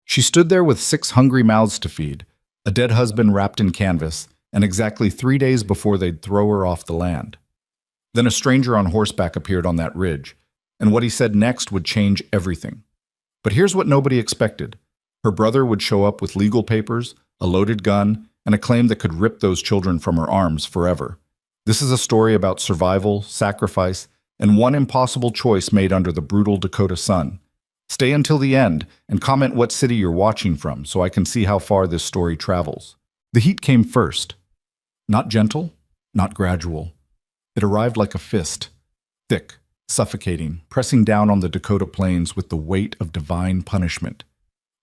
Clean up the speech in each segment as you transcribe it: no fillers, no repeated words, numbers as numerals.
She stood there with 6 hungry mouths to feed, a dead husband wrapped in canvas, and exactly 3 days before they'd throw her off the land. Then a stranger on horseback appeared on that ridge, and what he said next would change everything. But here's what nobody expected. Her brother would show up with legal papers, a loaded gun, and a claim that could rip those children from her arms forever. This is a story about survival, sacrifice, and one impossible choice made under the brutal Dakota sun. Stay until the end and comment what city you're watching from so I can see how far this story travels. The heat came first. Not gentle, not gradual. It arrived like a fist, thick, suffocating, pressing down on the Dakota plains with the weight of divine punishment.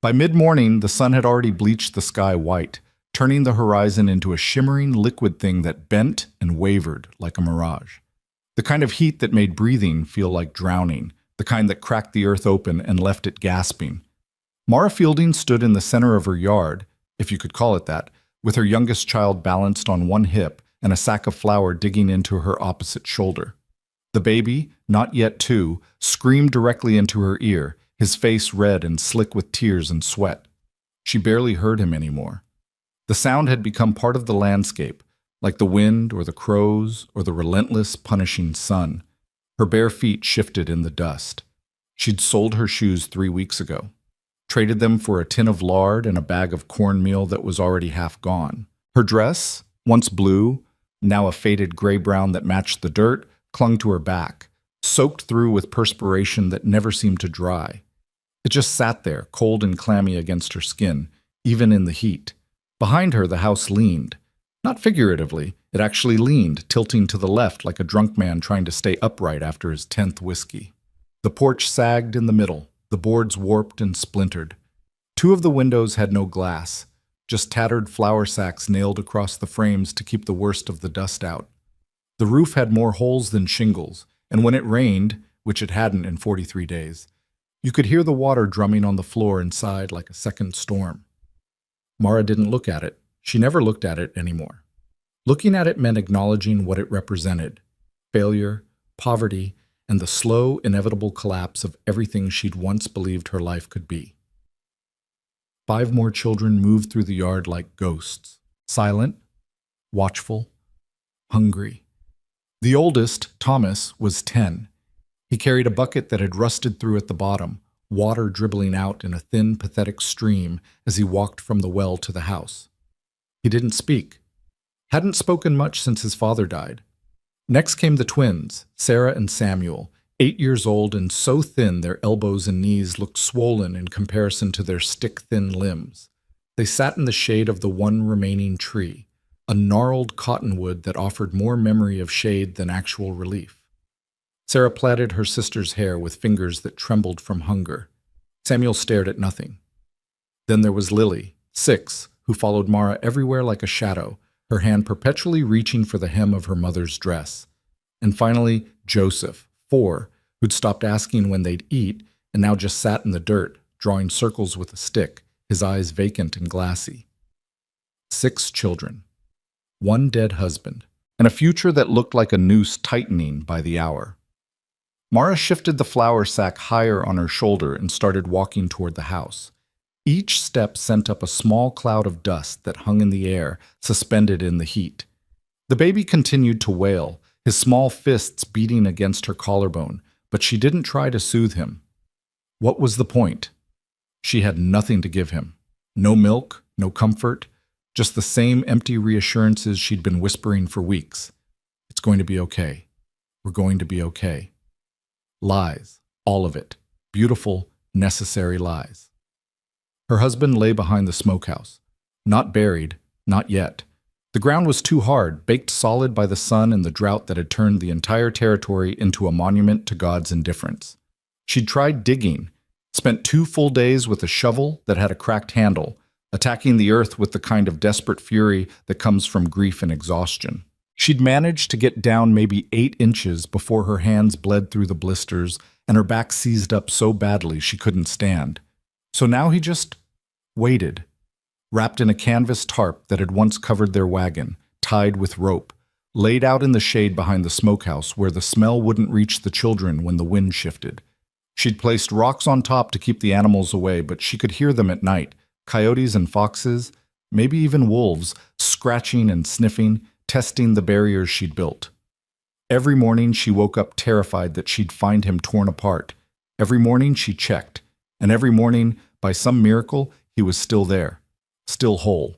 By mid-morning, the sun had already bleached the sky white, turning the horizon into a shimmering liquid thing that bent and wavered like a mirage. The kind of heat that made breathing feel like drowning, the kind that cracked the earth open and left it gasping. Mara Fielding stood in the center of her yard, if you could call it that, with her youngest child balanced on one hip and a sack of flour digging into her opposite shoulder. The baby, not yet 2, screamed directly into her ear, his face red and slick with tears and sweat. She barely heard him anymore. The sound had become part of the landscape, like the wind or the crows or the relentless, punishing sun. Her bare feet shifted in the dust. She'd sold her shoes 3 weeks ago, traded them for a tin of lard and a bag of cornmeal that was already half gone. Her dress, once blue, now a faded gray-brown that matched the dirt, clung to her back, soaked through with perspiration that never seemed to dry. It just sat there, cold and clammy against her skin, even in the heat. Behind her, the house leaned. Not figuratively, it actually leaned, tilting to the left like a drunk man trying to stay upright after his 10th whiskey. The porch sagged in the middle, the boards warped and splintered. 2 of the windows had no glass, just tattered flour sacks nailed across the frames to keep the worst of the dust out. The roof had more holes than shingles, and when it rained, which it hadn't in 43 days, you could hear the water drumming on the floor inside like a second storm. Mara didn't look at it. She never looked at it anymore. Looking at it meant acknowledging what it represented: failure, poverty, and the slow, inevitable collapse of everything she'd once believed her life could be. 5 more children moved through the yard like ghosts, silent, watchful, hungry. The oldest, Thomas, was 10. He carried a bucket that had rusted through at the bottom, water dribbling out in a thin, pathetic stream as he walked from the well to the house. He didn't speak. Hadn't spoken much since his father died. Next came the twins, Sarah and Samuel, 8 years old and so thin their elbows and knees looked swollen in comparison to their stick-thin limbs. They sat in the shade of the one remaining tree, a gnarled cottonwood that offered more memory of shade than actual relief. Sarah plaited her sister's hair with fingers that trembled from hunger. Samuel stared at nothing. Then there was Lily, 6, who followed Mara everywhere like a shadow, her hand perpetually reaching for the hem of her mother's dress. And finally, Joseph, 4, who'd stopped asking when they'd eat and now just sat in the dirt, drawing circles with a stick, his eyes vacant and glassy. 6 children, 1 dead husband, and a future that looked like a noose tightening by the hour. Mara shifted the flour sack higher on her shoulder and started walking toward the house. Each step sent up a small cloud of dust that hung in the air, suspended in the heat. The baby continued to wail, his small fists beating against her collarbone, but she didn't try to soothe him. What was the point? She had nothing to give him. No milk, no comfort, just the same empty reassurances she'd been whispering for weeks. It's going to be okay. We're going to be okay. Lies, all of it. Beautiful, necessary lies. Her husband lay behind the smokehouse. Not buried, not yet. The ground was too hard, baked solid by the sun and the drought that had turned the entire territory into a monument to God's indifference. She'd tried digging, spent 2 full days with a shovel that had a cracked handle, attacking the earth with the kind of desperate fury that comes from grief and exhaustion. She'd managed to get down maybe 8 inches before her hands bled through the blisters and her back seized up so badly she couldn't stand. So now he just waited, wrapped in a canvas tarp that had once covered their wagon, tied with rope, laid out in the shade behind the smokehouse where the smell wouldn't reach the children when the wind shifted. She'd placed rocks on top to keep the animals away, but she could hear them at night, coyotes and foxes, maybe even wolves, scratching and sniffing, testing the barriers she'd built. Every morning she woke up terrified that she'd find him torn apart. Every morning she checked, and every morning, by some miracle, he was still there, still whole,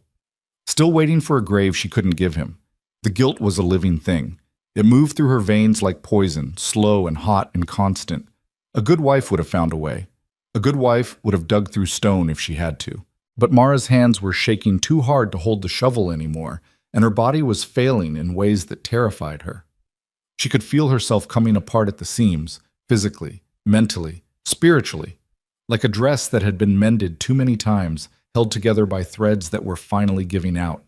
still waiting for a grave she couldn't give him. The guilt was a living thing. It moved through her veins like poison, slow and hot and constant. A good wife would have found a way. A good wife would have dug through stone if she had to. But Mara's hands were shaking too hard to hold the shovel anymore, and her body was failing in ways that terrified her. She could feel herself coming apart at the seams, physically, mentally, spiritually, like a dress that had been mended too many times, held together by threads that were finally giving out.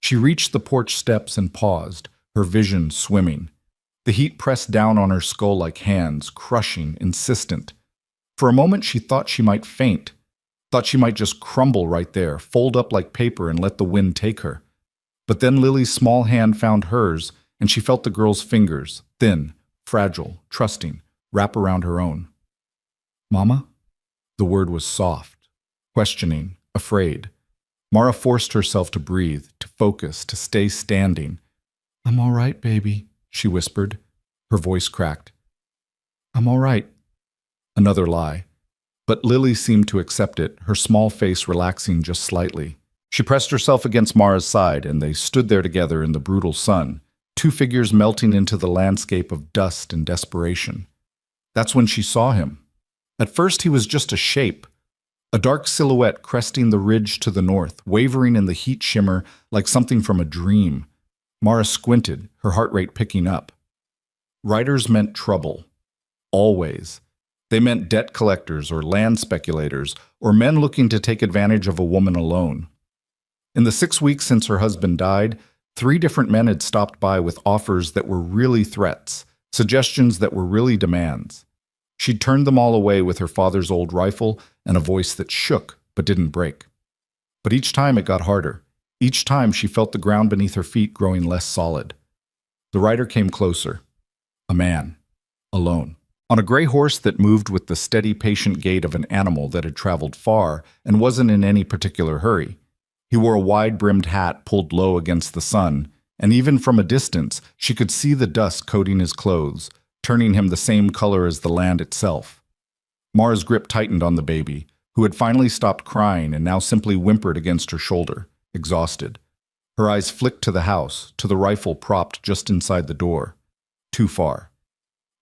She reached the porch steps and paused, her vision swimming. The heat pressed down on her skull like hands, crushing, insistent. For a moment she thought she might faint, thought she might just crumble right there, fold up like paper and let the wind take her. But then Lily's small hand found hers, and she felt the girl's fingers, thin, fragile, trusting, wrap around her own. "Mama?" The word was soft, questioning, afraid. Mara forced herself to breathe, to focus, to stay standing. "I'm all right, baby," she whispered. Her voice cracked. "I'm all right." Another lie. But Lily seemed to accept it, her small face relaxing just slightly. She pressed herself against Mara's side, and they stood there together in the brutal sun, two figures melting into the landscape of dust and desperation. That's when she saw him. At first he was just a shape, a dark silhouette cresting the ridge to the north, wavering in the heat shimmer like something from a dream. Mara squinted, her heart rate picking up. Riders meant trouble. Always. They meant debt collectors or land speculators, or men looking to take advantage of a woman alone. In the 6 weeks since her husband died, 3 different men had stopped by with offers that were really threats, suggestions that were really demands. She'd turned them all away with her father's old rifle and a voice that shook but didn't break. But each time it got harder. Each time she felt the ground beneath her feet growing less solid. The rider came closer. A man. Alone. On a gray horse that moved with the steady, patient gait of an animal that had traveled far and wasn't in any particular hurry. He wore a wide-brimmed hat pulled low against the sun, and even from a distance she could see the dust coating his clothes, turning him the same color as the land itself. Mara's grip tightened on the baby, who had finally stopped crying and now simply whimpered against her shoulder, exhausted. Her eyes flicked to the house, to the rifle propped just inside the door. Too far.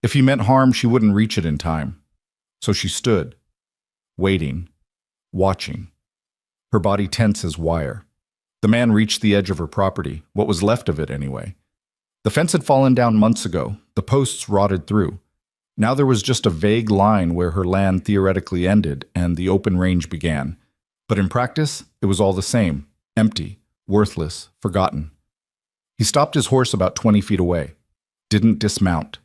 If he meant harm, she wouldn't reach it in time. So she stood, waiting, watching. Her body tense as wire. The man reached the edge of her property, what was left of it anyway. The fence had fallen down months ago, the posts rotted through. Now there was just a vague line where her land theoretically ended and the open range began. But in practice, it was all the same, empty, worthless, forgotten. He stopped his horse about 20 feet away, didn't dismount,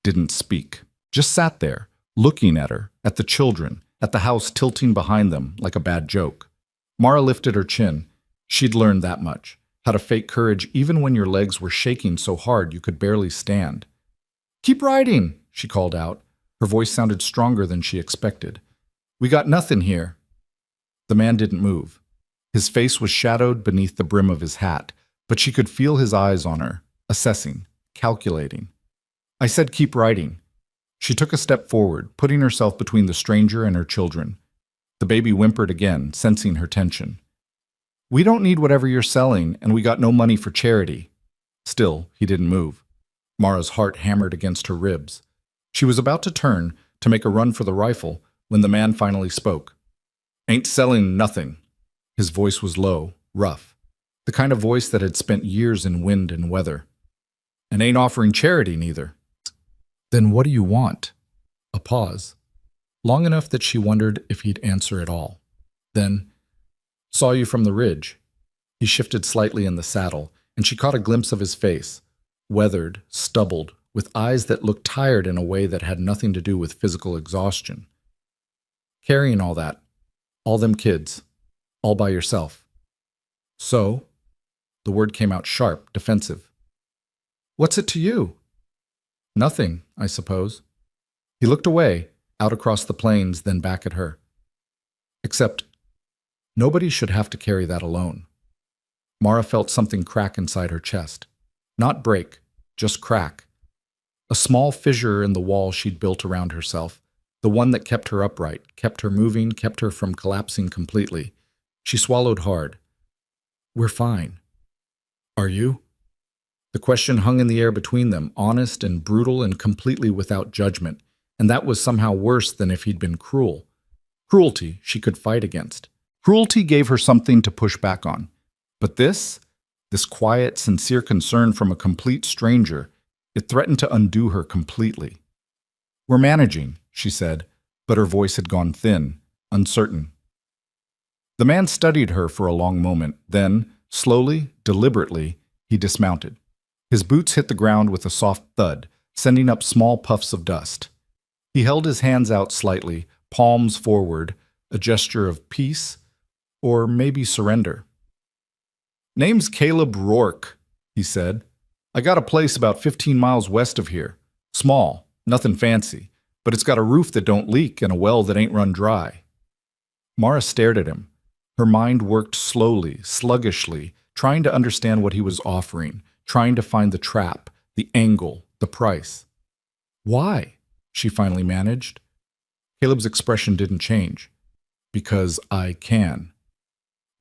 didn't speak, just sat there, looking at her, at the children, at the house tilting behind them like a bad joke. Mara lifted her chin. She'd learned that much, how to fake courage even when your legs were shaking so hard you could barely stand. "Keep riding," she called out. Her voice sounded stronger than she expected. "We got nothing here." The man didn't move. His face was shadowed beneath the brim of his hat, but she could feel his eyes on her, assessing, calculating. "I said keep riding." She took a step forward, putting herself between the stranger and her children. The baby whimpered again, sensing her tension. "We don't need whatever you're selling, and we got no money for charity." Still, he didn't move. Mara's heart hammered against her ribs. She was about to turn, to make a run for the rifle, when the man finally spoke. "Ain't selling nothing." His voice was low, rough, the kind of voice that had spent years in wind and weather. "And ain't offering charity neither." "Then what do you want?" A pause, long enough that she wondered if he'd answer at all. Then, "Saw you from the ridge." He shifted slightly in the saddle, and she caught a glimpse of his face, weathered, stubbled, with eyes that looked tired in a way that had nothing to do with physical exhaustion. "Carrying all that, all them kids, all by yourself." "So?" The word came out sharp, defensive. "What's it to you?" "Nothing, I suppose." He looked away, out across the plains, then back at her. Except, nobody should have to carry that alone. Mara felt something crack inside her chest. Not break, just crack. A small fissure in the wall she'd built around herself, the one that kept her upright, kept her moving, kept her from collapsing completely. She swallowed hard. We're fine. Are you? The question hung in the air between them, honest and brutal and completely without judgment, and that was somehow worse than if he'd been cruel. Cruelty she could fight against. Cruelty gave her something to push back on. But this quiet, sincere concern from a complete stranger, it threatened to undo her completely. We're managing, she said, but her voice had gone thin, uncertain. The man studied her for a long moment, then, slowly, deliberately, he dismounted. His boots hit the ground with a soft thud, sending up small puffs of dust. He held his hands out slightly, palms forward, a gesture of peace, or maybe surrender. Name's Caleb Rourke, he said. I got a place about 15 miles west of here. Small, nothing fancy, but it's got a roof that don't leak and a well that ain't run dry. Mara stared at him. Her mind worked slowly, sluggishly, trying to understand what he was offering, trying to find the trap, the angle, the price. Why? She finally managed. Caleb's expression didn't change. Because I can.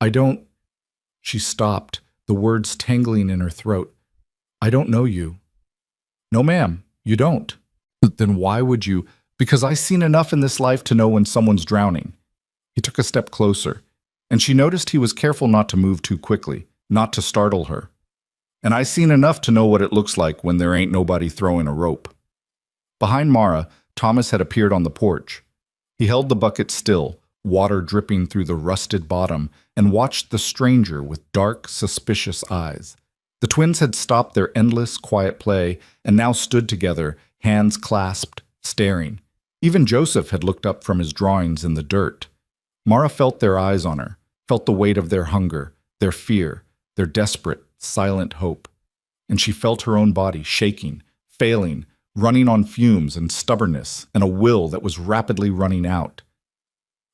I don't... She stopped, the words tangling in her throat. I don't know you. No, ma'am, you don't. Then why would you? Because I've seen enough in this life to know when someone's drowning. He took a step closer, and she noticed he was careful not to move too quickly, not to startle her. And I've seen enough to know what it looks like when there ain't nobody throwing a rope. Behind Mara, Thomas had appeared on the porch. He held the bucket still, water dripping through the rusted bottom, and watched the stranger with dark, suspicious eyes. The twins had stopped their endless, quiet play and now stood together, hands clasped, staring. Even Joseph had looked up from his drawings in the dirt. Mara felt their eyes on her, felt the weight of their hunger, their fear, their desperate, silent hope. And she felt her own body shaking, failing, running on fumes and stubbornness and a will that was rapidly running out.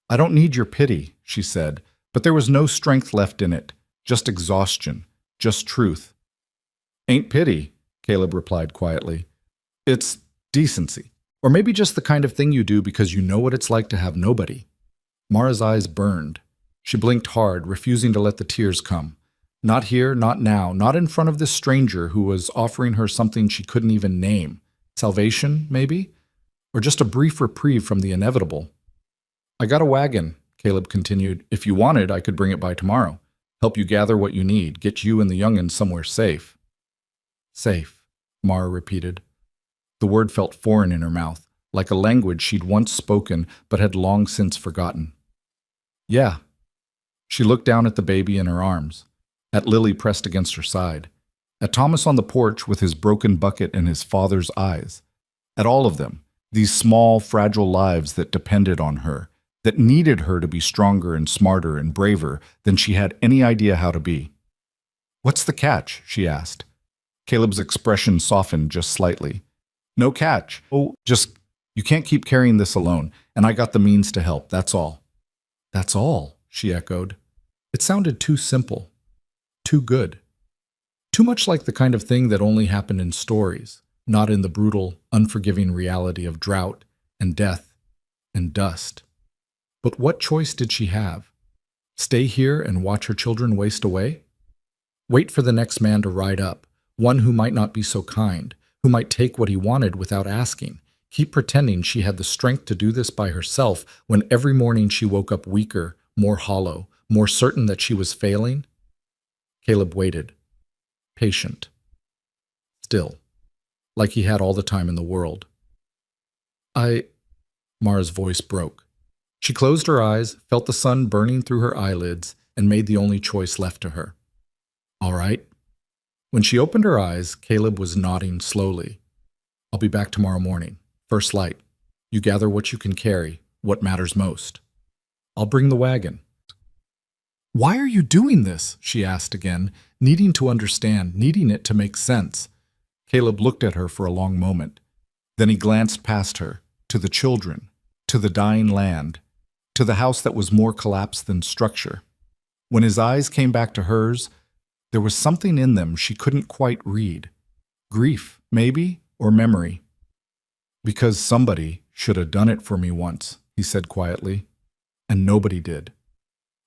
I don't need your pity, she said, but there was no strength left in it, just exhaustion, just truth. Ain't pity, Caleb replied quietly. It's decency. Or maybe just the kind of thing you do because you know what it's like to have nobody. Mara's eyes burned. She blinked hard, refusing to let the tears come. Not here, not now, not in front of this stranger who was offering her something she couldn't even name. Salvation, maybe? Or just a brief reprieve from the inevitable. I got a wagon, Caleb continued. If you wanted, I could bring it by tomorrow. Help you gather what you need, get you and the young'uns somewhere safe. Safe, Mara repeated. The word felt foreign in her mouth, like a language she'd once spoken but had long since forgotten. Yeah. She looked down at the baby in her arms, at Lily pressed against her side, at Thomas on the porch with his broken bucket and his father's eyes, at all of them, these small, fragile lives that depended on her, that needed her to be stronger and smarter and braver than she had any idea how to be. What's the catch? She asked. Caleb's expression softened just slightly. No catch. Oh, just, you can't keep carrying this alone, and I got the means to help, that's all. That's all, she echoed. It sounded too simple, too good. Too much like the kind of thing that only happened in stories, not in the brutal, unforgiving reality of drought and death and dust. But what choice did she have? Stay here and watch her children waste away? Wait for the next man to ride up, one who might not be so kind, who might take what he wanted without asking, keep pretending she had the strength to do this by herself when every morning she woke up weaker, more hollow, more certain that she was failing? Caleb waited, patient, still, like he had all the time in the world. Mara's voice broke. She closed her eyes, felt the sun burning through her eyelids, and made the only choice left to her. All right. When she opened her eyes, Caleb was nodding slowly. I'll be back tomorrow morning, first light. You gather what you can carry, what matters most. I'll bring the wagon. Why are you doing this? She asked again, needing to understand, needing it to make sense. Caleb looked at her for a long moment. Then he glanced past her, to the children, to the dying land, to the house that was more collapse than structure. When his eyes came back to hers, there was something in them she couldn't quite read. Grief, maybe, or memory. "Because somebody should have done it for me once," he said quietly, "and nobody did."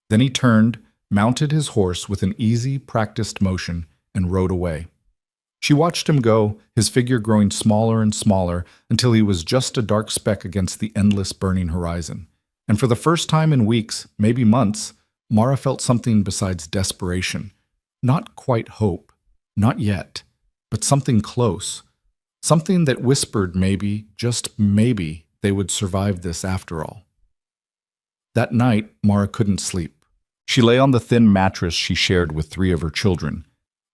Then he turned, mounted his horse with an easy, practiced motion, and rode away. She watched him go, his figure growing smaller and smaller until he was just a dark speck against the endless burning horizon. And for the first time in weeks, maybe months, Mara felt something besides desperation. Not quite hope, not yet, but something close. Something that whispered maybe, just maybe, they would survive this after all. That night, Mara couldn't sleep. She lay on the thin mattress she shared with 3 of her children.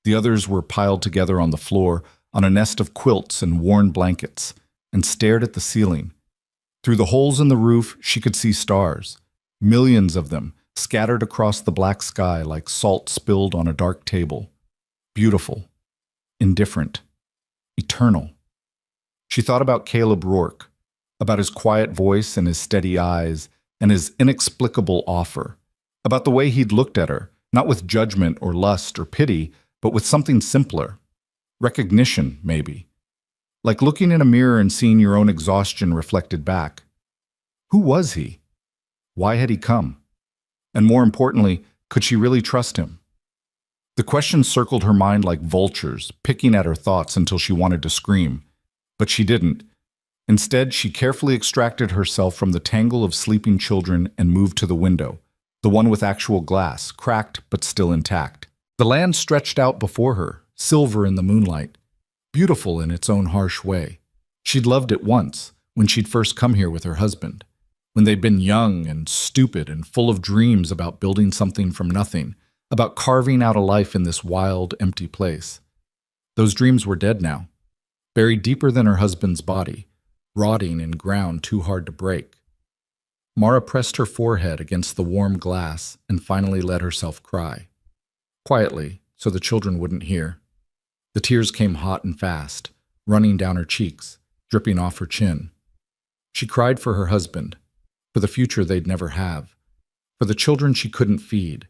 The others were piled together on the floor, on a nest of quilts and worn blankets, and stared at the ceiling. Through the holes in the roof, she could see stars, millions of them, scattered across the black sky like salt spilled on a dark table. Beautiful, indifferent, eternal. She thought about Caleb Rourke, about his quiet voice and his steady eyes, and his inexplicable offer, about the way he'd looked at her, not with judgment or lust or pity, but with something simpler. Recognition, maybe. Like looking in a mirror and seeing your own exhaustion reflected back. Who was he? Why had he come? And more importantly, could she really trust him? The questions circled her mind like vultures, picking at her thoughts until she wanted to scream. But she didn't. Instead, she carefully extracted herself from the tangle of sleeping children and moved to the window, the one with actual glass, cracked but still intact. The land stretched out before her, silver in the moonlight, beautiful in its own harsh way. She'd loved it once, when she'd first come here with her husband, when they'd been young and stupid and full of dreams about building something from nothing, about carving out a life in this wild, empty place. Those dreams were dead now, buried deeper than her husband's body, rotting in ground too hard to break. Mara pressed her forehead against the warm glass and finally let herself cry. Quietly, so the children wouldn't hear. The tears came hot and fast, running down her cheeks, dripping off her chin. She cried for her husband, for the future they'd never have, for the children she couldn't feed,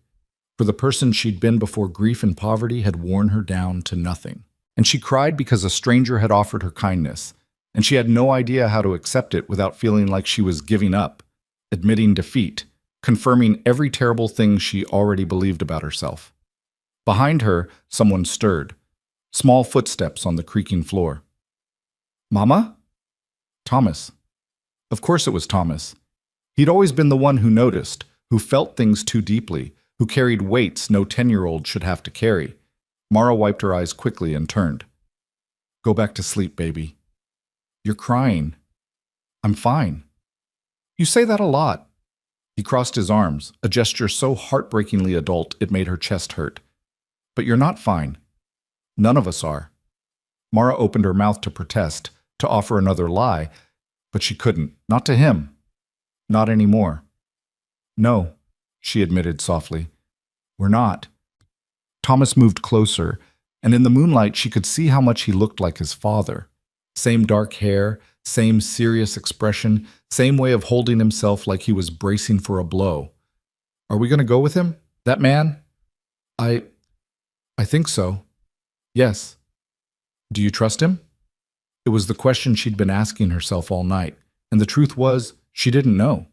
for the person she'd been before grief and poverty had worn her down to nothing. And she cried because a stranger had offered her kindness, and she had no idea how to accept it without feeling like she was giving up, admitting defeat, confirming every terrible thing she already believed about herself. Behind her, someone stirred. Small footsteps on the creaking floor. "Mama?" Thomas. Of course it was Thomas. He'd always been the one who noticed, who felt things too deeply, who carried weights no 10-year-old should have to carry. Mara wiped her eyes quickly and turned. "Go back to sleep, baby." "You're crying." "I'm fine." "You say that a lot." He crossed his arms, a gesture so heartbreakingly adult it made her chest hurt. "But you're not fine. None of us are." Mara opened her mouth to protest, to offer another lie, but she couldn't. Not to him. Not anymore. "No," she admitted softly. "We're not." Thomas moved closer, and in the moonlight she could see how much he looked like his father. Same dark hair, same serious expression, same way of holding himself like he was bracing for a blow. "Are we going to go with him? That man?" I think so. Yes." "Do you trust him?" It was the question she'd been asking herself all night, and the truth was, she didn't know.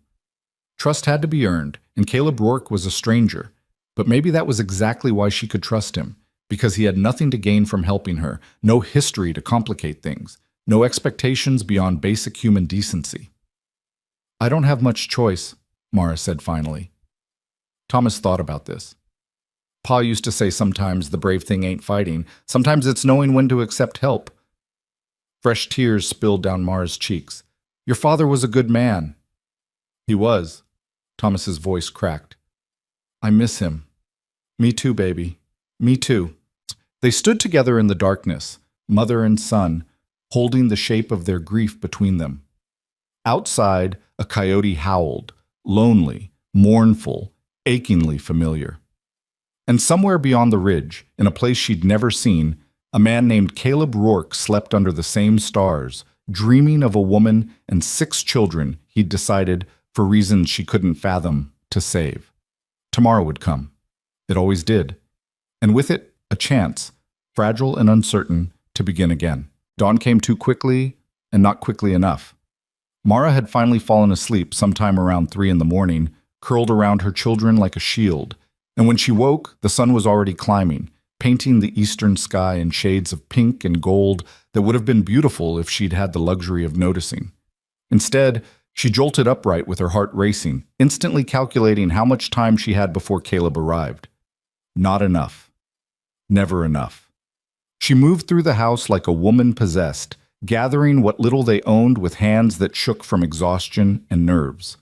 Trust had to be earned, and Caleb Rourke was a stranger, but maybe that was exactly why she could trust him, because he had nothing to gain from helping her, no history to complicate things, no expectations beyond basic human decency. "I don't have much choice," Mara said finally. Thomas thought about this. Pa used to say sometimes the brave thing ain't fighting, sometimes it's knowing when to accept help. Fresh tears spilled down Mara's cheeks. "Your father was a good man." "He was." Thomas's voice cracked. "I miss him." "Me too, baby. Me too." They stood together in the darkness, mother and son, holding the shape of their grief between them. Outside, a coyote howled, lonely, mournful, achingly familiar. And somewhere beyond the ridge, in a place she'd never seen, a man named Caleb Rourke slept under the same stars, dreaming of a woman and 6 children he'd decided, for reasons she couldn't fathom, to save. Tomorrow would come. It always did. And with it, a chance, fragile and uncertain, to begin again. Dawn came too quickly and not quickly enough. Mara had finally fallen asleep sometime around 3 in the morning, curled around her children like a shield, and when she woke, the sun was already climbing, painting the eastern sky in shades of pink and gold that would have been beautiful if she'd had the luxury of noticing. Instead, she jolted upright with her heart racing, instantly calculating how much time she had before Caleb arrived. Not enough. Never enough. She moved through the house like a woman possessed, gathering what little they owned with hands that shook from exhaustion and nerves.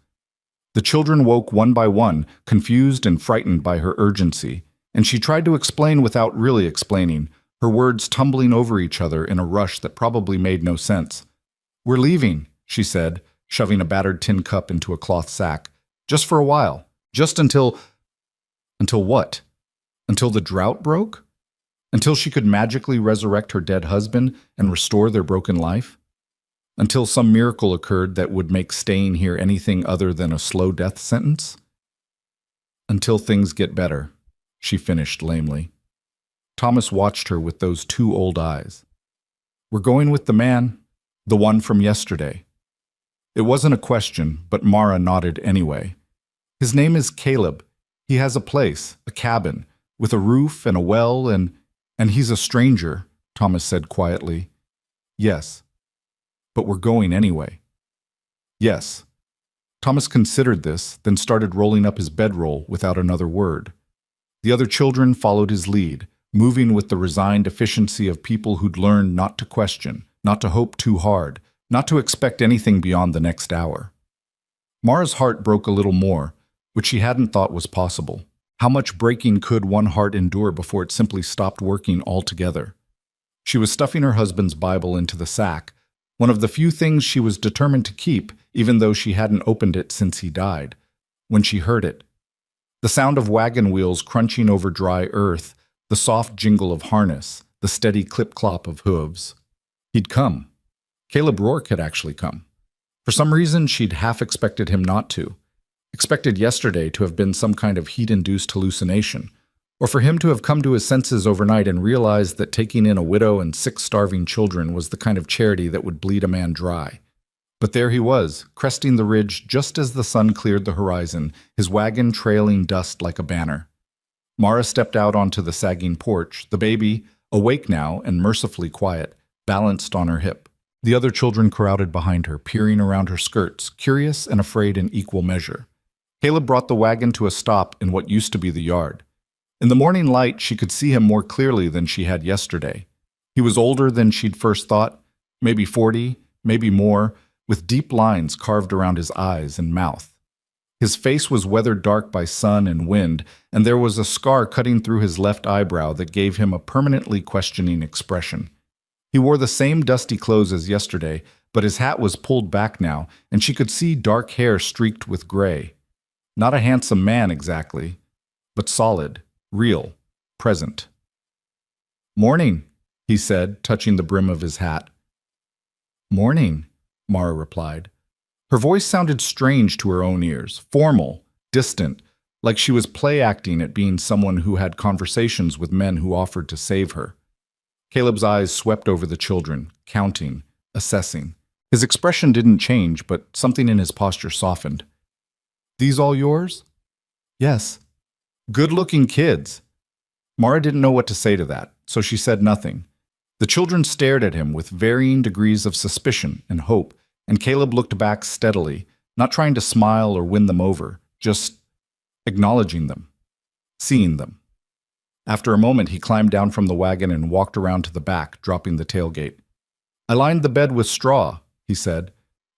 The children woke one by one, confused and frightened by her urgency, and she tried to explain without really explaining, her words tumbling over each other in a rush that probably made no sense. "We're leaving," she said, shoving a battered tin cup into a cloth sack. "Just for a while. Just until..." Until what? Until the drought broke? Until she could magically resurrect her dead husband and restore their broken life? Until some miracle occurred that would make staying here anything other than a slow death sentence? Until things get better, she finished lamely. Thomas watched her with those 2 old eyes. "We're going with the man, the one from yesterday." It wasn't a question, but Mara nodded anyway. "His name is Caleb. He has a place, a cabin, with a roof and a well, and he's a stranger," Thomas said quietly. "Yes. But we're going anyway." "Yes." Thomas considered this, then started rolling up his bedroll without another word. The other children followed his lead, moving with the resigned efficiency of people who'd learned not to question, not to hope too hard, not to expect anything beyond the next hour. Mara's heart broke a little more, which she hadn't thought was possible. How much breaking could one heart endure before it simply stopped working altogether? She was stuffing her husband's Bible into the sack, one of the few things she was determined to keep, even though she hadn't opened it since he died, when she heard it. The sound of wagon wheels crunching over dry earth, the soft jingle of harness, the steady clip-clop of hooves. He'd come. Caleb Rourke had actually come. For some reason, she'd half expected him not to. Expected yesterday to have been some kind of heat-induced hallucination, or for him to have come to his senses overnight and realized that taking in a widow and 6 starving children was the kind of charity that would bleed a man dry. But there he was, cresting the ridge just as the sun cleared the horizon, his wagon trailing dust like a banner. Mara stepped out onto the sagging porch, the baby, awake now and mercifully quiet, balanced on her hip. The other children crowded behind her, peering around her skirts, curious and afraid in equal measure. Caleb brought the wagon to a stop in what used to be the yard. In the morning light, she could see him more clearly than she had yesterday. He was older than she'd first thought, maybe 40, maybe more, with deep lines carved around his eyes and mouth. His face was weathered dark by sun and wind, and there was a scar cutting through his left eyebrow that gave him a permanently questioning expression. He wore the same dusty clothes as yesterday, but his hat was pulled back now, and she could see dark hair streaked with gray. Not a handsome man exactly, but solid, real, present. "Morning," he said, touching the brim of his hat. "Morning," Mara replied. Her voice sounded strange to her own ears, formal, distant, like she was play-acting at being someone who had conversations with men who offered to save her. Caleb's eyes swept over the children, counting, assessing. His expression didn't change, but something in his posture softened. "These all yours?" "Yes." "Good-looking kids." Mara didn't know what to say to that, so she said nothing. The children stared at him with varying degrees of suspicion and hope, and Caleb looked back steadily, not trying to smile or win them over, just acknowledging them, seeing them. After a moment, he climbed down from the wagon and walked around to the back, dropping the tailgate. "I lined the bed with straw," he said.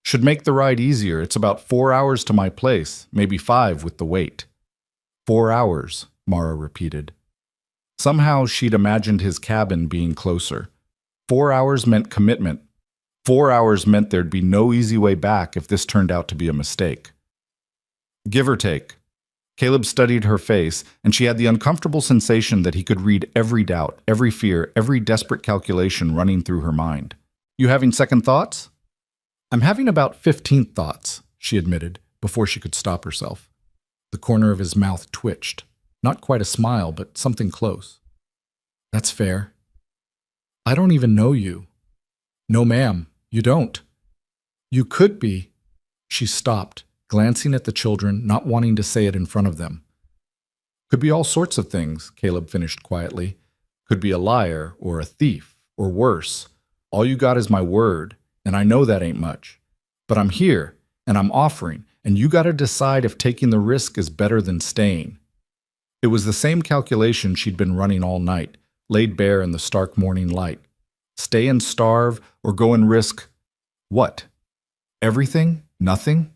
"Should make the ride easier. It's about 4 hours to my place, maybe 5 with the wait." 4 hours, Mara repeated. Somehow she'd imagined his cabin being closer. 4 hours meant commitment. 4 hours meant there'd be no easy way back if this turned out to be a mistake. Give or take. Caleb studied her face, and she had the uncomfortable sensation that he could read every doubt, every fear, every desperate calculation running through her mind. "You having second thoughts?" I'm having about 15 thoughts, she admitted, before she could stop herself. The corner of his mouth twitched. Not quite a smile, but something close. That's fair. I don't even know you. No, ma'am, you don't. You could be. She stopped, glancing at the children, not wanting to say it in front of them. Could be all sorts of things, Caleb finished quietly. Could be a liar, or a thief, or worse. All you got is my word, and I know that ain't much. But I'm here, and I'm offering, and you gotta decide if taking the risk is better than staying. It was the same calculation she'd been running all night, laid bare in the stark morning light. Stay and starve, or go and risk what? Everything? Nothing?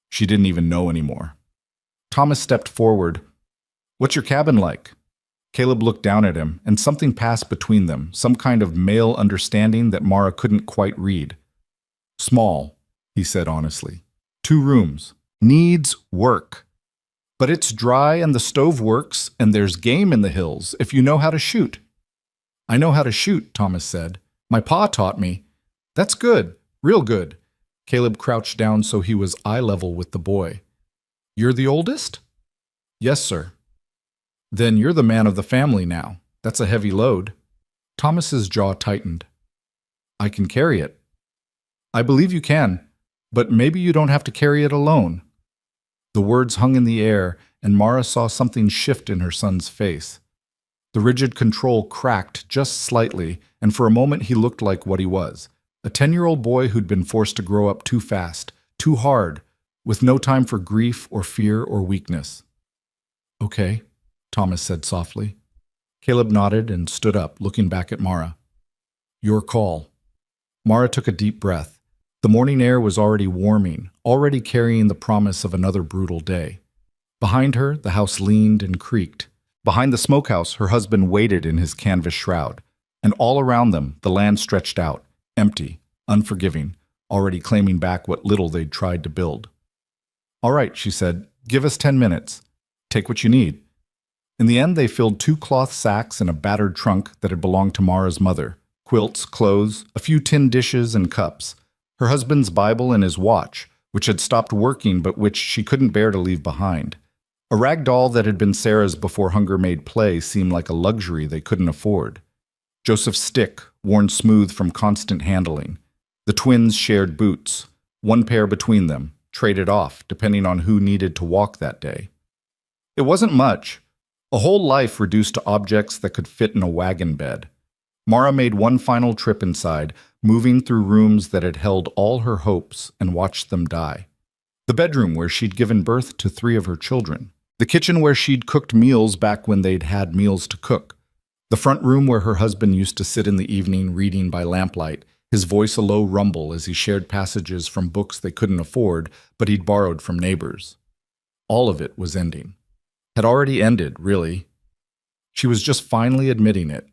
She didn't even know anymore. Thomas stepped forward. What's your cabin like? Caleb looked down at him, and something passed between them, some kind of male understanding that Mara couldn't quite read. Small, he said honestly. 2 rooms. Needs work. But it's dry and the stove works, and there's game in the hills if you know how to shoot. I know how to shoot, Thomas said. My pa taught me. That's good, real good. Caleb crouched down so he was eye level with the boy. You're the oldest? Yes, sir. Then you're the man of the family now. That's a heavy load. Thomas's jaw tightened. I can carry it. I believe you can, but maybe you don't have to carry it alone. The words hung in the air, and Mara saw something shift in her son's face. The rigid control cracked just slightly, and for a moment he looked like what he was, a 10-year-old boy who'd been forced to grow up too fast, too hard, with no time for grief or fear or weakness. Okay, Thomas said softly. Caleb nodded and stood up, looking back at Mara. Your call. Mara took a deep breath. The morning air was already warming, already carrying the promise of another brutal day. Behind her, the house leaned and creaked. Behind the smokehouse, her husband waited in his canvas shroud. And all around them, the land stretched out, empty, unforgiving, already claiming back what little they'd tried to build. All right, she said, give us 10 minutes. Take what you need. In the end, they filled 2 cloth sacks and a battered trunk that had belonged to Mara's mother. Quilts, clothes, a few tin dishes and cups. Her husband's Bible and his watch, which had stopped working but which she couldn't bear to leave behind. A rag doll that had been Sarah's before hunger made play seemed like a luxury they couldn't afford. Joseph's stick, worn smooth from constant handling. The twins shared boots, 1 pair between them, traded off depending on who needed to walk that day. It wasn't much. A whole life reduced to objects that could fit in a wagon bed. Mara made one final trip inside, moving through rooms that had held all her hopes, and watched them die. The bedroom where she'd given birth to 3 of her children. The kitchen where she'd cooked meals back when they'd had meals to cook. The front room where her husband used to sit in the evening reading by lamplight, his voice a low rumble as he shared passages from books they couldn't afford, but he'd borrowed from neighbors. All of it was ending. Had already ended, really. She was just finally admitting it.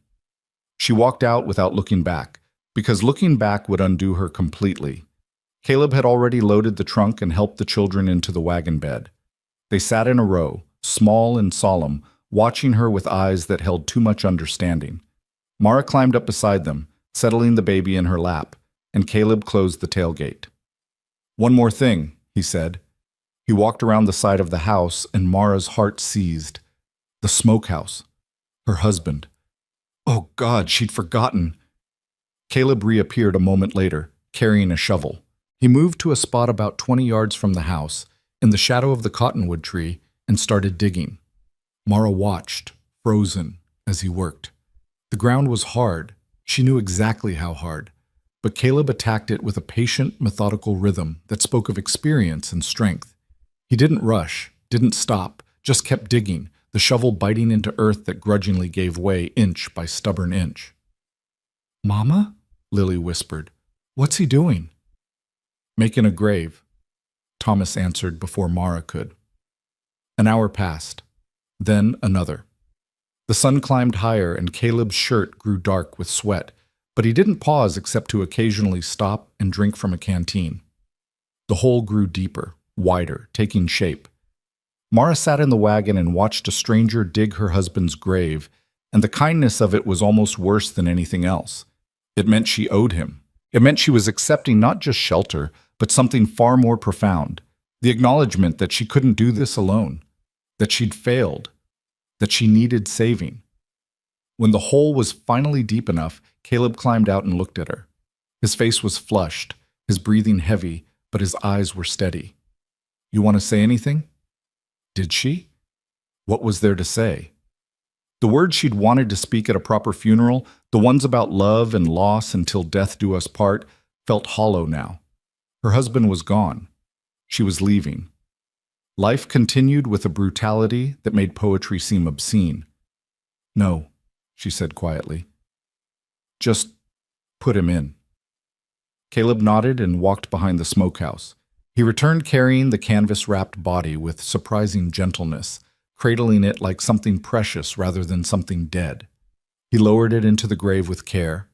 She walked out without looking back, because looking back would undo her completely. Caleb had already loaded the trunk and helped the children into the wagon bed. They sat in a row, small and solemn, watching her with eyes that held too much understanding. Mara climbed up beside them, settling the baby in her lap, and Caleb closed the tailgate. One more thing, he said. He walked around the side of the house, and Mara's heart seized. The smokehouse. Her husband. Oh God, she'd forgotten. Caleb reappeared a moment later, carrying a shovel. He moved to a spot about 20 yards from the house, in the shadow of the cottonwood tree, and started digging. Mara watched, frozen, as he worked. The ground was hard. She knew exactly how hard. But Caleb attacked it with a patient, methodical rhythm that spoke of experience and strength. He didn't rush, didn't stop, just kept digging, the shovel biting into earth that grudgingly gave way inch by stubborn inch. Mama? Lily whispered. What's he doing? Making a grave, Thomas answered before Mara could. An hour passed. Then another. The sun climbed higher and Caleb's shirt grew dark with sweat, but he didn't pause except to occasionally stop and drink from a canteen. The hole grew deeper, wider, taking shape. Mara sat in the wagon and watched a stranger dig her husband's grave, and the kindness of it was almost worse than anything else. It meant she owed him. It meant she was accepting not just shelter, but something far more profound. The acknowledgement that she couldn't do this alone, that she'd failed, that she needed saving. When the hole was finally deep enough, Caleb climbed out and looked at her. His face was flushed, his breathing heavy, but his eyes were steady. "You want to say anything?" Did she? What was there to say? The words she'd wanted to speak at a proper funeral, the ones about love and loss until death do us part, felt hollow now. Her husband was gone. She was leaving. Life continued with a brutality that made poetry seem obscene. "No," she said quietly. "Just put him in." Caleb nodded and walked behind the smokehouse. He returned carrying the canvas-wrapped body with surprising gentleness, cradling it like something precious rather than something dead. He lowered it into the grave with care,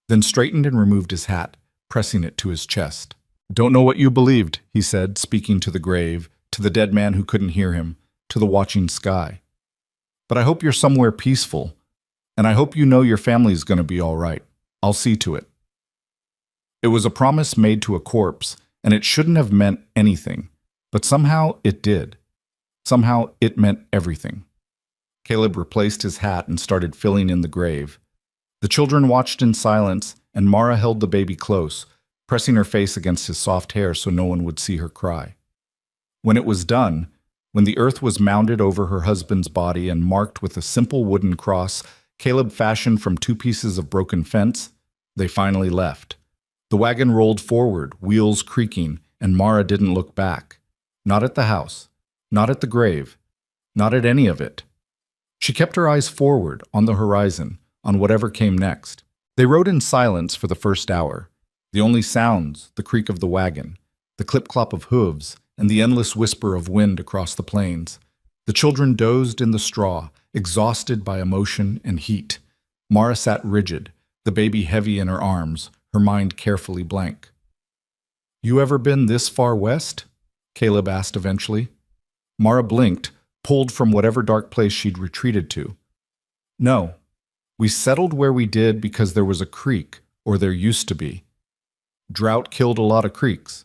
then straightened and removed his hat, pressing it to his chest. "Don't know what you believed," he said, speaking to the grave, to the dead man who couldn't hear him, to the watching sky. "But I hope you're somewhere peaceful, and I hope you know your family's going to be all right. I'll see to it." It was a promise made to a corpse, and it shouldn't have meant anything, but somehow it did. Somehow it meant everything. Caleb replaced his hat and started filling in the grave. The children watched in silence, and Mara held the baby close, pressing her face against his soft hair so no one would see her cry. When it was done, when the earth was mounded over her husband's body and marked with a simple wooden cross Caleb fashioned from 2 pieces of broken fence, they finally left. The wagon rolled forward, wheels creaking, and Mara didn't look back. Not at the house, not at the grave, not at any of it. She kept her eyes forward, on the horizon, on whatever came next. They rode in silence for the first hour. The only sounds, the creak of the wagon, the clip-clop of hooves, and the endless whisper of wind across the plains. The children dozed in the straw, exhausted by emotion and heat. Mara sat rigid, the baby heavy in her arms, her mind carefully blank. "You ever been this far west?" Caleb asked eventually. Mara blinked, pulled from whatever dark place she'd retreated to. "No. We settled where we did because there was a creek, or there used to be. Drought killed a lot of creeks.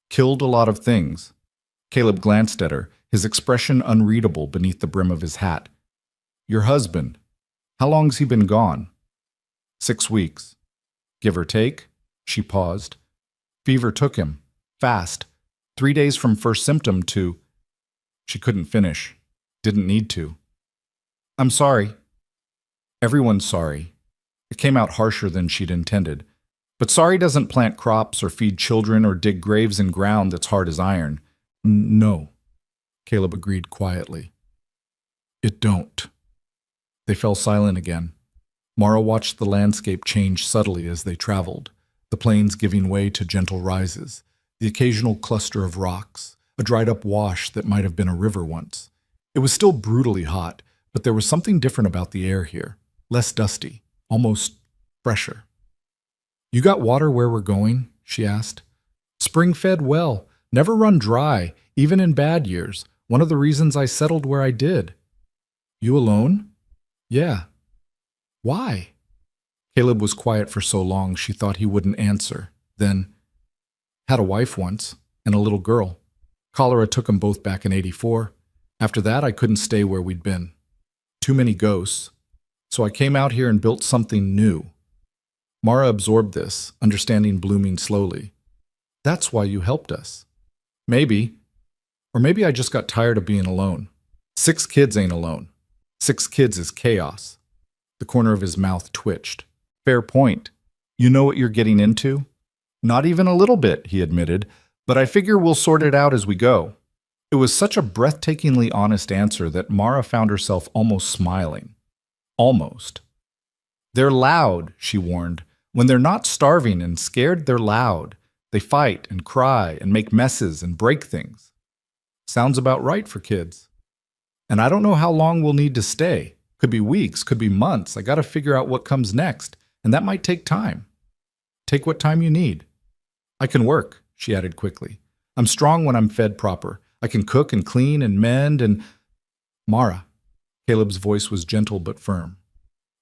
Killed a lot of things." Caleb glanced at her, his expression unreadable beneath the brim of his hat. "Your husband, how long's he been gone?" 6 weeks. "Give or take?" She paused. "Fever took him. Fast. 3 days from first symptom to—" She couldn't finish. Didn't need to. "I'm sorry." Everyone's sorry. It came out harsher than she'd intended. But sorry doesn't plant crops or feed children or dig graves in ground that's hard as iron. "No," Caleb agreed quietly. "It don't." They fell silent again. Mara watched the landscape change subtly as they traveled, the plains giving way to gentle rises, the occasional cluster of rocks, a dried-up wash that might have been a river once. It was still brutally hot, but there was something different about the air here, less dusty, almost fresher. "You got water where we're going?" she asked. "Spring-fed well, never run dry, even in bad years. One of the reasons I settled where I did." "You alone?" "Yeah." "Why?" Caleb was quiet for so long she thought he wouldn't answer. Then, "Had a wife once, and a little girl. Cholera took them both back in '84. After that, I couldn't stay where we'd been. Too many ghosts. So I came out here and built something new." Mara absorbed this, understanding blooming slowly. "That's why you helped us." "Maybe. Or maybe I just got tired of being alone. 6 kids ain't alone. 6 kids is chaos." The corner of his mouth twitched. "Fair point. You know what you're getting into?" "Not even a little bit," he admitted, "but I figure we'll sort it out as we go." It was such a breathtakingly honest answer that Mara found herself almost smiling. Almost. "They're loud," she warned. "When they're not starving and scared, they're loud. They fight and cry and make messes and break things." "Sounds about right for kids." "And I don't know how long we'll need to stay. Could be weeks, could be months. I gotta figure out what comes next, and that might take time." "Take what time you need." "I can work," she added quickly. "I'm strong when I'm fed proper. I can cook and clean and mend and—" "Mara," Caleb's voice was gentle but firm.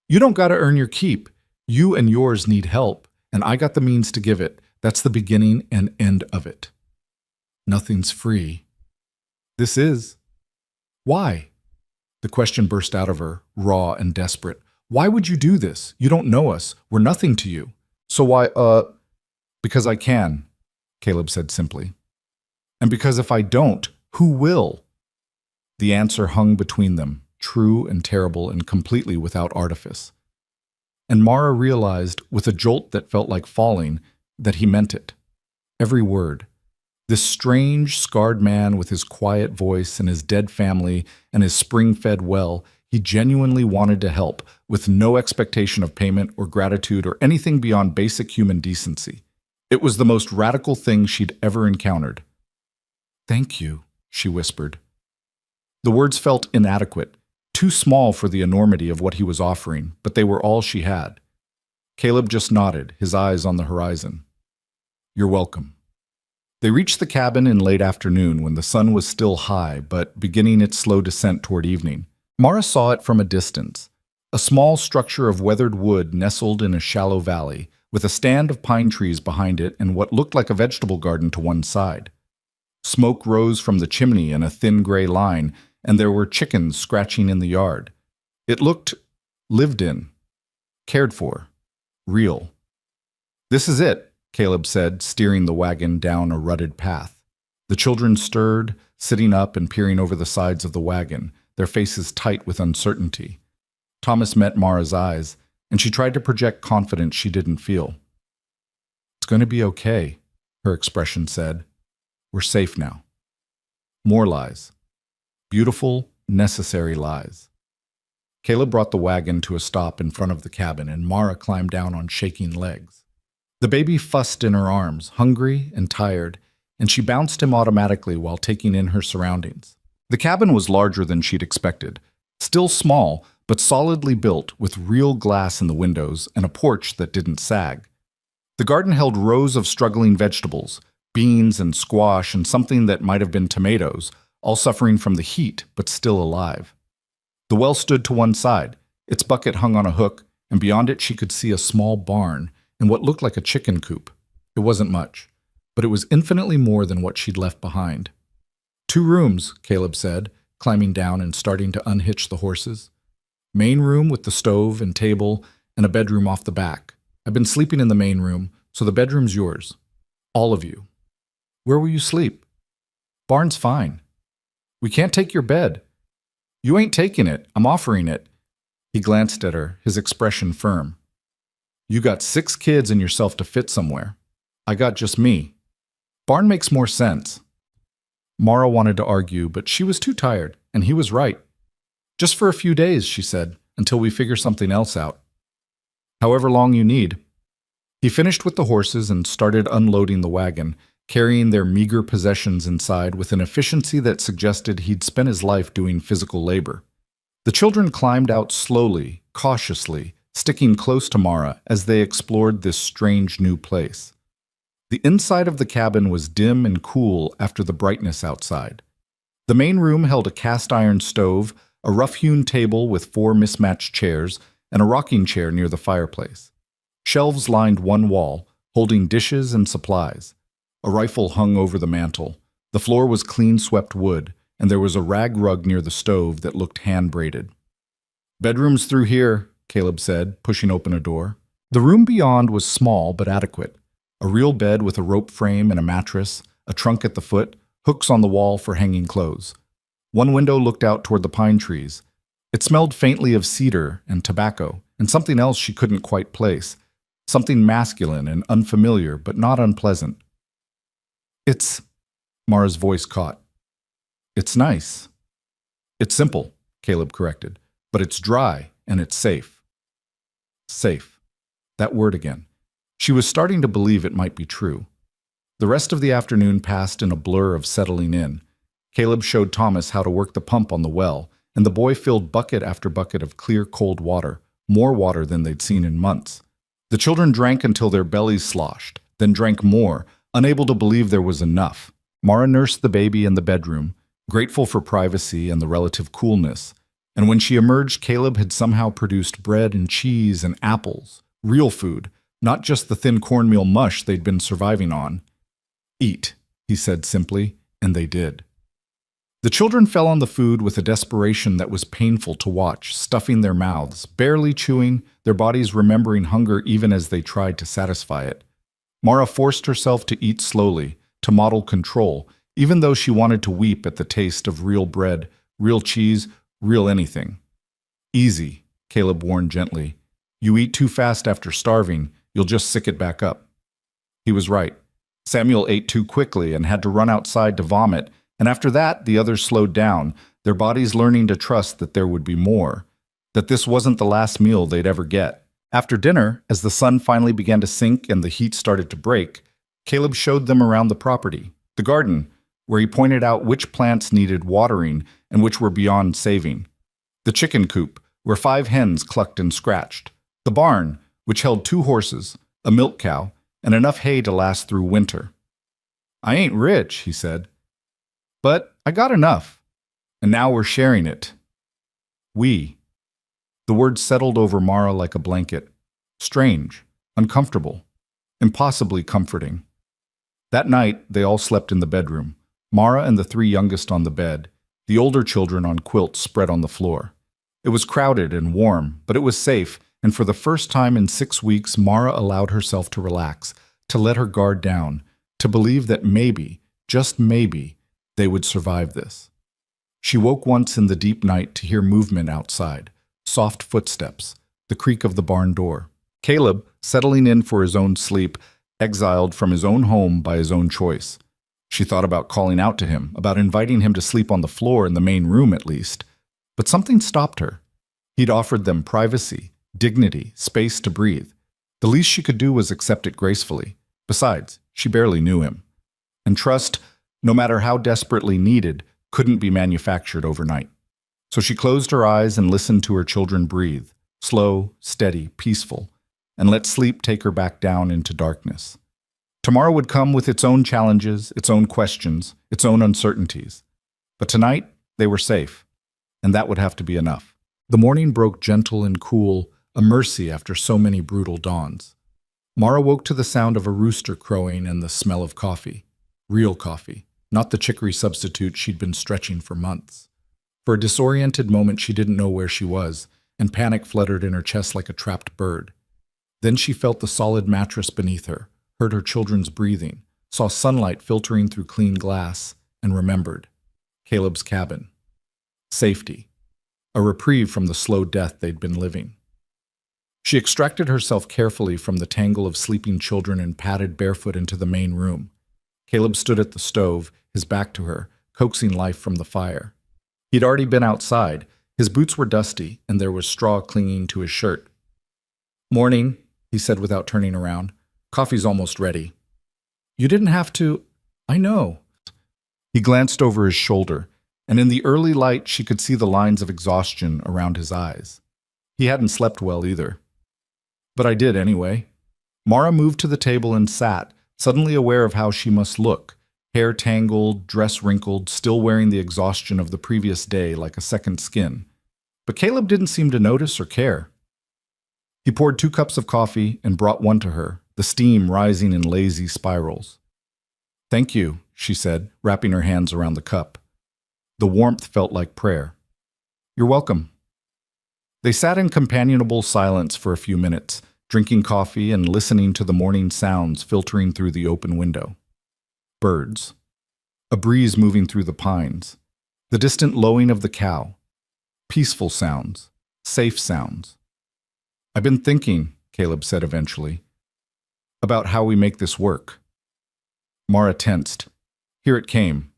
"You don't gotta earn your keep. You and yours need help, and I got the means to give it. That's the beginning and end of it. Nothing's free. This is. Why? The question burst out of her, raw and desperate. Why would you do this? You don't know us. We're nothing to you. So why, Because I can, Caleb said simply. And because if I don't, who will? The answer hung between them, true and terrible and completely without artifice. And Mara realized, with a jolt that felt like falling, that he meant it. Every word. This strange, scarred man with his quiet voice and his dead family and his spring-fed well, he genuinely wanted to help, with no expectation of payment or gratitude or anything beyond basic human decency. It was the most radical thing she'd ever encountered. "Thank you," she whispered. The words felt inadequate, too small for the enormity of what he was offering, but they were all she had. Caleb just nodded, his eyes on the horizon. "You're welcome." They reached the cabin in late afternoon when the sun was still high, but beginning its slow descent toward evening. Mara saw it from a distance, a small structure of weathered wood nestled in a shallow valley, with a stand of pine trees behind it and what looked like a vegetable garden to one side. Smoke rose from the chimney in a thin gray line, and there were chickens scratching in the yard. It looked lived in, cared for, real. "This is it," Caleb said, steering the wagon down a rutted path. The children stirred, sitting up and peering over the sides of the wagon, their faces tight with uncertainty. Thomas met Mara's eyes, and she tried to project confidence she didn't feel. "It's going to be okay," her expression said. "We're safe now." More lies. Beautiful, necessary lies. Caleb brought the wagon to a stop in front of the cabin, and Mara climbed down on shaking legs. The baby fussed in her arms, hungry and tired, and she bounced him automatically while taking in her surroundings. The cabin was larger than she'd expected, still small, but solidly built with real glass in the windows and a porch that didn't sag. The garden held rows of struggling vegetables, beans and squash and something that might have been tomatoes, all suffering from the heat but still alive. The well stood to one side, its bucket hung on a hook, and beyond it she could see a small barn and what looked like a chicken coop. It wasn't much, but it was infinitely more than what she'd left behind. "2 rooms, Caleb said, climbing down and starting to unhitch the horses. "Main room with the stove and table, and a bedroom off the back. I've been sleeping in the main room, so the bedroom's yours. All of you." "Where will you sleep?" "Barn's fine." "We can't take your bed." "You ain't taking it. I'm offering it." He glanced at her, his expression firm. "You got 6 kids and yourself to fit somewhere. I got just me. Barn makes more sense." Mara wanted to argue, but she was too tired, and he was right. "Just for a few days," she said, "until we figure something else out." "However long you need." He finished with the horses and started unloading the wagon, carrying their meager possessions inside with an efficiency that suggested he'd spent his life doing physical labor. The children climbed out slowly, cautiously, sticking close to Mara as they explored this strange new place. The inside of the cabin was dim and cool after the brightness outside. The main room held a cast-iron stove, a rough-hewn table with 4 mismatched chairs, and a rocking chair near the fireplace. Shelves lined one wall, holding dishes and supplies. A rifle hung over the mantel. The floor was clean-swept wood, and there was a rag rug near the stove that looked hand-braided. "Bedroom's through here," Caleb said, pushing open a door. The room beyond was small but adequate. A real bed with a rope frame and a mattress, a trunk at the foot, hooks on the wall for hanging clothes. One window looked out toward the pine trees. It smelled faintly of cedar and tobacco, and something else she couldn't quite place, something masculine and unfamiliar but not unpleasant. "It's..." Mara's voice caught. "It's nice." "It's simple," Caleb corrected, "but it's dry and it's safe." Safe. That word again. She was starting to believe it might be true. The rest of the afternoon passed in a blur of settling in. Caleb showed Thomas how to work the pump on the well, and the boy filled bucket after bucket of clear, cold water, more water than they'd seen in months. The children drank until their bellies sloshed, then drank more, unable to believe there was enough. Mara nursed the baby in the bedroom, grateful for privacy and the relative coolness, and when she emerged, Caleb had somehow produced bread and cheese and apples, real food, not just the thin cornmeal mush they'd been surviving on. Eat, he said simply, and they did. The children fell on the food with a desperation that was painful to watch, stuffing their mouths, barely chewing, their bodies remembering hunger even as they tried to satisfy it. Mara forced herself to eat slowly, to model control, even though she wanted to weep at the taste of real bread, real cheese, real anything. Easy, Caleb warned gently. You eat too fast after starving, you'll just sick it back up. He was right. Samuel ate too quickly and had to run outside to vomit, and after that, the others slowed down, their bodies learning to trust that there would be more, that this wasn't the last meal they'd ever get. After dinner, as the sun finally began to sink and the heat started to break, Caleb showed them around the property, the garden, where he pointed out which plants needed watering and which were beyond saving. The chicken coop, where 5 hens clucked and scratched. The barn, which held 2 horses, a milk cow, and enough hay to last through winter. I ain't rich, he said, but I got enough, and now we're sharing it. We. The word settled over Mara like a blanket. Strange, uncomfortable, impossibly comforting. That night, they all slept in the bedroom, Mara and the 3 youngest on the bed, the older children on quilts spread on the floor. It was crowded and warm, but it was safe, and for the first time in 6 weeks, Mara allowed herself to relax, to let her guard down, to believe that maybe, just maybe, they would survive this. She woke once in the deep night to hear movement outside, soft footsteps, the creak of the barn door. Caleb, settling in for his own sleep, exiled from his own home by his own choice. She thought about calling out to him, about inviting him to sleep on the floor in the main room at least. But something stopped her. He'd offered them privacy, dignity, space to breathe. The least she could do was accept it gracefully. Besides, she barely knew him. And trust, no matter how desperately needed, couldn't be manufactured overnight. So she closed her eyes and listened to her children breathe, slow, steady, peaceful, and let sleep take her back down into darkness. Tomorrow would come with its own challenges, its own questions, its own uncertainties. But tonight, they were safe, and that would have to be enough. The morning broke gentle and cool, a mercy after so many brutal dawns. Mara woke to the sound of a rooster crowing and the smell of coffee. Real coffee, not the chicory substitute she'd been stretching for months. For a disoriented moment, she didn't know where she was, and panic fluttered in her chest like a trapped bird. Then she felt the solid mattress beneath her, heard her children's breathing, saw sunlight filtering through clean glass, and remembered. Caleb's cabin. Safety. A reprieve from the slow death they'd been living. She extracted herself carefully from the tangle of sleeping children and padded barefoot into the main room. Caleb stood at the stove, his back to her, coaxing life from the fire. He'd already been outside. His boots were dusty, and there was straw clinging to his shirt. "Morning," he said without turning around. "Coffee's almost ready." "You didn't have to." "I know." He glanced over his shoulder, and in the early light she could see the lines of exhaustion around his eyes. He hadn't slept well either. "But I did anyway." Mara moved to the table and sat, suddenly aware of how she must look, hair tangled, dress wrinkled, still wearing the exhaustion of the previous day like a second skin. But Caleb didn't seem to notice or care. He poured 2 cups of coffee and brought one to her, the steam rising in lazy spirals. "Thank you," she said, wrapping her hands around the cup. The warmth felt like prayer. "You're welcome." They sat in companionable silence for a few minutes, drinking coffee and listening to the morning sounds filtering through the open window. Birds. A breeze moving through the pines. The distant lowing of the cow. Peaceful sounds. Safe sounds. "I've been thinking," Caleb said eventually, "about how we make this work." Mara tensed. Here it came.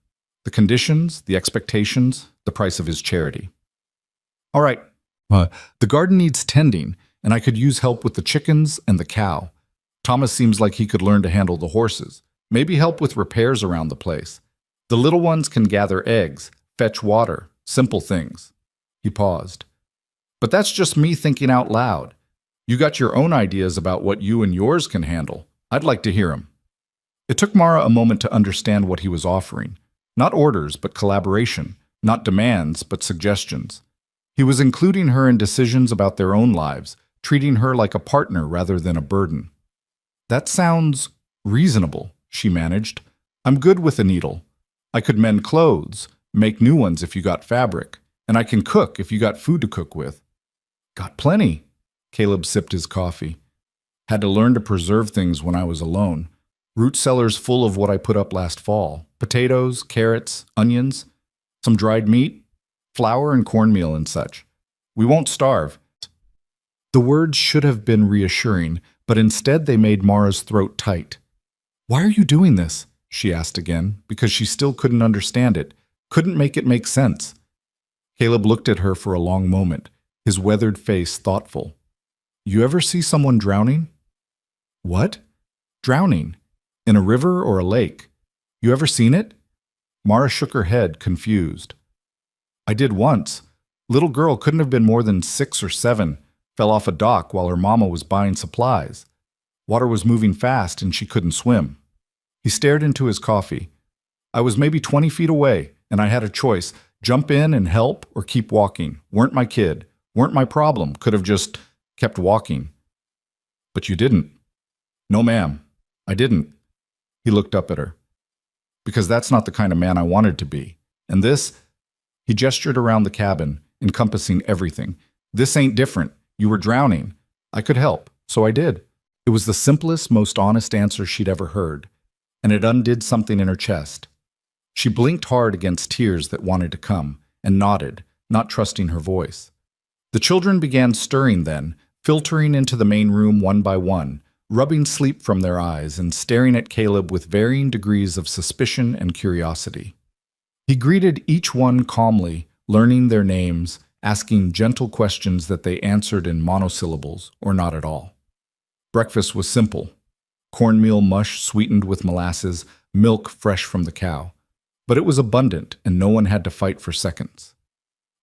The conditions, the expectations, the price of his charity. "All right, the garden needs tending, and I could use help with the chickens and the cow. Thomas seems like he could learn to handle the horses. Maybe help with repairs around the place. The little ones can gather eggs, fetch water, simple things." He paused. "But that's just me thinking out loud. You got your own ideas about what you and yours can handle. I'd like to hear them." It took Mara a moment to understand what he was offering. Not orders, but collaboration. Not demands, but suggestions. He was including her in decisions about their own lives, treating her like a partner rather than a burden. That sounds reasonable, she managed. I'm good with a needle. I could mend clothes, make new ones if you got fabric, and I can cook if you got food to cook with. Got plenty. Caleb sipped his coffee. Had to learn to preserve things when I was alone. Root cellars full of what I put up last fall. Potatoes, carrots, onions, some dried meat, flour and cornmeal and such. We won't starve. The words should have been reassuring, but instead they made Mara's throat tight. Why are you doing this? She asked again, because she still couldn't understand it, couldn't make it make sense. Caleb looked at her for a long moment, his weathered face thoughtful. You ever see someone drowning? What? Drowning. In a river or a lake. You ever seen it? Mara shook her head, confused. I did once. Little girl couldn't have been more than 6 or 7, fell off a dock while her mama was buying supplies. Water was moving fast and she couldn't swim. He stared into his coffee. I was maybe 20 feet away, and I had a choice, jump in and help or keep walking. Weren't my kid, weren't my problem, could have just kept walking. But you didn't. No, ma'am, I didn't. He looked up at her. Because that's not the kind of man I wanted to be. And this, he gestured around the cabin, encompassing everything. This ain't different. You were drowning. I could help, so I did. It was the simplest, most honest answer she'd ever heard, and it undid something in her chest. She blinked hard against tears that wanted to come, and nodded, not trusting her voice. The children began stirring then, filtering into the main room one by one, rubbing sleep from their eyes and staring at Caleb with varying degrees of suspicion and curiosity. He greeted each one calmly, learning their names, asking gentle questions that they answered in monosyllables or not at all. Breakfast was simple. Cornmeal mush sweetened with molasses, milk fresh from the cow. But it was abundant, and no one had to fight for seconds.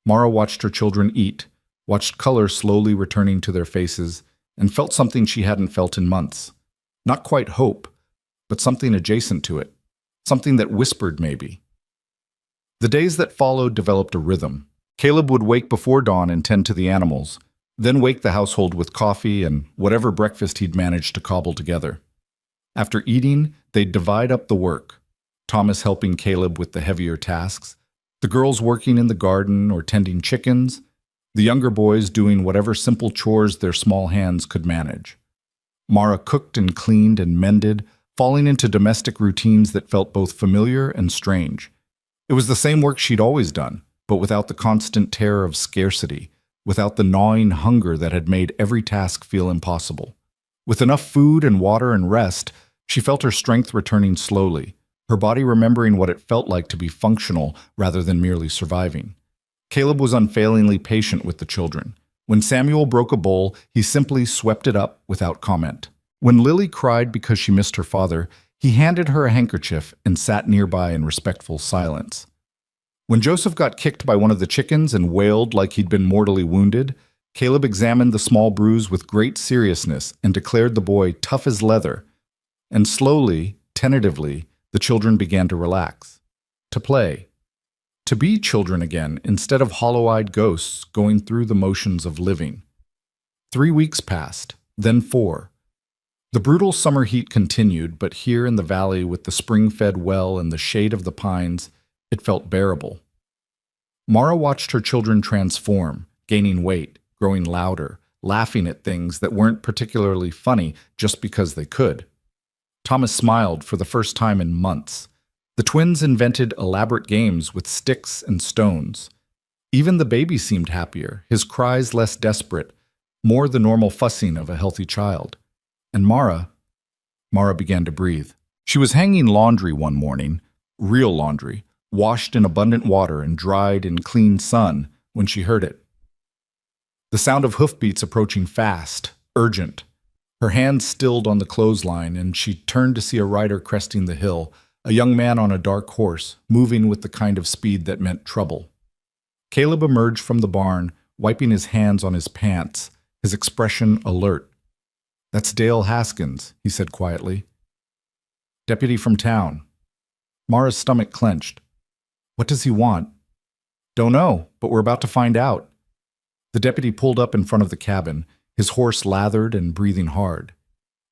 Mara watched her children eat, watched color slowly returning to their faces, and felt something she hadn't felt in months. Not quite hope, but something adjacent to it. Something that whispered, maybe. The days that followed developed a rhythm. Caleb would wake before dawn and tend to the animals, then wake the household with coffee and whatever breakfast he'd managed to cobble together. After eating, they'd divide up the work, Thomas helping Caleb with the heavier tasks, the girls working in the garden or tending chickens, the younger boys doing whatever simple chores their small hands could manage. Mara cooked and cleaned and mended, falling into domestic routines that felt both familiar and strange. It was the same work she'd always done, but without the constant terror of scarcity, without the gnawing hunger that had made every task feel impossible. With enough food and water and rest, she felt her strength returning slowly, her body remembering what it felt like to be functional rather than merely surviving. Caleb was unfailingly patient with the children. When Samuel broke a bowl, he simply swept it up without comment. When Lily cried because she missed her father, he handed her a handkerchief and sat nearby in respectful silence. When Joseph got kicked by one of the chickens and wailed like he'd been mortally wounded, Caleb examined the small bruise with great seriousness and declared the boy tough as leather. And slowly, tentatively, the children began to relax, to play, to be children again instead of hollow-eyed ghosts going through the motions of living. 3 weeks passed, then 4. The brutal summer heat continued, but here in the valley with the spring-fed well and the shade of the pines, it felt bearable. Mara watched her children transform, gaining weight, growing louder, laughing at things that weren't particularly funny just because they could. Thomas smiled for the first time in months. The twins invented elaborate games with sticks and stones. Even the baby seemed happier, his cries less desperate, more the normal fussing of a healthy child. And Mara began to breathe. She was hanging laundry one morning, real laundry, washed in abundant water and dried in clean sun, when she heard it. The sound of hoofbeats approaching fast, urgent. Her hands stilled on the clothesline, and she turned to see a rider cresting the hill, a young man on a dark horse, moving with the kind of speed that meant trouble. Caleb emerged from the barn, wiping his hands on his pants, his expression alert. "That's Dale Haskins," he said quietly. "Deputy from town." Mara's stomach clenched. "What does he want?" "Don't know, but we're about to find out." The deputy pulled up in front of the cabin, his horse lathered and breathing hard.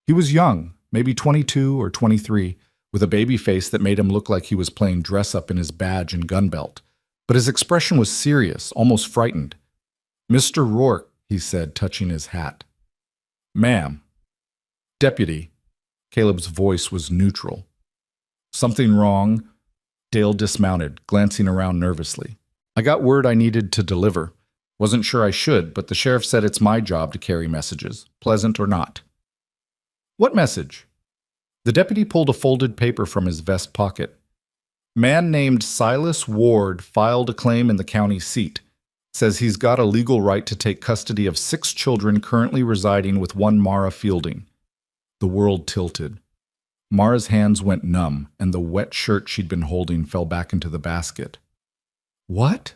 He was young, maybe 22 or 23, with a baby face that made him look like he was playing dress-up in his badge and gun belt. But his expression was serious, almost frightened. "Mr. Rourke," he said, touching his hat. "Ma'am." "Deputy." Caleb's voice was neutral. "Something wrong?" Dale dismounted, glancing around nervously. "I got word I needed to deliver. Wasn't sure I should, but the sheriff said it's my job to carry messages, pleasant or not." "What message?" The deputy pulled a folded paper from his vest pocket. "Man named Silas Ward filed a claim in the county seat. Says he's got a legal right to take custody of 6 children currently residing with one Mara Fielding." The world tilted. Mara's hands went numb, and the wet shirt she'd been holding fell back into the basket. "What?"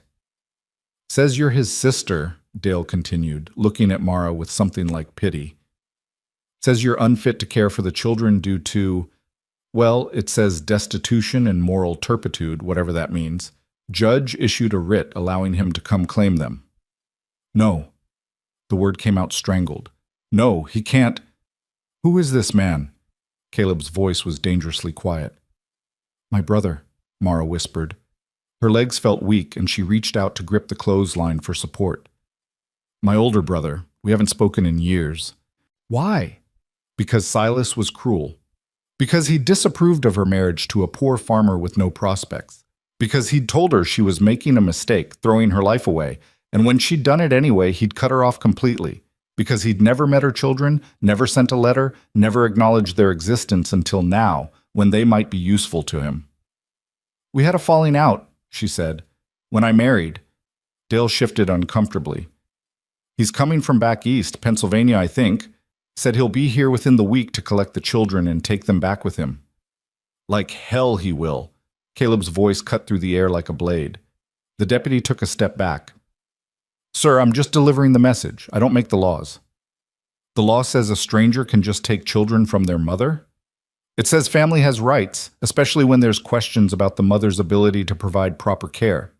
"Says you're his sister," Dale continued, looking at Mara with something like pity. "Says you're unfit to care for the children due to, well, it says destitution and moral turpitude, whatever that means. Judge issued a writ allowing him to come claim them." "No." The word came out strangled. "No, he can't." "Who is this man?" Caleb's voice was dangerously quiet. "My brother," Mara whispered. Her legs felt weak, and she reached out to grip the clothesline for support. "My older brother. We haven't spoken in years." "Why?" "Because Silas was cruel. Because he disapproved of her marriage to a poor farmer with no prospects. Because he'd told her she was making a mistake, throwing her life away, and when she'd done it anyway, he'd cut her off completely. Because he'd never met her children, never sent a letter, never acknowledged their existence until now, when they might be useful to him." "We had a falling out," she said. "When I married." Dale shifted uncomfortably. "He's coming from back east, Pennsylvania, I think. Said he'll be here within the week to collect the children and take them back with him." "Like hell he will." Caleb's voice cut through the air like a blade. The deputy took a step back. "Sir, I'm just delivering the message. I don't make the laws." "The law says a stranger can just take children from their mother?" "It says family has rights, especially when there's questions about the mother's ability to provide proper care."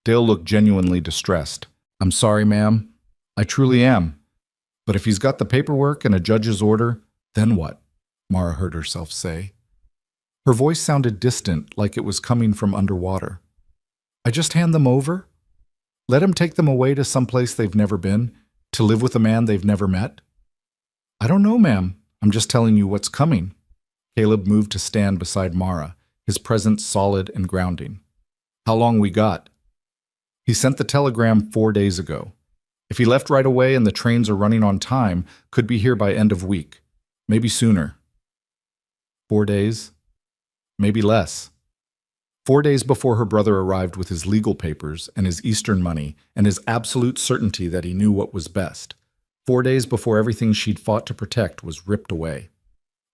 Dale looked genuinely distressed. "I'm sorry, ma'am. I truly am. But if he's got the paperwork and a judge's order, then what?" Mara heard herself say. Her voice sounded distant, like it was coming from underwater. "I just hand them over? Let him take them away to some place they've never been, to live with a man they've never met?" "I don't know, ma'am. I'm just telling you what's coming." Caleb moved to stand beside Mara, his presence solid and grounding. "How long we got?" "He sent the telegram 4 days ago. If he left right away and the trains are running on time, could be here by end of week. Maybe sooner." 4 days? Maybe less. 4 days before her brother arrived with his legal papers and his Eastern money and his absolute certainty that he knew what was best. 4 days before everything she'd fought to protect was ripped away.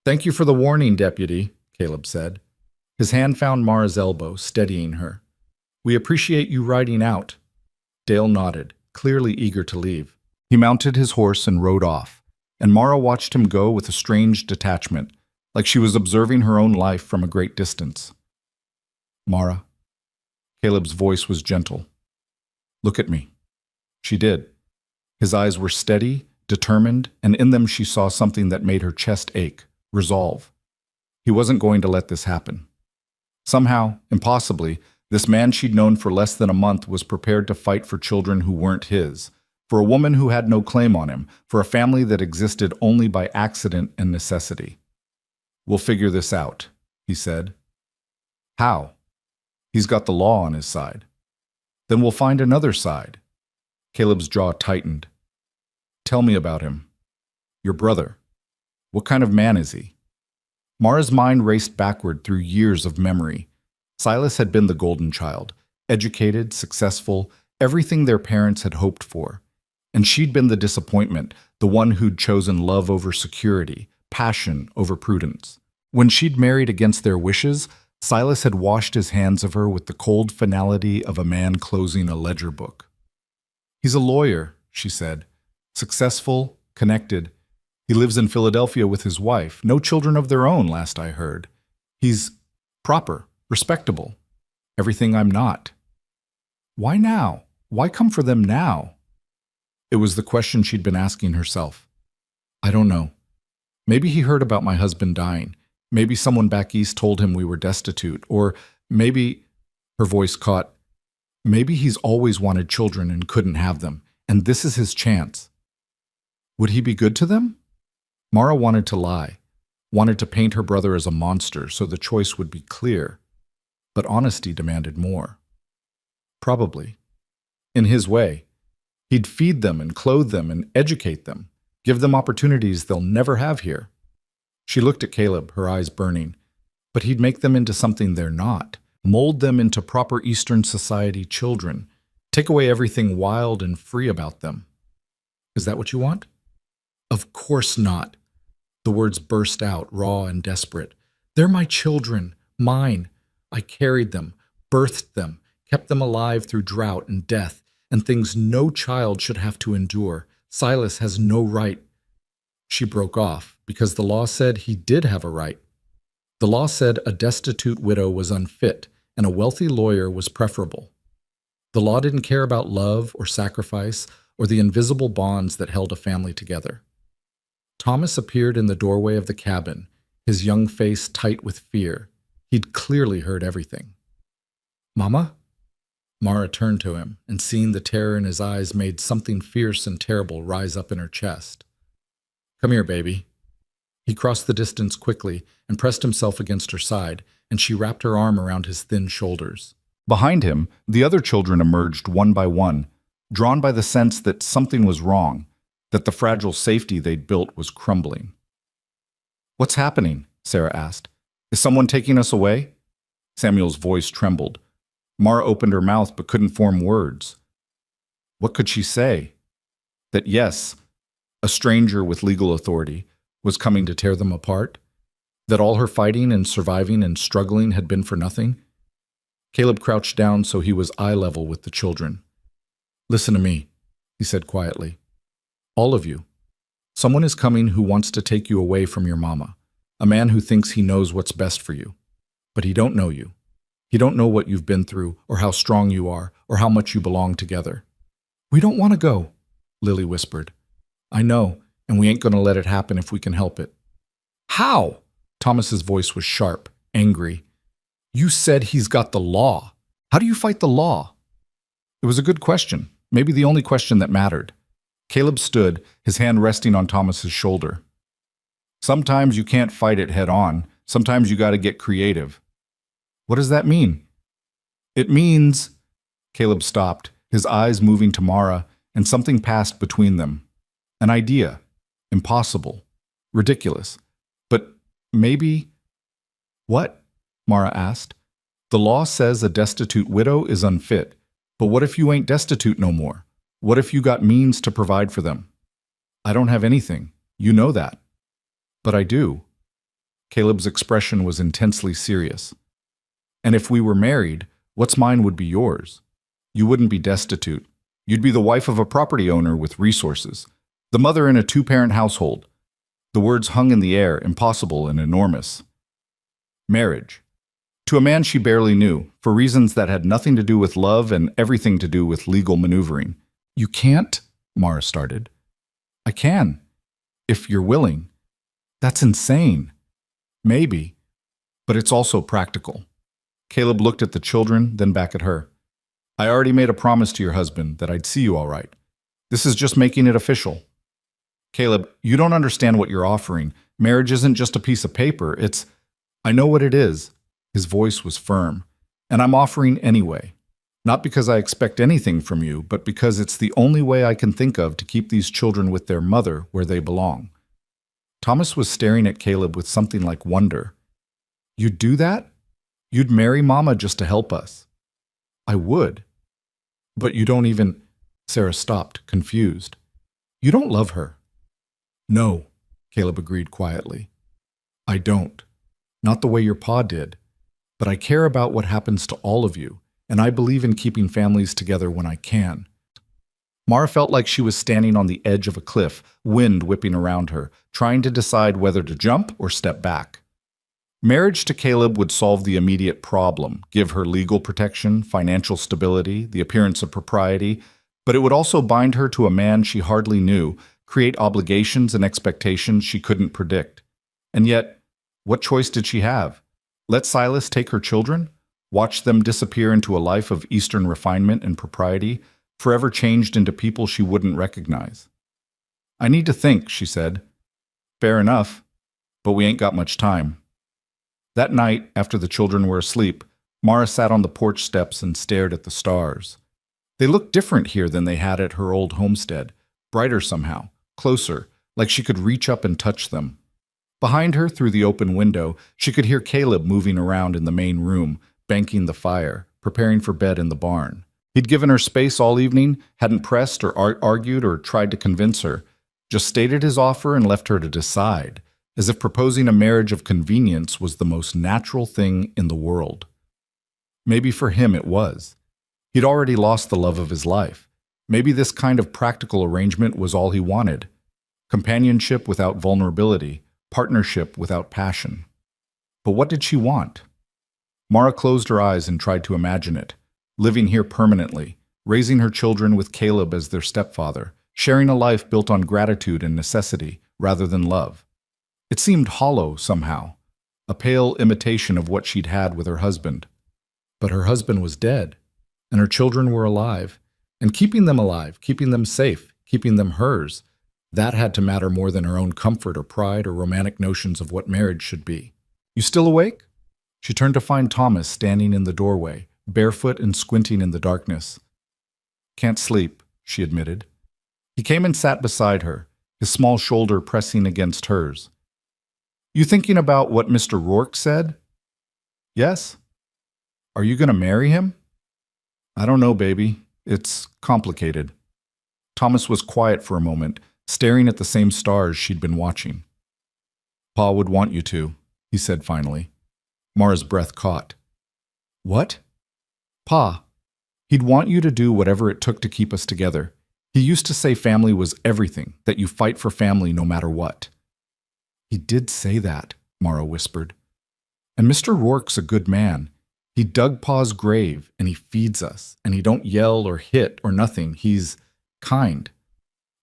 "Thank you for the warning, Deputy," Caleb said. His hand found Mara's elbow, steadying her. "We appreciate you riding out." Dale nodded, clearly eager to leave. He mounted his horse and rode off, and Mara watched him go with a strange detachment, like she was observing her own life from a great distance. "Mara." Caleb's voice was gentle. "Look at me." She did. His eyes were steady, determined, and in them she saw something that made her chest ache, resolve. He wasn't going to let this happen. Somehow, impossibly, this man she'd known for less than a month was prepared to fight for children who weren't his, for a woman who had no claim on him, for a family that existed only by accident and necessity. "We'll figure this out," he said. "How?" "He's got the law on his side." "Then we'll find another side." Caleb's jaw tightened. "Tell me about him." "Your brother. What kind of man is he?" Mara's mind raced backward through years of memory. Silas had been the golden child, educated, successful, everything their parents had hoped for. And she'd been the disappointment, the one who'd chosen love over security, passion over prudence. When she'd married against their wishes, Silas had washed his hands of her with the cold finality of a man closing a ledger book. "He's a lawyer," she said. "Successful, connected. He lives in Philadelphia with his wife. No children of their own, last I heard. He's proper, respectable. Everything I'm not." Why now? Why come for them now? It was the question she'd been asking herself. "I don't know." Maybe he heard about my husband dying. Maybe someone back east told him we were destitute. Or maybe, her voice caught, maybe he's always wanted children and couldn't have them, and this is his chance. Would he be good to them? Mara wanted to lie, wanted to paint her brother as a monster so the choice would be clear. But honesty demanded more. Probably. In his way. He'd feed them and clothe them and educate them, give them opportunities they'll never have here. She looked at Caleb, her eyes burning. But he'd make them into something they're not, mold them into proper Eastern society children, take away everything wild and free about them. Is that what you want? Of course not. The words burst out, raw and desperate. They're my children, mine. I carried them, birthed them, kept them alive through drought and death, and things no child should have to endure. Silas has no right. She broke off, because the law said he did have a right. The law said a destitute widow was unfit, and a wealthy lawyer was preferable. The law didn't care about love or sacrifice or the invisible bonds that held a family together. Thomas appeared in the doorway of the cabin, his young face tight with fear. He'd clearly heard everything. Mama? Mara turned to him, and seeing the terror in his eyes made something fierce and terrible rise up in her chest. Come here, baby. He crossed the distance quickly and pressed himself against her side, and she wrapped her arm around his thin shoulders. Behind him, the other children emerged one by one, drawn by the sense that something was wrong, that the fragile safety they'd built was crumbling. What's happening? Sarah asked. Is someone taking us away? Samuel's voice trembled. Mara opened her mouth but couldn't form words. What could she say? That yes, a stranger with legal authority was coming to tear them apart? That all her fighting and surviving and struggling had been for nothing? Caleb crouched down so he was eye level with the children. Listen to me, he said quietly. All of you. Someone is coming who wants to take you away from your mama. A man who thinks he knows what's best for you. But he don't know you. He don't know what you've been through, or how strong you are, or how much you belong together. We don't want to go, Lily whispered. I know, and we ain't going to let it happen if we can help it. How? Thomas's voice was sharp, angry. You said he's got the law. How do you fight the law? It was a good question, maybe the only question that mattered. Caleb stood, his hand resting on Thomas's shoulder. Sometimes you can't fight it head on. Sometimes you got to get creative. What does that mean? It means... Caleb stopped, his eyes moving to Mara, and something passed between them. An idea. Impossible. Ridiculous. But maybe... What? Mara asked. The law says a destitute widow is unfit. But what if you ain't destitute no more? What if you got means to provide for them? I don't have anything. You know that. But I do. Caleb's expression was intensely serious. And if we were married, what's mine would be yours. You wouldn't be destitute. You'd be the wife of a property owner with resources, the mother in a two-parent household. The words hung in the air, impossible and enormous. Marriage. To a man she barely knew, for reasons that had nothing to do with love and everything to do with legal maneuvering. You can't, Mara started. I can, if you're willing. That's insane. Maybe, but it's also practical. Caleb looked at the children, then back at her. I already made a promise to your husband that I'd see you all right. This is just making it official. Caleb, you don't understand what you're offering. Marriage isn't just a piece of paper. It's... I know what it is. His voice was firm. And I'm offering anyway. Not because I expect anything from you, but because it's the only way I can think of to keep these children with their mother where they belong. Thomas was staring at Caleb with something like wonder. You'd do that? You'd marry Mama just to help us. I would. But you don't even... Sarah stopped, confused. You don't love her. No, Caleb agreed quietly. I don't. Not the way your pa did. But I care about what happens to all of you, and I believe in keeping families together when I can. Mara felt like she was standing on the edge of a cliff, wind whipping around her, trying to decide whether to jump or step back. Marriage to Caleb would solve the immediate problem, give her legal protection, financial stability, the appearance of propriety, but it would also bind her to a man she hardly knew, create obligations and expectations she couldn't predict. And yet, what choice did she have? Let Silas take her children? Watch them disappear into a life of Eastern refinement and propriety, forever changed into people she wouldn't recognize? I need to think, she said. Fair enough, but we ain't got much time. That night, after the children were asleep, Mara sat on the porch steps and stared at the stars. They looked different here than they had at her old homestead, brighter somehow, closer, like she could reach up and touch them. Behind her, through the open window, she could hear Caleb moving around in the main room, banking the fire, preparing for bed in the barn. He'd given her space all evening, hadn't pressed or argued or tried to convince her, just stated his offer and left her to decide, as if proposing a marriage of convenience was the most natural thing in the world. Maybe for him it was. He'd already lost the love of his life. Maybe this kind of practical arrangement was all he wanted. Companionship without vulnerability, partnership without passion. But what did she want? Mara closed her eyes and tried to imagine it, living here permanently, raising her children with Caleb as their stepfather, sharing a life built on gratitude and necessity rather than love. It seemed hollow somehow, a pale imitation of what she'd had with her husband. But her husband was dead, and her children were alive, and keeping them alive, keeping them safe, keeping them hers, that had to matter more than her own comfort or pride or romantic notions of what marriage should be. You still awake? She turned to find Thomas standing in the doorway, barefoot and squinting in the darkness. Can't sleep, she admitted. He came and sat beside her, his small shoulder pressing against hers. You thinking about what Mr. Rourke said? Yes. Are you going to marry him? I don't know, baby. It's complicated. Thomas was quiet for a moment, staring at the same stars she'd been watching. Pa would want you to, he said finally. Mara's breath caught. What? Pa. He'd want you to do whatever it took to keep us together. He used to say family was everything, that you fight for family no matter what. He did say that, Mara whispered. And Mr. Rourke's a good man. He dug Pa's grave, and he feeds us, and he don't yell or hit or nothing. He's kind.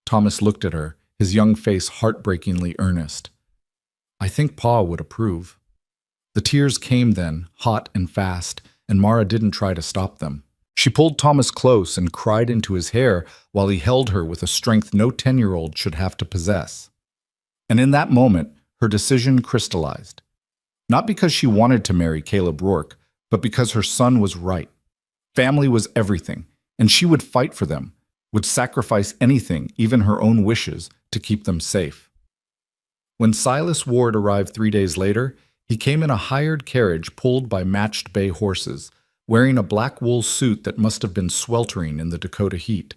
Thomas looked at her, his young face heartbreakingly earnest. I think Pa would approve. The tears came then, hot and fast, and Mara didn't try to stop them. She pulled Thomas close and cried into his hair while he held her with a strength no 10-year-old should have to possess. And in that moment, her decision crystallized. Not because she wanted to marry Caleb Rourke, but because her son was right. Family was everything, and she would fight for them, would sacrifice anything, even her own wishes, to keep them safe. When Silas Ward arrived 3 days later, he came in a hired carriage pulled by matched bay horses, wearing a black wool suit that must have been sweltering in the Dakota heat.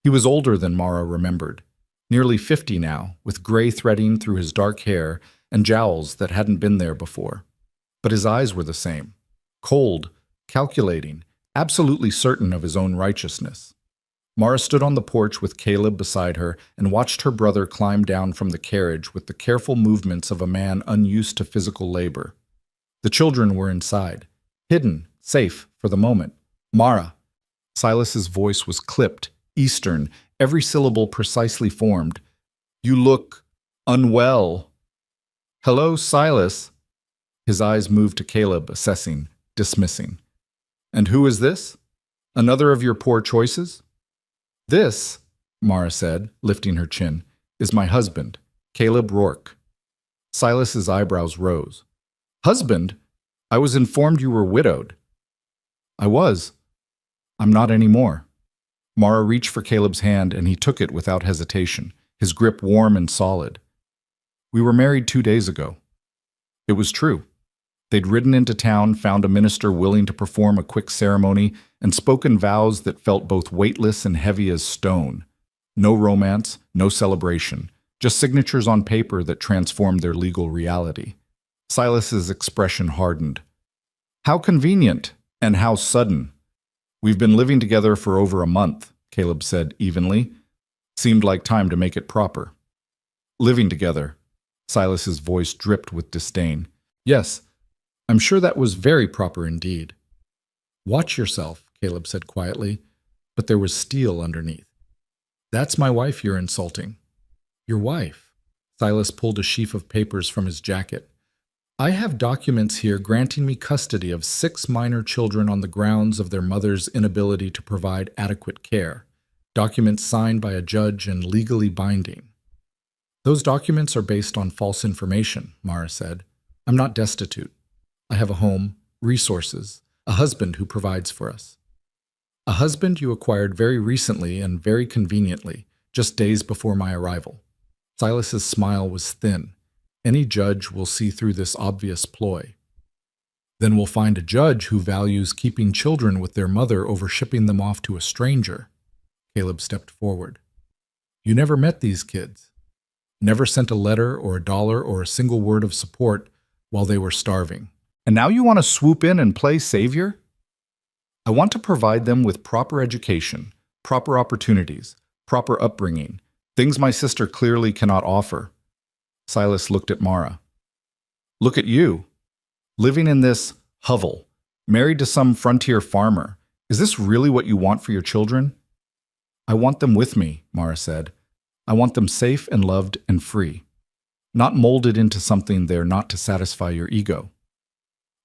He was older than Mara remembered, nearly 50 now, with gray threading through his dark hair and jowls that hadn't been there before. But his eyes were the same. Cold, calculating, absolutely certain of his own righteousness. Mara stood on the porch with Caleb beside her and watched her brother climb down from the carriage with the careful movements of a man unused to physical labor. The children were inside, hidden, safe for the moment. Mara. Silas's voice was clipped, Eastern, every syllable precisely formed. You look unwell. Hello, Silas. His eyes moved to Caleb, assessing, dismissing. And who is this? Another of your poor choices? This, Mara said, lifting her chin, is my husband, Caleb Rourke. Silas's eyebrows rose. Husband? I was informed you were widowed. I was. I'm not anymore. Mara reached for Caleb's hand, and he took it without hesitation, his grip warm and solid. We were married 2 days ago. It was true. They'd ridden into town, found a minister willing to perform a quick ceremony, and spoken vows that felt both weightless and heavy as stone. No romance, no celebration, just signatures on paper that transformed their legal reality. Silas's expression hardened. How convenient, and how sudden. We've been living together for over a month, Caleb said evenly. Seemed like time to make it proper. Living together. Silas's voice dripped with disdain. Yes, I'm sure that was very proper indeed. Watch yourself, Caleb said quietly, but there was steel underneath. That's my wife you're insulting. Your wife. Silas pulled a sheaf of papers from his jacket. I have documents here granting me custody of 6 minor children on the grounds of their mother's inability to provide adequate care. Documents signed by a judge and legally binding. Those documents are based on false information, Mara said. I'm not destitute. I have a home, resources, a husband who provides for us. A husband you acquired very recently and very conveniently, just days before my arrival. Silas's smile was thin. Any judge will see through this obvious ploy. Then we'll find a judge who values keeping children with their mother over shipping them off to a stranger. Caleb stepped forward. You never met these kids. Never sent a letter or a dollar or a single word of support while they were starving. And now you want to swoop in and play savior? I want to provide them with proper education, proper opportunities, proper upbringing, things my sister clearly cannot offer. Silas looked at Mara. Look at you, living in this hovel, married to some frontier farmer. Is this really what you want for your children? I want them with me, Mara said. I want them safe and loved and free, not molded into something they're not to satisfy your ego.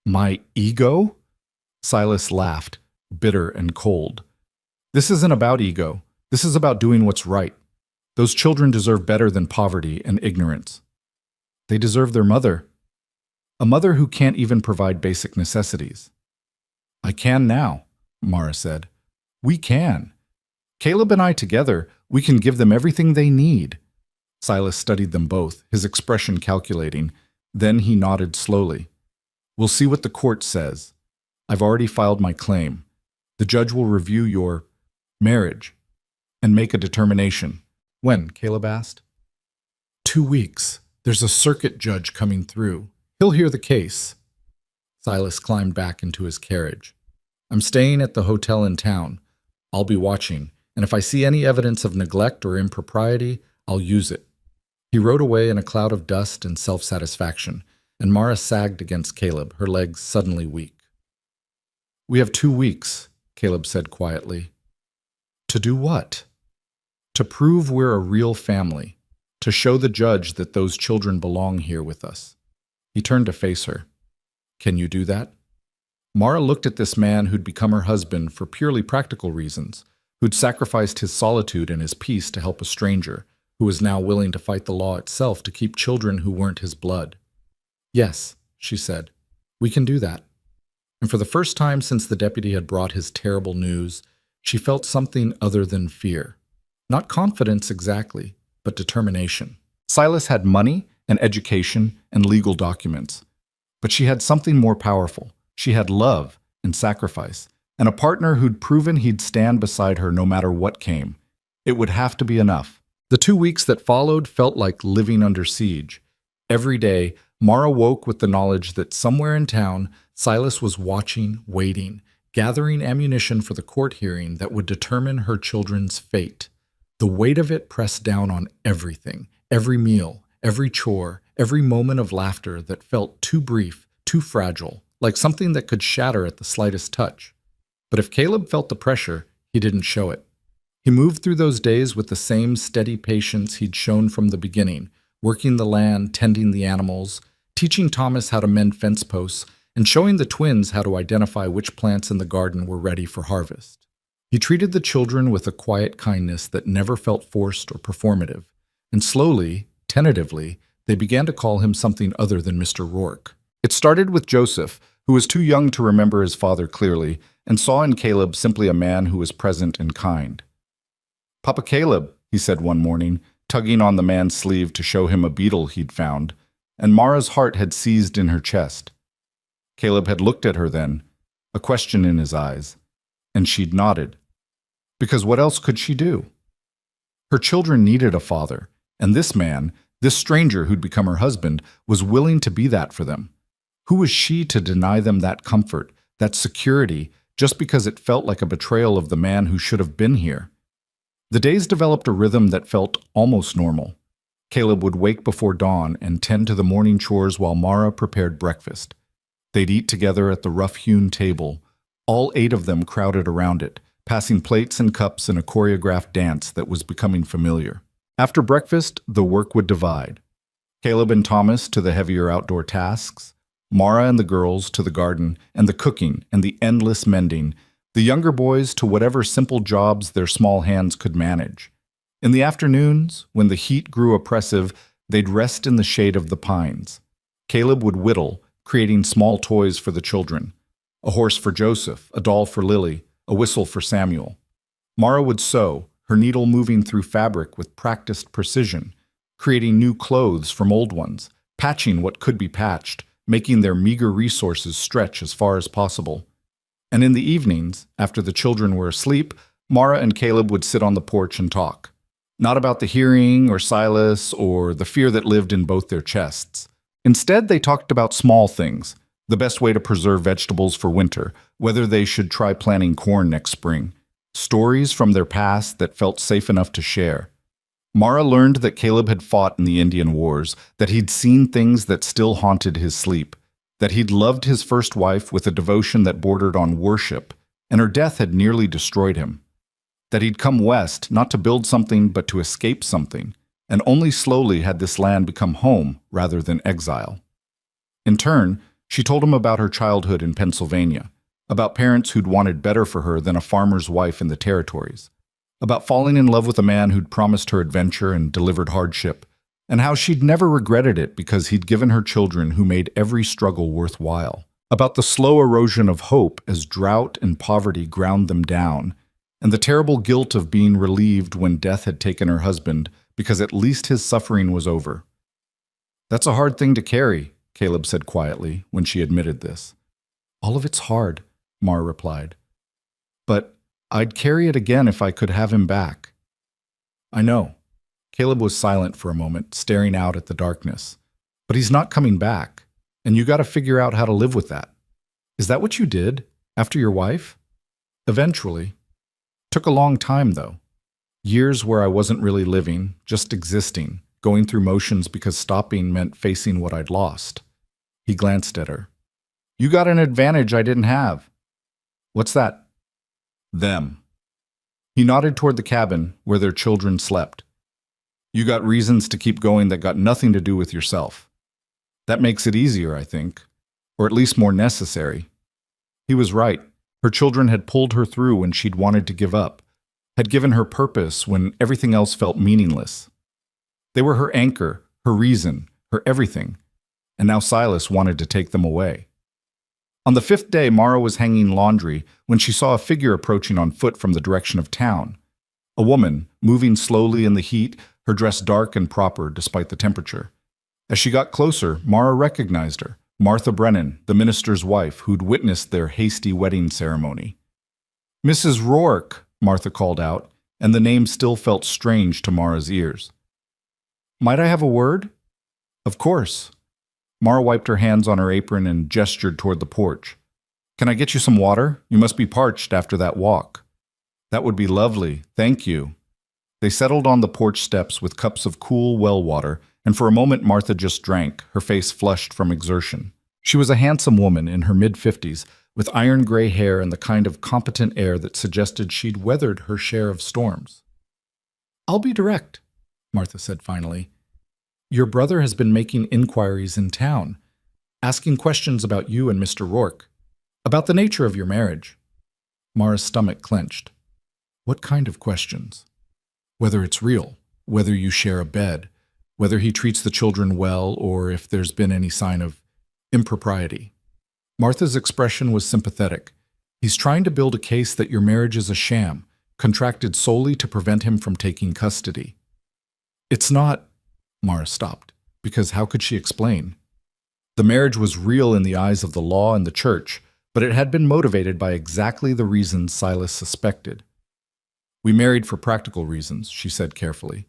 My ego? Silas laughed, bitter and cold. This isn't about ego. This is about doing what's right. Those children deserve better than poverty and ignorance. They deserve their mother, a mother who can't even provide basic necessities. I can now, Mara said. We can. Caleb and I together, we can give them everything they need. Silas studied them both, his expression calculating. Then he nodded slowly. We'll see what the court says. I've already filed my claim. The judge will review your marriage and make a determination. When? Caleb asked. 2 weeks. There's a circuit judge coming through. He'll hear the case. Silas climbed back into his carriage. I'm staying at the hotel in town. I'll be watching, and if I see any evidence of neglect or impropriety, I'll use it. He rode away in a cloud of dust and self-satisfaction, and Mara sagged against Caleb, her legs suddenly weak. We have 2 weeks, Caleb said quietly. To do what? To prove we're a real family. To show the judge that those children belong here with us. He turned to face her. Can you do that? Mara looked at this man who'd become her husband for purely practical reasons, who'd sacrificed his solitude and his peace to help a stranger, who was now willing to fight the law itself to keep children who weren't his blood. Yes, she said, we can do that. And for the first time since the deputy had brought his terrible news, she felt something other than fear. Not confidence exactly, but determination. Silas had money and education and legal documents. But she had something more powerful. She had love and sacrifice, and a partner who'd proven he'd stand beside her no matter what came. It would have to be enough. The 2 weeks that followed felt like living under siege. Every day, Mara woke with the knowledge that somewhere in town, Silas was watching, waiting, gathering ammunition for the court hearing that would determine her children's fate. The weight of it pressed down on everything, every meal, every chore, every moment of laughter that felt too brief, too fragile, like something that could shatter at the slightest touch. But if Caleb felt the pressure, he didn't show it. He moved through those days with the same steady patience he'd shown from the beginning, working the land, tending the animals, teaching Thomas how to mend fence posts, and showing the twins how to identify which plants in the garden were ready for harvest. He treated the children with a quiet kindness that never felt forced or performative, and slowly, tentatively, they began to call him something other than Mr. Rourke. It started with Joseph, who was too young to remember his father clearly, and saw in Caleb simply a man who was present and kind. "Papa Caleb," he said one morning, tugging on the man's sleeve to show him a beetle he'd found, and Mara's heart had seized in her chest. Caleb had looked at her then, a question in his eyes, and she'd nodded. Because what else could she do? Her children needed a father, and this man, this stranger who'd become her husband, was willing to be that for them. Who was she to deny them that comfort, that security, just because it felt like a betrayal of the man who should have been here? The days developed a rhythm that felt almost normal. Caleb would wake before dawn and tend to the morning chores while Mara prepared breakfast. They'd eat together at the rough-hewn table, all 8 of them crowded around it, passing plates and cups in a choreographed dance that was becoming familiar. After breakfast, the work would divide. Caleb and Thomas to the heavier outdoor tasks, Mara and the girls to the garden and the cooking and the endless mending, the younger boys to whatever simple jobs their small hands could manage. In the afternoons, when the heat grew oppressive, they'd rest in the shade of the pines. Caleb would whittle, creating small toys for the children. A horse for Joseph, a doll for Lily, a whistle for Samuel. Mara would sew, her needle moving through fabric with practiced precision, creating new clothes from old ones, patching what could be patched, making their meager resources stretch as far as possible. And in the evenings, after the children were asleep, Mara and Caleb would sit on the porch and talk. Not about the hearing or Silas or the fear that lived in both their chests. Instead, they talked about small things, the best way to preserve vegetables for winter, whether they should try planting corn next spring, stories from their past that felt safe enough to share. Mara learned that Caleb had fought in the Indian Wars, that he'd seen things that still haunted his sleep, that he'd loved his first wife with a devotion that bordered on worship, and her death had nearly destroyed him. That he'd come west not to build something but to escape something, and only slowly had this land become home rather than exile. In turn, she told him about her childhood in Pennsylvania, about parents who'd wanted better for her than a farmer's wife in the territories, about falling in love with a man who'd promised her adventure and delivered hardship, and how she'd never regretted it because he'd given her children who made every struggle worthwhile, about the slow erosion of hope as drought and poverty ground them down, and the terrible guilt of being relieved when death had taken her husband because at least his suffering was over. "That's a hard thing to carry," Caleb said quietly when she admitted this. "All of it's hard," Mara replied. "But I'd carry it again if I could have him back." "I know." Caleb was silent for a moment, staring out at the darkness. "But he's not coming back, and you got to figure out how to live with that. Is that what you did, after your wife?" "Eventually. Took a long time, though. Years where I wasn't really living, just existing, going through motions because stopping meant facing what I'd lost." He glanced at her. "You got an advantage I didn't have." "What's that?" "Them." He nodded toward the cabin where their children slept. "You got reasons to keep going that got nothing to do with yourself. That makes it easier, I think, or at least more necessary." He was right. Her children had pulled her through when she'd wanted to give up, had given her purpose when everything else felt meaningless. They were her anchor, her reason, her everything, and now Silas wanted to take them away. On the 5th day, Mara was hanging laundry when she saw a figure approaching on foot from the direction of town. A woman, moving slowly in the heat, her dress dark and proper despite the temperature. As she got closer, Mara recognized her, Martha Brennan, the minister's wife, who'd witnessed their hasty wedding ceremony. "Mrs. Rourke," Martha called out, and the name still felt strange to Mara's ears. "Might I have a word?" "Of course." Mara wiped her hands on her apron and gestured toward the porch. "Can I get you some water? You must be parched after that walk." "That would be lovely, thank you." They settled on the porch steps with cups of cool well water, and for a moment Martha just drank, her face flushed from exertion. She was a handsome woman in her mid-50s, with iron-gray hair and the kind of competent air that suggested she'd weathered her share of storms. "I'll be direct," Martha said finally. "Your brother has been making inquiries in town, asking questions about you and Mr. Rourke, about the nature of your marriage." Mara's stomach clenched. "What kind of questions?" "Whether it's real, whether you share a bed, whether he treats the children well, or if there's been any sign of impropriety." Martha's expression was sympathetic. "He's trying to build a case that your marriage is a sham, contracted solely to prevent him from taking custody." "It's not—" Mara stopped, because how could she explain? The marriage was real in the eyes of the law and the church, but it had been motivated by exactly the reasons Silas suspected. "We married for practical reasons," she said carefully.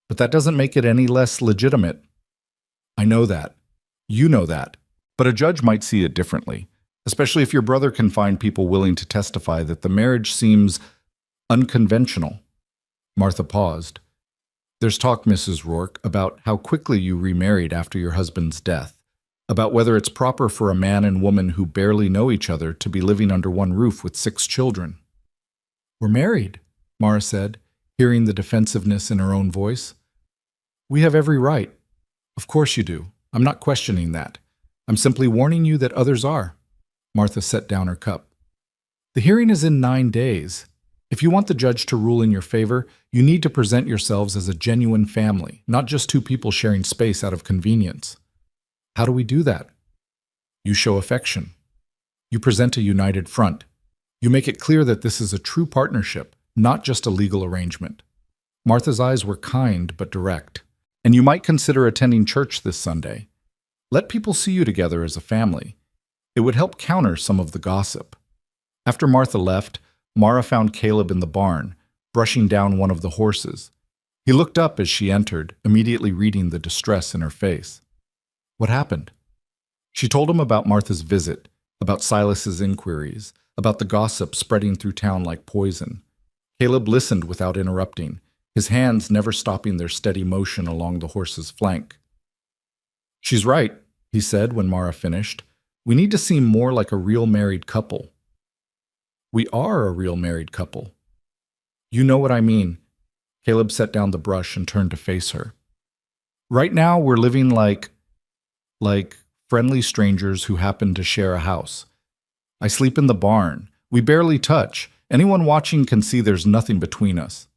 "But that doesn't make it any less legitimate." "I know that. You know that. But a judge might see it differently, especially if your brother can find people willing to testify that the marriage seems unconventional." Martha paused. "There's talk, Mrs. Rourke, about how quickly you remarried after your husband's death, about whether it's proper for a man and woman who barely know each other to be living under one roof with 6 children." "We're married," Mara said, hearing the defensiveness in her own voice. We have every right. Of course you do. I'm not questioning that. I'm simply warning you that others are. Martha set down her cup. The hearing is in 9 days. If you want the judge to rule in your favor, you need to present yourselves as a genuine family, not just two people sharing space out of convenience. How do we do that? You show affection. You present a united front. You make it clear that this is a true partnership, not just a legal arrangement. Martha's eyes were kind but direct. And you might consider attending church this Sunday. Let people see you together as a family. It would help counter some of the gossip. After Martha left, Mara found Caleb in the barn, brushing down one of the horses. He looked up as she entered, immediately reading the distress in her face. What happened? She told him about Martha's visit, about Silas's inquiries, about the gossip spreading through town like poison. Caleb listened without interrupting, his hands never stopping their steady motion along the horse's flank. She's right, he said when Mara finished. We need to seem more like a real married couple. We are a real married couple. You know what I mean. Caleb set down the brush and turned to face her. Right now we're living like friendly strangers who happen to share a house. I sleep in the barn. We barely touch. Anyone watching can see there's nothing between us.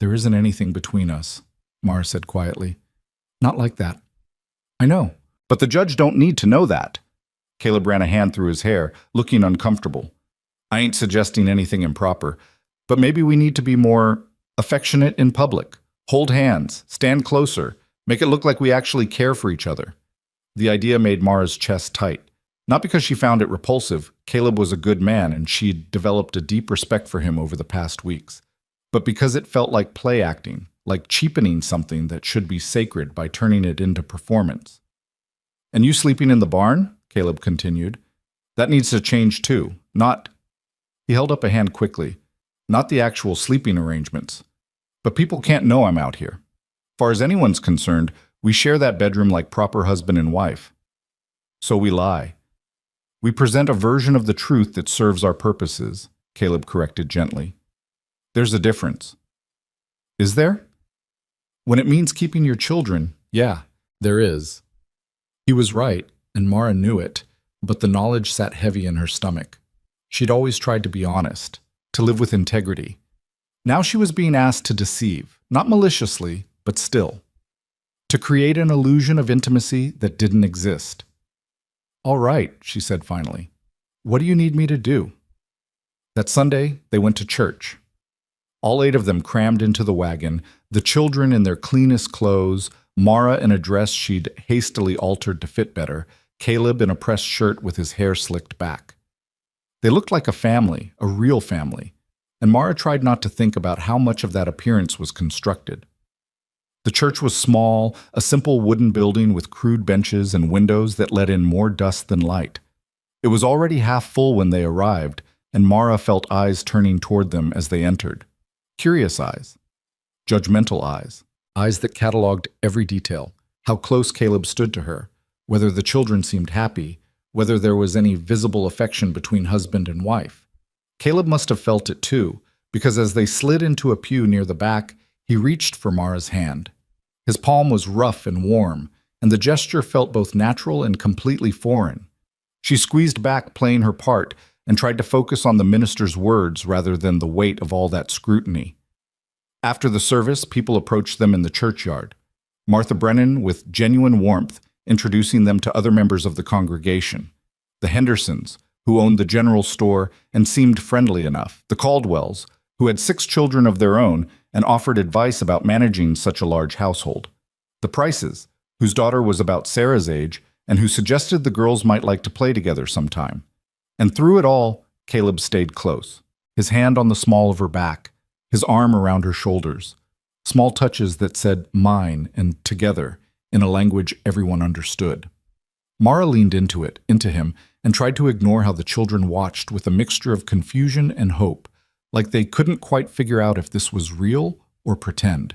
There isn't anything between us, Mara said quietly. Not like that. I know, but the judge don't need to know that. Caleb ran a hand through his hair, looking uncomfortable. I ain't suggesting anything improper, but maybe we need to be more affectionate in public. Hold hands, stand closer, make it look like we actually care for each other. The idea made Mara's chest tight. Not because she found it repulsive, Caleb was a good man and she'd developed a deep respect for him over the past weeks, but because it felt like play acting, like cheapening something that should be sacred by turning it into performance. And you sleeping in the barn? Caleb continued. That needs to change too, not... He held up a hand quickly. Not the actual sleeping arrangements. But people can't know I'm out here. Far as anyone's concerned, we share that bedroom like proper husband and wife. So we lie. We present a version of the truth that serves our purposes, Caleb corrected gently. There's a difference. Is there? When it means keeping your children, yeah, there is. He was right, and Mara knew it, but the knowledge sat heavy in her stomach. She'd always tried to be honest, to live with integrity. Now she was being asked to deceive, not maliciously, but still. To create an illusion of intimacy that didn't exist. All right, she said finally. What do you need me to do? That Sunday, they went to church. All 8 of them crammed into the wagon, the children in their cleanest clothes, Mara in a dress she'd hastily altered to fit better, Caleb in a pressed shirt with his hair slicked back. They looked like a family, a real family, and Mara tried not to think about how much of that appearance was constructed. The church was small, a simple wooden building with crude benches and windows that let in more dust than light. It was already half full when they arrived, and Mara felt eyes turning toward them as they entered. Curious eyes. Judgmental eyes. Eyes that catalogued every detail. How close Caleb stood to her. Whether the children seemed happy. Whether there was any visible affection between husband and wife. Caleb must have felt it too, because as they slid into a pew near the back, he reached for Mara's hand. His palm was rough and warm, and the gesture felt both natural and completely foreign. She squeezed back, playing her part, and tried to focus on the minister's words rather than the weight of all that scrutiny. After the service, people approached them in the churchyard. Martha Brennan, with genuine warmth, introducing them to other members of the congregation. The Hendersons, who owned the general store and seemed friendly enough. The Caldwells, who had 6 children of their own and offered advice about managing such a large household. The Prices, whose daughter was about Sarah's age and who suggested the girls might like to play together sometime. And through it all, Caleb stayed close, his hand on the small of her back, his arm around her shoulders, small touches that said mine and together in a language everyone understood. Mara leaned into him, and tried to ignore how the children watched with a mixture of confusion and hope, like they couldn't quite figure out if this was real or pretend.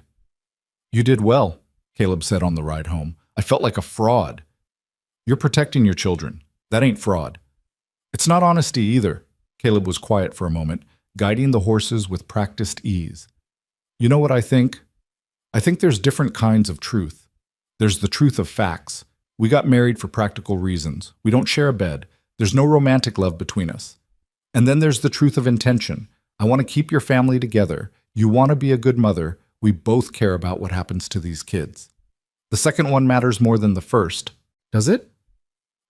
You did well, Caleb said on the ride home. I felt like a fraud. You're protecting your children. That ain't fraud. It's not honesty either. Caleb was quiet for a moment, guiding the horses with practiced ease. You know what I think? I think there's different kinds of truth. There's the truth of facts. We got married for practical reasons. We don't share a bed. There's no romantic love between us. And then there's the truth of intention. I want to keep your family together. You want to be a good mother. We both care about what happens to these kids. The second one matters more than the first. Does it?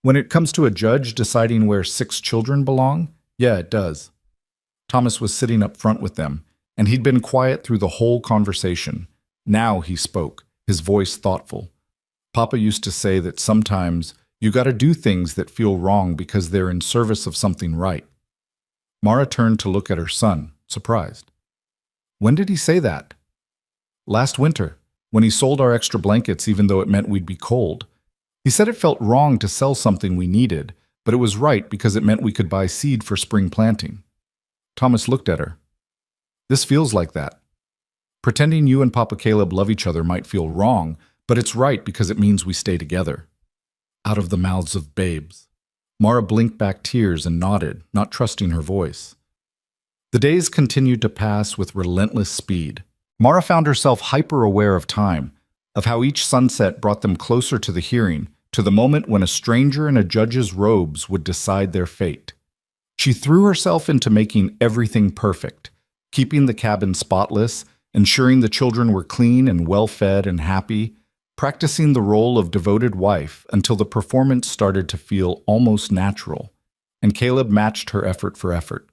When it comes to a judge deciding where 6 children belong, yeah, it does. Thomas was sitting up front with them, and he'd been quiet through the whole conversation. Now he spoke, his voice thoughtful. Papa used to say that sometimes you gotta do things that feel wrong because they're in service of something right. Mara turned to look at her son, surprised. When did he say that? Last winter, when he sold our extra blankets even though it meant we'd be cold. He said it felt wrong to sell something we needed, but it was right because it meant we could buy seed for spring planting. Thomas looked at her. This feels like that. Pretending you and Papa Caleb love each other might feel wrong, but it's right because it means we stay together. Out of the mouths of babes. Mara blinked back tears and nodded, not trusting her voice. The days continued to pass with relentless speed. Mara found herself hyper-aware of time, of how each sunset brought them closer to the hearing, to the moment when a stranger in a judge's robes would decide their fate. She threw herself into making everything perfect, keeping the cabin spotless, ensuring the children were clean and well-fed and happy, practicing the role of devoted wife until the performance started to feel almost natural, and Caleb matched her effort for effort.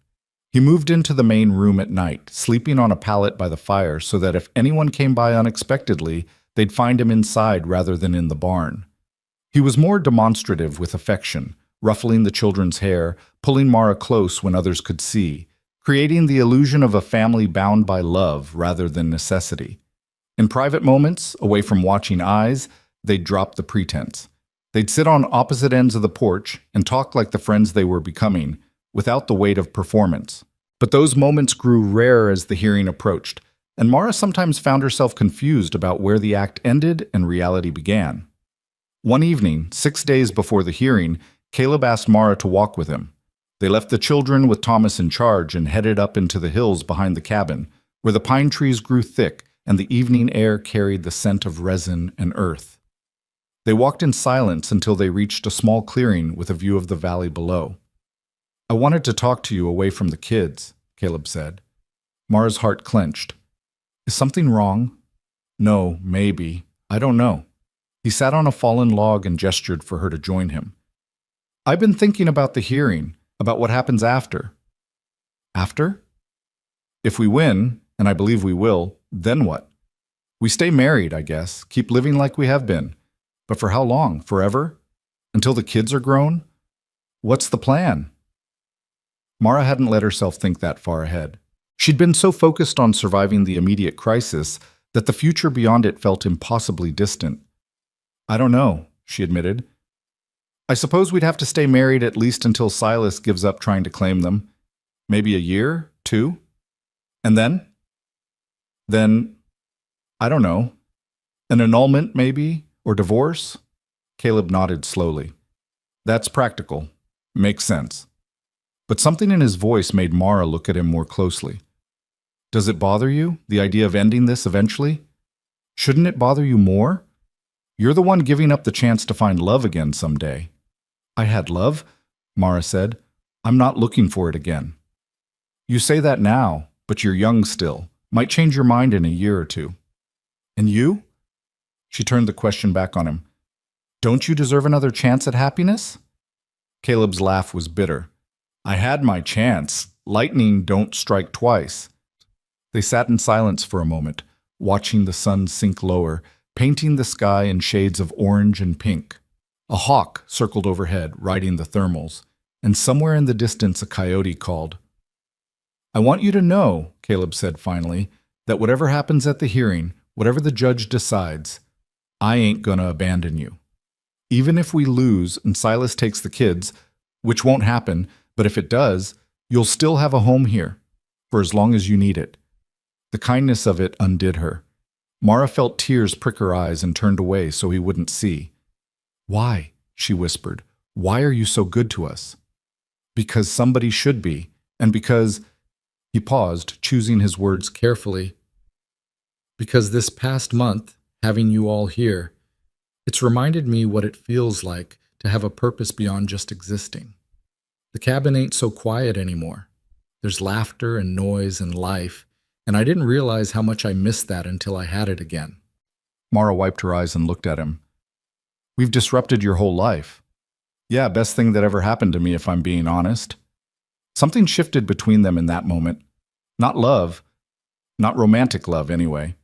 He moved into the main room at night, sleeping on a pallet by the fire so that if anyone came by unexpectedly, they'd find him inside rather than in the barn. He was more demonstrative with affection, ruffling the children's hair, pulling Mara close when others could see, creating the illusion of a family bound by love rather than necessity. In private moments, away from watching eyes, they'd drop the pretense. They'd sit on opposite ends of the porch and talk like the friends they were becoming, without the weight of performance. But those moments grew rare as the hearing approached, and Mara sometimes found herself confused about where the act ended and reality began. One evening, 6 days before the hearing, Caleb asked Mara to walk with him. They left the children with Thomas in charge and headed up into the hills behind the cabin, where the pine trees grew thick and the evening air carried the scent of resin and earth. They walked in silence until they reached a small clearing with a view of the valley below. I wanted to talk to you away from the kids, Caleb said. Mara's heart clenched. Is something wrong? No, maybe. I don't know. He sat on a fallen log and gestured for her to join him. I've been thinking about the hearing, about what happens after. After? If we win, and I believe we will, then what? We stay married, I guess, keep living like we have been. But for how long? Forever? Until the kids are grown? What's the plan? Mara hadn't let herself think that far ahead. She'd been so focused on surviving the immediate crisis that the future beyond it felt impossibly distant. I don't know, she admitted. I suppose we'd have to stay married at least until Silas gives up trying to claim them. Maybe a year, 2? And then? Then, I don't know. An annulment, maybe? Or divorce? Caleb nodded slowly. That's practical. Makes sense. But something in his voice made Mara look at him more closely. Does it bother you, the idea of ending this eventually? Shouldn't it bother you more? You're the one giving up the chance to find love again someday. I had love, Mara said. I'm not looking for it again. You say that now, but you're young still. Might change your mind in a year or 2. And you? She turned the question back on him. Don't you deserve another chance at happiness? Caleb's laugh was bitter. I had my chance. Lightning don't strike twice. They sat in silence for a moment, watching the sun sink lower, painting the sky in shades of orange and pink. A hawk circled overhead, riding the thermals, and somewhere in the distance a coyote called. I want you to know, Caleb said finally, that whatever happens at the hearing, whatever the judge decides, I ain't gonna abandon you. Even if we lose and Silas takes the kids, which won't happen, but if it does, you'll still have a home here, for as long as you need it. The kindness of it undid her. Mara felt tears prick her eyes and turned away so he wouldn't see. Why? She whispered. Why are you so good to us? Because somebody should be, and because... He paused, choosing his words carefully. because this past month, having you all here, it's reminded me what it feels like to have a purpose beyond just existing. The cabin ain't so quiet anymore. There's laughter and noise and life, and I didn't realize how much I missed that until I had it again. Mara wiped her eyes and looked at him. We've disrupted your whole life. Yeah, best thing that ever happened to me, if I'm being honest. Something shifted between them in that moment. Not love, not romantic love anyway,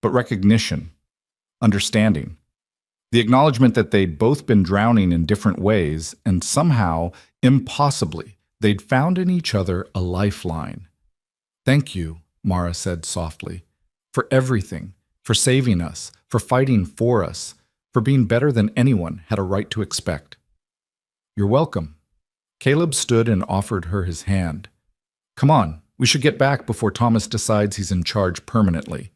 but recognition, understanding. The acknowledgement that they'd both been drowning in different ways, and somehow, impossibly, they'd found in each other a lifeline. Thank you, Mara said softly, for everything, for saving us, for fighting for us, for being better than anyone had a right to expect. You're welcome. Caleb stood and offered her his hand. Come on, we should get back before Thomas decides he's in charge permanently.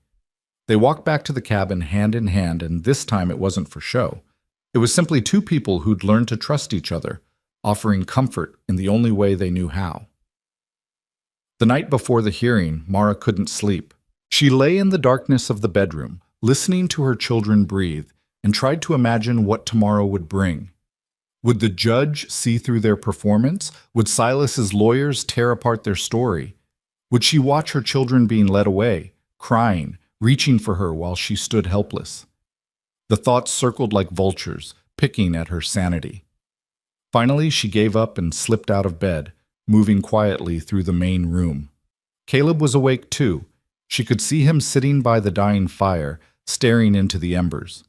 They walked back to the cabin hand in hand, and this time it wasn't for show. It was simply two people who'd learned to trust each other, offering comfort in the only way they knew how. The night before the hearing, Mara couldn't sleep. She lay in the darkness of the bedroom, listening to her children breathe, and tried to imagine what tomorrow would bring. Would the judge see through their performance? Would Silas's lawyers tear apart their story? Would she watch her children being led away, crying, reaching for her while she stood helpless? The thoughts circled like vultures, picking at her sanity. Finally, she gave up and slipped out of bed, moving quietly through the main room. Caleb was awake too. She could see him sitting by the dying fire, staring into the embers.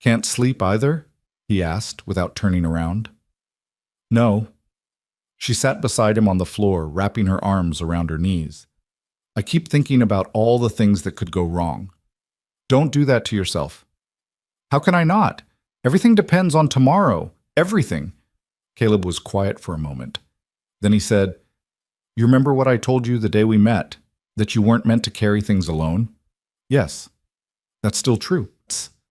Can't sleep either? He asked, without turning around. No. She sat beside him on the floor, wrapping her arms around her knees. I keep thinking about all the things that could go wrong. Don't do that to yourself. How can I not? Everything depends on tomorrow. Everything. Caleb was quiet for a moment. Then he said, You remember what I told you the day we met? That you weren't meant to carry things alone? Yes. That's still true.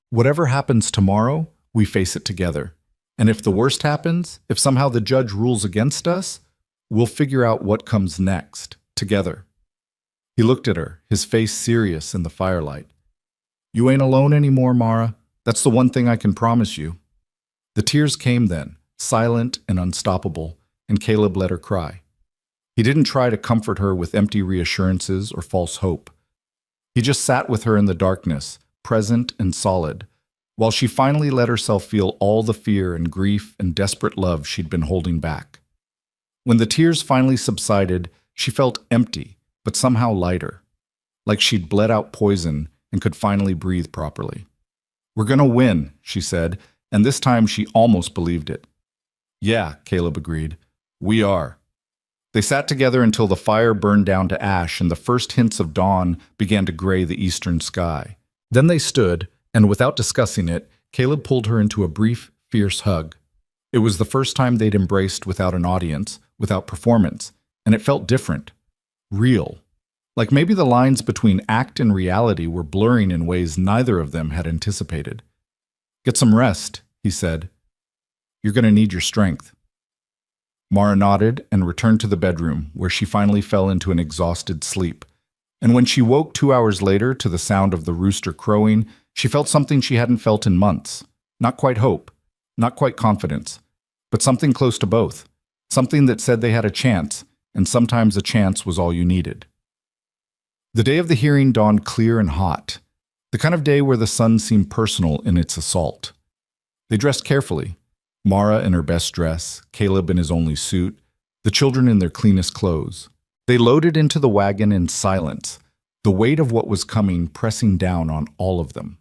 Whatever happens tomorrow, we face it together. And if the worst happens, if somehow the judge rules against us, we'll figure out what comes next, together. He looked at her, his face serious in the firelight. You ain't alone anymore, Mara. That's the one thing I can promise you. The tears came then, silent and unstoppable, and Caleb let her cry. He didn't try to comfort her with empty reassurances or false hope. He just sat with her in the darkness, present and solid, while she finally let herself feel all the fear and grief and desperate love she'd been holding back. When the tears finally subsided, she felt empty, but somehow lighter, like she'd bled out poison and could finally breathe properly. We're gonna win, she said, and this time she almost believed it. Yeah, Caleb agreed. We are. They sat together until the fire burned down to ash and the first hints of dawn began to gray the eastern sky. Then they stood, and without discussing it, Caleb pulled her into a brief, fierce hug. It was the first time they'd embraced without an audience, without performance, and it felt different. Real. Like maybe the lines between act and reality were blurring in ways neither of them had anticipated. Get some rest, he said. You're going to need your strength. Mara nodded and returned to the bedroom, where she finally fell into an exhausted sleep. And when she woke 2 hours later to the sound of the rooster crowing, she felt something she hadn't felt in months. Not quite hope, not quite confidence, but something close to both. Something that said they had a chance, and sometimes a chance was all you needed. The day of the hearing dawned clear and hot, the kind of day where the sun seemed personal in its assault. They dressed carefully, Mara in her best dress, Caleb in his only suit, the children in their cleanest clothes. They loaded into the wagon in silence, the weight of what was coming pressing down on all of them.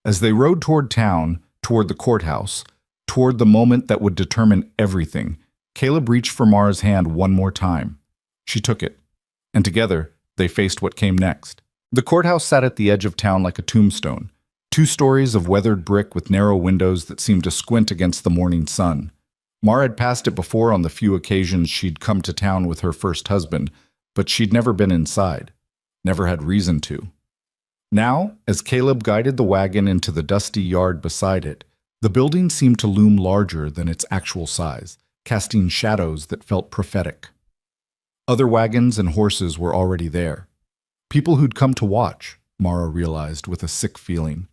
As they rode toward town, toward the courthouse, toward the moment that would determine everything, Caleb reached for Mara's hand one more time. She took it, and together they faced what came next. The courthouse sat at the edge of town like a tombstone, 2 stories of weathered brick with narrow windows that seemed to squint against the morning sun. Mara had passed it before on the few occasions she'd come to town with her first husband, but she'd never been inside, never had reason to. Now, as Caleb guided the wagon into the dusty yard beside it, the building seemed to loom larger than its actual size, casting shadows that felt prophetic. Other wagons and horses were already there. People who'd come to watch, Mara realized with a sick feeling.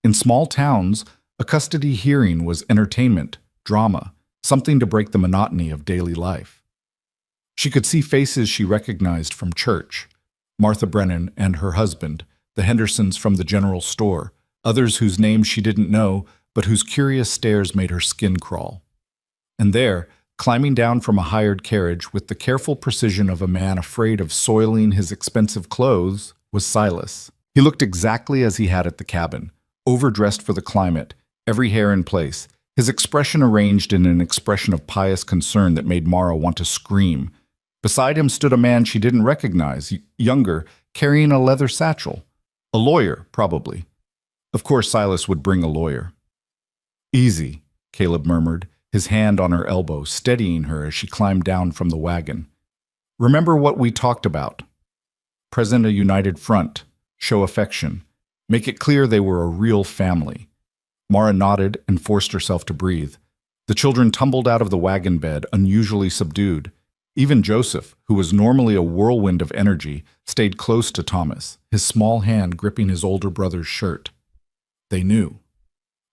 In small towns, a custody hearing was entertainment, drama, something to break the monotony of daily life. She could see faces she recognized from church, Martha Brennan and her husband, the Hendersons from the general store, others whose names she didn't know, but whose curious stares made her skin crawl. And there, climbing down from a hired carriage with the careful precision of a man afraid of soiling his expensive clothes, was Silas. He looked exactly as he had at the cabin, overdressed for the climate, every hair in place, his expression arranged in an expression of pious concern that made Mara want to scream. Beside him stood a man she didn't recognize, younger, carrying a leather satchel. A lawyer, probably. Of course Silas would bring a lawyer. "Easy," Caleb murmured, his hand on her elbow, steadying her as she climbed down from the wagon. "Remember what we talked about. Present a united front, show affection, make it clear they were a real family." Mara nodded and forced herself to breathe. The children tumbled out of the wagon bed, unusually subdued. Even Joseph, who was normally a whirlwind of energy, stayed close to Thomas, his small hand gripping his older brother's shirt. They knew.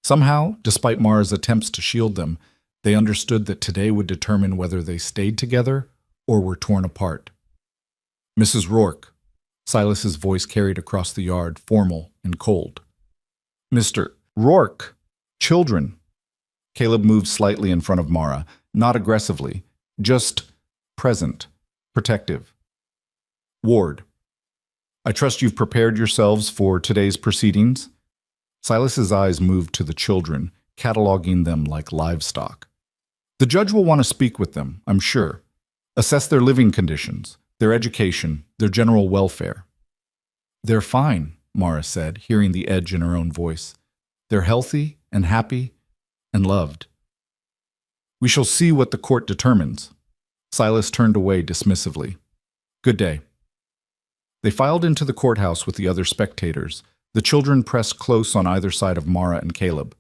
Somehow, despite Mara's attempts to shield them, they understood that today would determine whether they stayed together or were torn apart. "Mrs. Rourke," Silas's voice carried across the yard, formal and cold. "Mr. Rourke, children." Caleb moved slightly in front of Mara, not aggressively, just present, protective. "Ward, I trust you've prepared yourselves for today's proceedings?" Silas's eyes moved to the children, cataloging them like livestock. "The judge will want to speak with them, I'm sure. Assess their living conditions, their education, their general welfare." "They're fine," Mara said, hearing the edge in her own voice. "They're healthy and happy and loved. We shall see what the court determines." Silas turned away dismissively. "Good day." They filed into the courthouse with the other spectators. The children pressed close on either side of Mara and Caleb.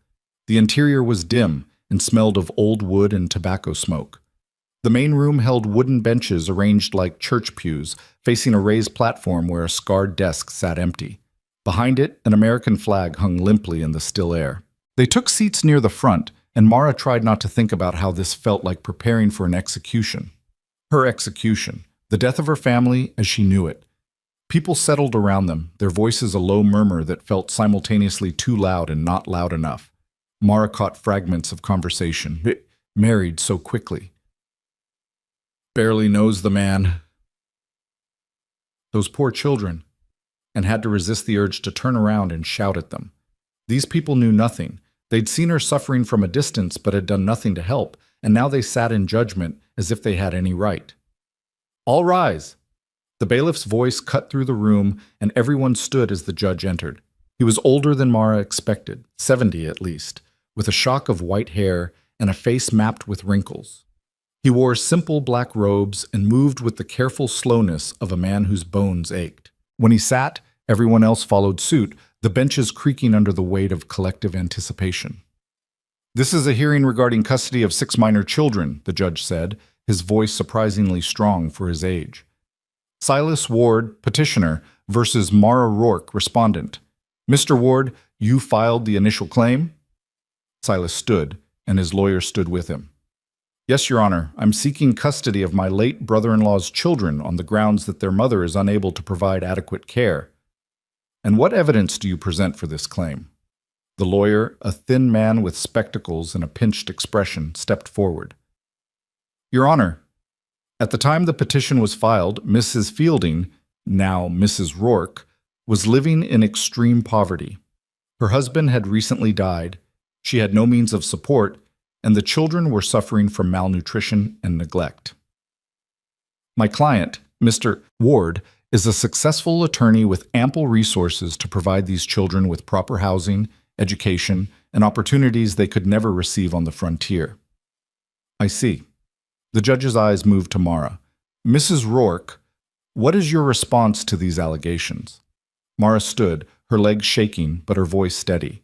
The interior was dim and smelled of old wood and tobacco smoke. The main room held wooden benches arranged like church pews, facing a raised platform where a scarred desk sat empty. Behind it, an American flag hung limply in the still air. They took seats near the front, and Mara tried not to think about how this felt like preparing for an execution. Her execution, the death of her family as she knew it. People settled around them, their voices a low murmur that felt simultaneously too loud and not loud enough. Mara caught fragments of conversation. "Married so quickly. Barely knows the man." Those poor children, and had to resist the urge to turn around and shout at them. These people knew nothing. They'd seen her suffering from a distance but had done nothing to help, and now they sat in judgment as if they had any right. "All rise!" The bailiff's voice cut through the room, and everyone stood as the judge entered. He was older than Mara expected, 70 at least, with a shock of white hair and a face mapped with wrinkles. He wore simple black robes and moved with the careful slowness of a man whose bones ached. When he sat, everyone else followed suit, the benches creaking under the weight of collective anticipation. "This is a hearing regarding custody of 6 minor children," the judge said, his voice surprisingly strong for his age. "Silas Ward, petitioner, versus Mara Rourke, respondent. Mr. Ward, you filed the initial claim?" Silas stood, and his lawyer stood with him. "Yes, Your Honor, I'm seeking custody of my late brother-in-law's children on the grounds that their mother is unable to provide adequate care." "And what evidence do you present for this claim?" The lawyer, a thin man with spectacles and a pinched expression, stepped forward. "Your Honor, at the time the petition was filed, Mrs. Fielding, now Mrs. Rourke, was living in extreme poverty. Her husband had recently died, she had no means of support, and the children were suffering from malnutrition and neglect. My client, Mr. Ward, is a successful attorney with ample resources to provide these children with proper housing, education, and opportunities they could never receive on the frontier." "I see." The judge's eyes moved to Mara. "Mrs. Rourke, what is your response to these allegations?" Mara stood, her legs shaking, but her voice steady.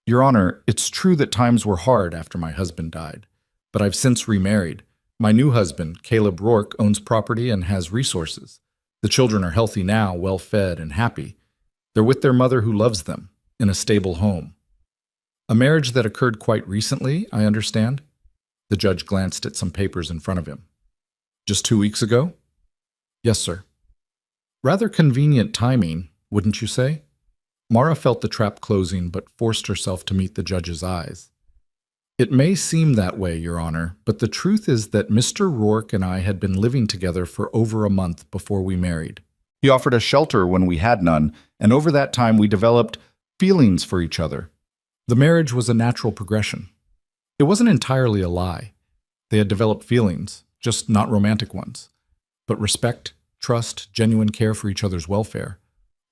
"Your Honor, it's true that times were hard after my husband died, but I've since remarried. My new husband, Caleb Rourke, owns property and has resources. The children are healthy now, well-fed and happy. They're with their mother who loves them, in a stable home. A marriage that occurred quite recently, I understand. The judge glanced at some papers in front of him. Just 2 weeks ago? Yes, sir. Rather convenient timing, wouldn't you say? Mara felt the trap closing, but forced herself to meet the judge's eyes. It may seem that way, Your Honor, but the truth is that Mr. Rourke and I had been living together for over a month before we married. He offered us shelter when we had none, and over that time we developed feelings for each other. The marriage was a natural progression. It wasn't entirely a lie. They had developed feelings, just not romantic ones. But respect, trust, genuine care for each other's welfare.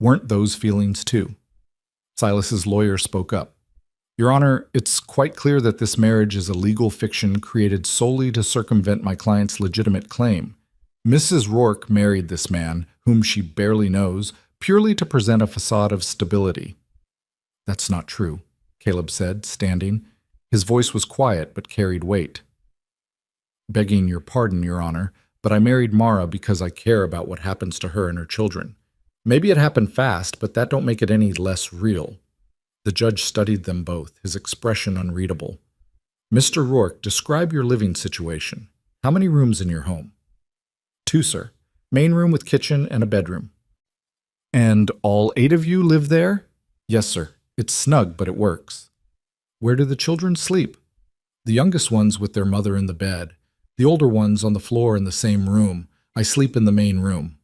Weren't those feelings too? Silas's lawyer spoke up. Your Honor, it's quite clear that this marriage is a legal fiction created solely to circumvent my client's legitimate claim. Mrs. Rourke married this man, whom she barely knows, purely to present a facade of stability. That's not true, Caleb said, standing. His voice was quiet but carried weight. Begging your pardon, Your Honor, but I married Mara because I care about what happens to her and her children. Maybe it happened fast, but that don't make it any less real. The judge studied them both, his expression unreadable. Mr. Rourke, describe your living situation. How many rooms in your home? 2, sir. Main room with kitchen and a bedroom. And all 8 of you live there? Yes, sir. It's snug, but it works. Where do the children sleep? The youngest ones with their mother in the bed. The older ones on the floor in the same room. I sleep in the main room.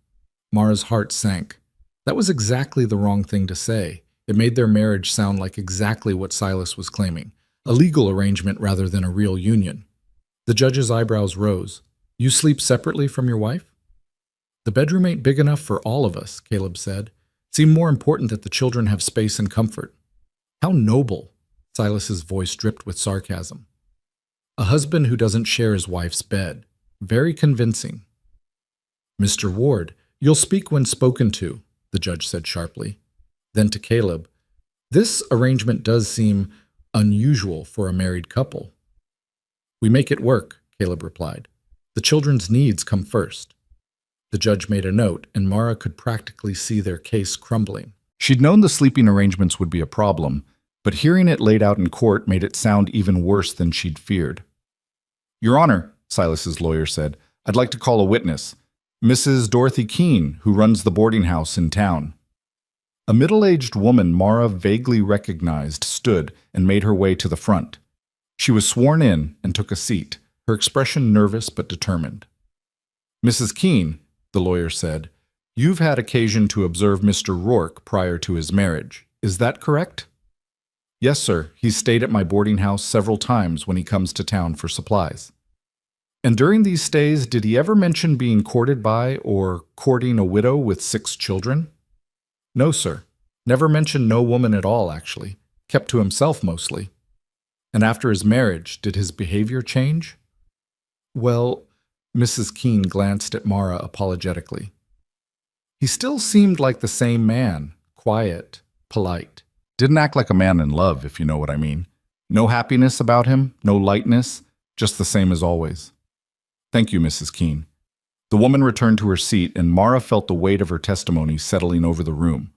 Mara's heart sank. That was exactly the wrong thing to say. It made their marriage sound like exactly what Silas was claiming, a legal arrangement rather than a real union. The judge's eyebrows rose. You sleep separately from your wife? The bedroom ain't big enough for all of us, Caleb said. It seemed more important that the children have space and comfort. How noble, Silas's voice dripped with sarcasm. A husband who doesn't share his wife's bed. Very convincing. Mr. Ward, you'll speak when spoken to, the judge said sharply. Then to Caleb, this arrangement does seem unusual for a married couple. We make it work, Caleb replied. The children's needs come first. The judge made a note, and Mara could practically see their case crumbling. She'd known the sleeping arrangements would be a problem, but hearing it laid out in court made it sound even worse than she'd feared. Your Honor, Silas's lawyer said, I'd like to call a witness, Mrs. Dorothy Keene, who runs the boarding house in town. A middle-aged woman Mara vaguely recognized stood and made her way to the front. She was sworn in and took a seat, her expression nervous but determined. Mrs. Keene, the lawyer said, you've had occasion to observe Mr. Rourke prior to his marriage. Is that correct? Yes, sir. He's stayed at my boarding house several times when he comes to town for supplies. And during these stays, did he ever mention being courted by or courting a widow with 6 children? No, sir. Never mentioned no woman at all, actually. Kept to himself mostly. And after his marriage, did his behavior change? Well, Mrs. Keene glanced at Mara apologetically. He still seemed like the same man, quiet, polite. Didn't act like a man in love, if you know what I mean. No happiness about him, no lightness, just the same as always. Thank you, Mrs. Keene. The woman returned to her seat, and Mara felt the weight of her testimony settling over the room.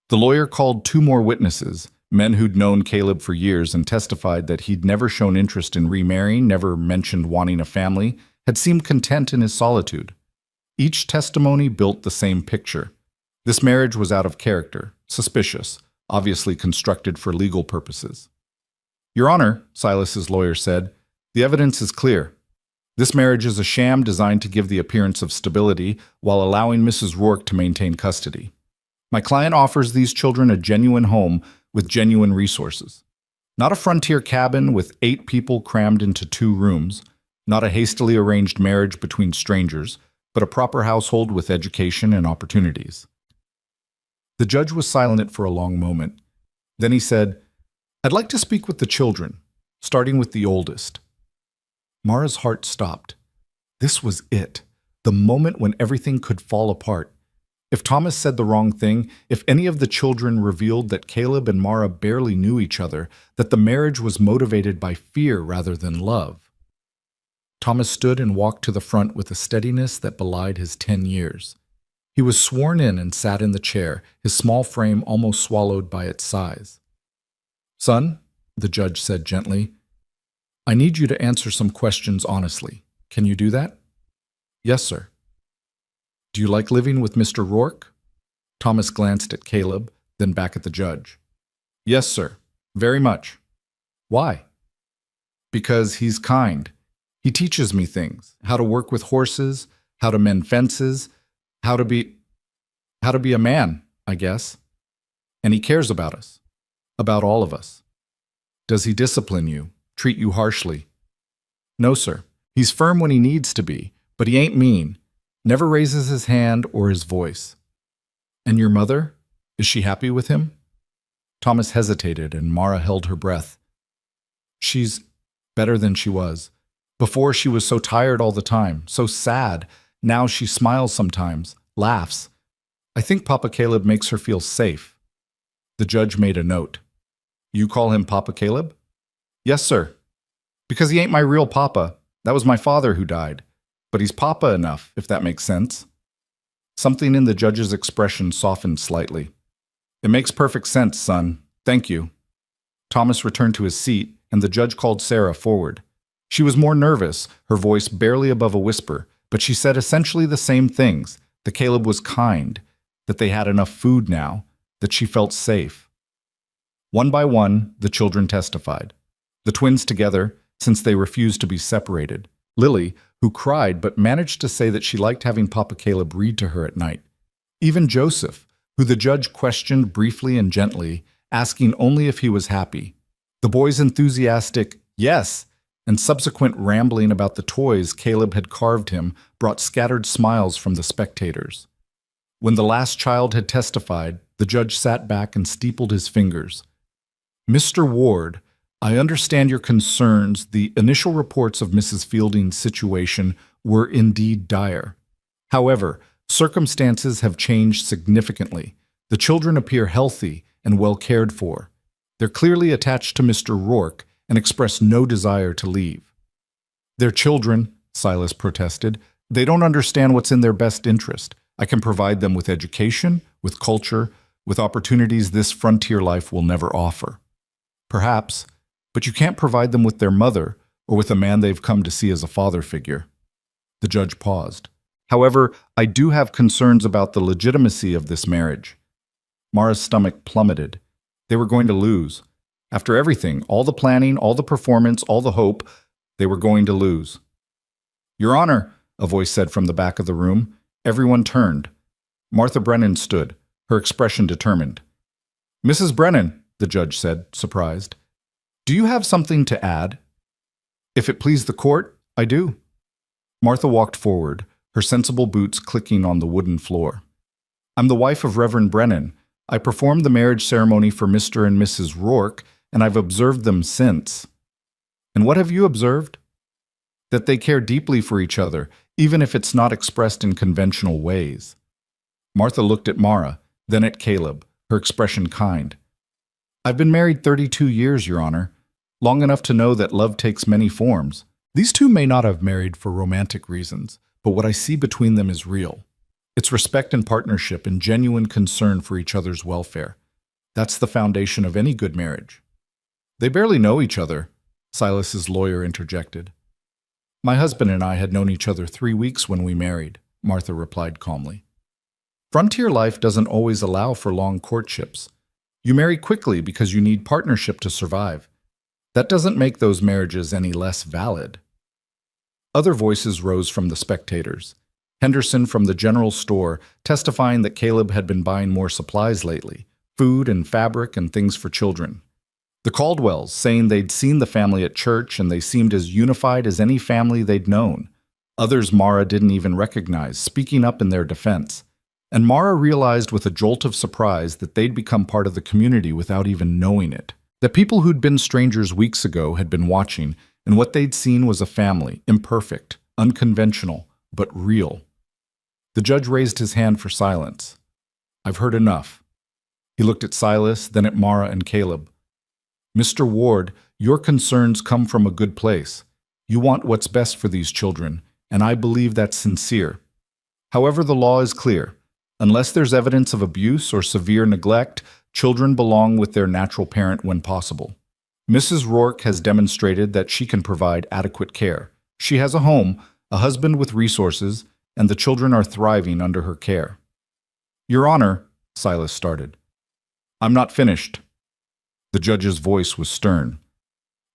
The lawyer called 2 more witnesses, men who'd known Caleb for years and testified that he'd never shown interest in remarrying, never mentioned wanting a family, had seemed content in his solitude. Each testimony built the same picture. This marriage was out of character, suspicious, obviously constructed for legal purposes. Your Honor, Silas's lawyer said, the evidence is clear. This marriage is a sham designed to give the appearance of stability while allowing Mrs. Rourke to maintain custody. My client offers these children a genuine home with genuine resources. Not a frontier cabin with 8 people crammed into 2 rooms, not a hastily arranged marriage between strangers, but a proper household with education and opportunities. The judge was silent for a long moment. Then he said, I'd like to speak with the children, starting with the oldest. Mara's heart stopped. This was it, the moment when everything could fall apart. If Thomas said the wrong thing, if any of the children revealed that Caleb and Mara barely knew each other, that the marriage was motivated by fear rather than love. Thomas stood and walked to the front with a steadiness that belied his 10 years. He was sworn in and sat in the chair, his small frame almost swallowed by its size. "Son," the judge said gently, "I need you to answer some questions honestly. Can you do that?" "Yes, sir." "Do you like living with Mr. Rourke?" Thomas glanced at Caleb, then back at the judge. "Yes, sir. Very much." "Why?" "Because he's kind. He teaches me things, how to work with horses, how to mend fences, how to be a man, I guess. And he cares about us, about all of us." "Does he discipline you, treat you harshly?" "No, sir. He's firm when he needs to be, but he ain't mean. Never raises his hand or his voice." "And your mother? Is she happy with him?" Thomas hesitated, and Mara held her breath. "She's better than she was. Before, she was so tired all the time, so sad. Now she smiles sometimes, laughs. I think Papa Caleb makes her feel safe." The judge made a note. "You call him Papa Caleb?" "Yes, sir. Because he ain't my real papa. That was my father who died. But he's papa enough, if that makes sense." Something in the judge's expression softened slightly. "It makes perfect sense, son. Thank you." Thomas returned to his seat, and the judge called Sarah forward. She was more nervous, her voice barely above a whisper, but she said essentially the same things, that Caleb was kind, that they had enough food now, that she felt safe. One by one, the children testified. The twins together, since they refused to be separated. Lily, who cried but managed to say that she liked having Papa Caleb read to her at night. Even Joseph, who the judge questioned briefly and gently, asking only if he was happy. The boy's enthusiastic "yes" and subsequent rambling about the toys Caleb had carved him brought scattered smiles from the spectators. When the last child had testified, the judge sat back and steepled his fingers. "Mr. Ward, I understand your concerns. The initial reports of Mrs. Fielding's situation were indeed dire. However, circumstances have changed significantly. The children appear healthy and well cared for. They're clearly attached to Mr. Rourke and express no desire to leave." "They're children," Silas protested. "They don't understand what's in their best interest. I can provide them with education, with culture, with opportunities this frontier life will never offer." "Perhaps, but you can't provide them with their mother or with a man they've come to see as a father figure." The judge paused. "However, I do have concerns about the legitimacy of this marriage." Mara's stomach plummeted. They were going to lose. After everything, all the planning, all the performance, all the hope, they were going to lose. "Your Honor," a voice said from the back of the room. Everyone turned. Martha Brennan stood, her expression determined. "Mrs. Brennan," the judge said, surprised, "do you have something to add?" "If it please the court, I do." Martha walked forward, her sensible boots clicking on the wooden floor. "I'm the wife of Reverend Brennan. I performed the marriage ceremony for Mr. and Mrs. Rourke, and I've observed them since." "And what have you observed?" "That they care deeply for each other, even if it's not expressed in conventional ways." Martha looked at Mara, then at Caleb, her expression kind. "I've been married 32 years, Your Honor, long enough to know that love takes many forms. These two may not have married for romantic reasons, but what I see between them is real. It's respect and partnership and genuine concern for each other's welfare. That's the foundation of any good marriage." "They barely know each other," Silas's lawyer interjected. "My husband and I had known each other 3 weeks when we married," Martha replied calmly. "Frontier life doesn't always allow for long courtships. You marry quickly because you need partnership to survive. That doesn't make those marriages any less valid." Other voices rose from the spectators. Henderson from the general store testifying that Caleb had been buying more supplies lately, food and fabric and things for children. The Caldwells saying they'd seen the family at church and they seemed as unified as any family they'd known. Others Mara didn't even recognize, speaking up in their defense. And Mara realized with a jolt of surprise that they'd become part of the community without even knowing it. That people who'd been strangers weeks ago had been watching, and what they'd seen was a family, imperfect, unconventional, but real. The judge raised his hand for silence. "I've heard enough." He looked at Silas, then at Mara and Caleb. "Mr. Ward, your concerns come from a good place. You want what's best for these children, and I believe that's sincere. However, the law is clear. Unless there's evidence of abuse or severe neglect, children belong with their natural parent when possible. Mrs. Rourke has demonstrated that she can provide adequate care. She has a home, a husband with resources, and the children are thriving under her care. Your Honor, Silas started. I'm not finished. The judge's voice was stern.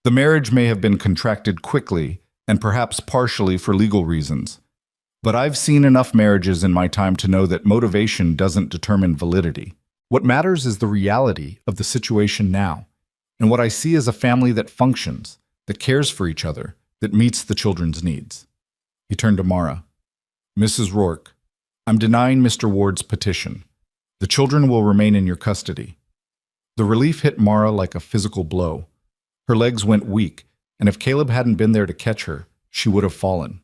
The marriage may have been contracted quickly, and perhaps partially for legal reasons. But I've seen enough marriages in my time to know that motivation doesn't determine validity. What matters is the reality of the situation now, and what I see is a family that functions, that cares for each other, that meets the children's needs. He turned to Mara. Mrs. Rourke, I'm denying Mr. Ward's petition. The children will remain in your custody. The relief hit Mara like a physical blow. Her legs went weak, and if Caleb hadn't been there to catch her, she would have fallen.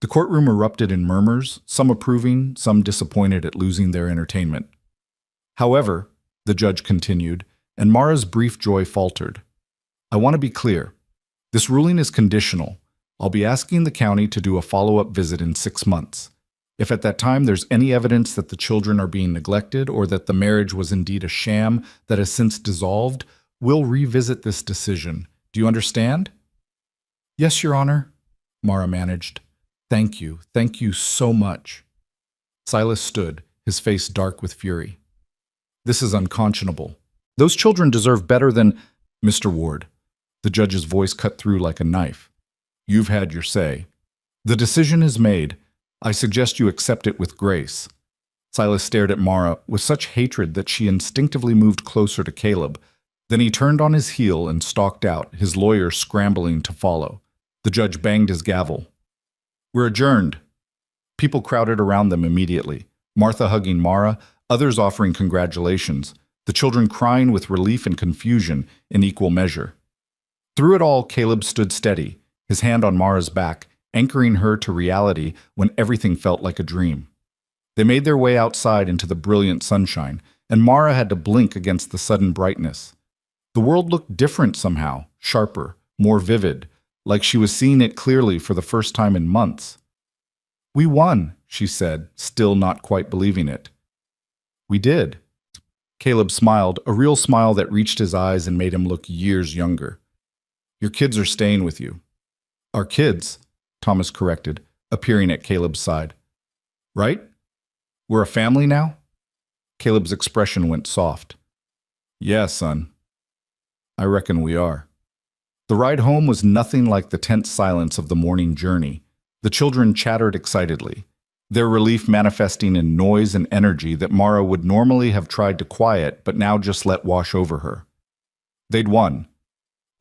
The courtroom erupted in murmurs, some approving, some disappointed at losing their entertainment. However, the judge continued, and Mara's brief joy faltered. I want to be clear. This ruling is conditional. I'll be asking the county to do a follow-up visit in 6 months. If at that time there's any evidence that the children are being neglected or that the marriage was indeed a sham that has since dissolved, we'll revisit this decision. Do you understand? Yes, Your Honor, Mara managed. Thank you so much. Silas stood, his face dark with fury. This is unconscionable. Those children deserve better than… Mr. Ward. The judge's voice cut through like a knife. You've had your say. The decision is made. I suggest you accept it with grace. Silas stared at Mara with such hatred that she instinctively moved closer to Caleb. Then he turned on his heel and stalked out, his lawyer scrambling to follow. The judge banged his gavel. We're adjourned. People crowded around them immediately, Martha hugging Mara, others offering congratulations, the children crying with relief and confusion in equal measure. Through it all, Caleb stood steady, his hand on Mara's back, anchoring her to reality when everything felt like a dream. They made their way outside into the brilliant sunshine, and Mara had to blink against the sudden brightness. The world looked different somehow, sharper, more vivid, like she was seeing it clearly for the first time in months. We won, she said, still not quite believing it. We did. Caleb smiled, a real smile that reached his eyes and made him look years younger. Your kids are staying with you. Our kids, Thomas corrected, appearing at Caleb's side. Right? We're a family now? Caleb's expression went soft. Yeah, son. I reckon we are. The ride home was nothing like the tense silence of the morning journey. The children chattered excitedly, their relief manifesting in noise and energy that Mara would normally have tried to quiet but now just let wash over her. They'd won.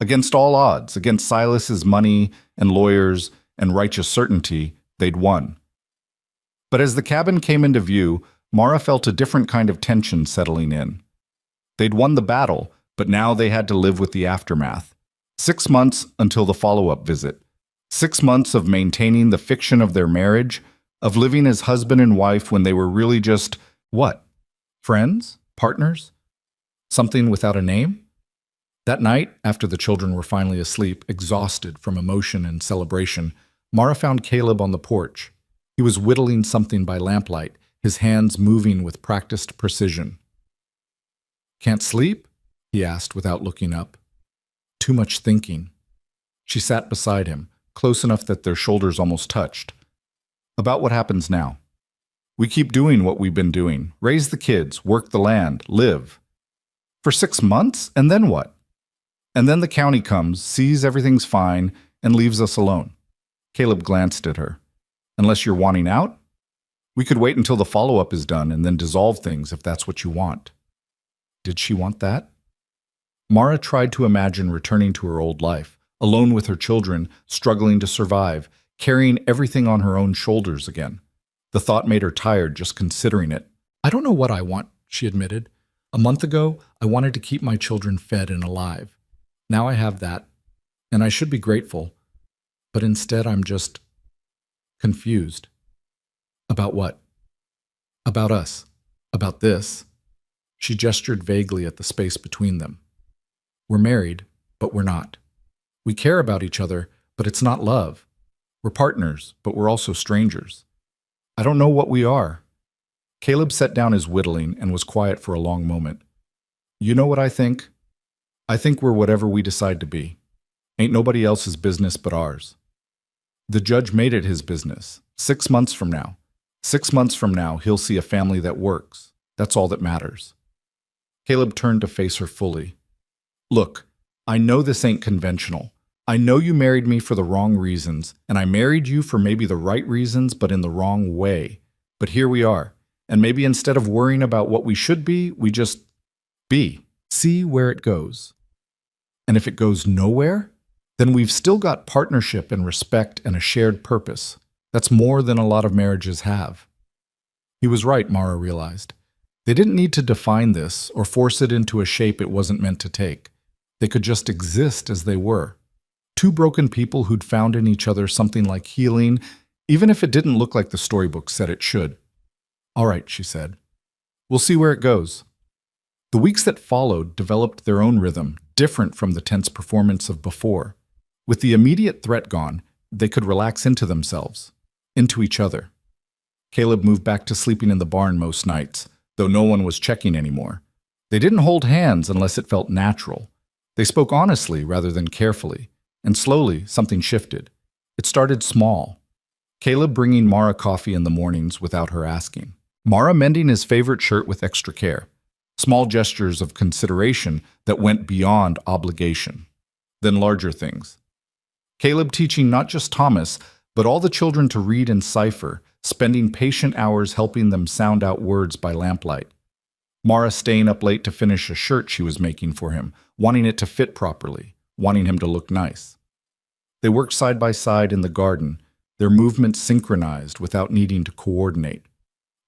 Against all odds, against Silas's money and lawyers and righteous certainty, they'd won. But as the cabin came into view, Mara felt a different kind of tension settling in. They'd won the battle, but now they had to live with the aftermath. 6 months until the follow-up visit. 6 months of maintaining the fiction of their marriage, of living as husband and wife when they were really just, what? Friends? Partners? Something without a name? That night, after the children were finally asleep, exhausted from emotion and celebration, Mara found Caleb on the porch. He was whittling something by lamplight, his hands moving with practiced precision. Can't sleep? He asked without looking up. Too much thinking. She sat beside him, close enough that their shoulders almost touched. About what happens now. We keep doing what we've been doing. Raise the kids, work the land, live. For 6 months? And then what? And then the county comes, sees everything's fine, and leaves us alone. Caleb glanced at her. Unless you're wanting out? We could wait until the follow-up is done and then dissolve things if that's what you want. Did she want that? Mara tried to imagine returning to her old life, alone with her children, struggling to survive, carrying everything on her own shoulders again. The thought made her tired just considering it. I don't know what I want, she admitted. A month ago, I wanted to keep my children fed and alive. Now I have that, and I should be grateful. But instead, I'm just confused. About what? About us. About this. She gestured vaguely at the space between them. We're married, but we're not. We care about each other, but it's not love. We're partners, but we're also strangers. I don't know what we are. Caleb set down his whittling and was quiet for a long moment. You know what I think? I think we're whatever we decide to be. Ain't nobody else's business but ours. The judge made it his business. 6 months from now. 6 months from now, he'll see a family that works. That's all that matters. Caleb turned to face her fully. Look, I know this ain't conventional. I know you married me for the wrong reasons, and I married you for maybe the right reasons, but in the wrong way. But here we are, and maybe instead of worrying about what we should be, we just be. See where it goes. And if it goes nowhere, then we've still got partnership and respect and a shared purpose. That's more than a lot of marriages have. He was right, Mara realized. They didn't need to define this or force it into a shape it wasn't meant to take. They could just exist as they were. Two broken people who'd found in each other something like healing, even if it didn't look like the storybook said it should. All right, she said. We'll see where it goes. The weeks that followed developed their own rhythm, different from the tense performance of before. With the immediate threat gone, they could relax into themselves, into each other. Caleb moved back to sleeping in the barn most nights, though no one was checking anymore. They didn't hold hands unless it felt natural. They spoke honestly rather than carefully, and slowly something shifted. It started small. Caleb bringing Mara coffee in the mornings without her asking. Mara mending his favorite shirt with extra care. Small gestures of consideration that went beyond obligation. Then larger things. Caleb teaching not just Thomas, but all the children to read and cipher, spending patient hours helping them sound out words by lamplight. Mara staying up late to finish a shirt she was making for him, wanting it to fit properly, wanting him to look nice. They worked side by side in the garden, their movements synchronized without needing to coordinate.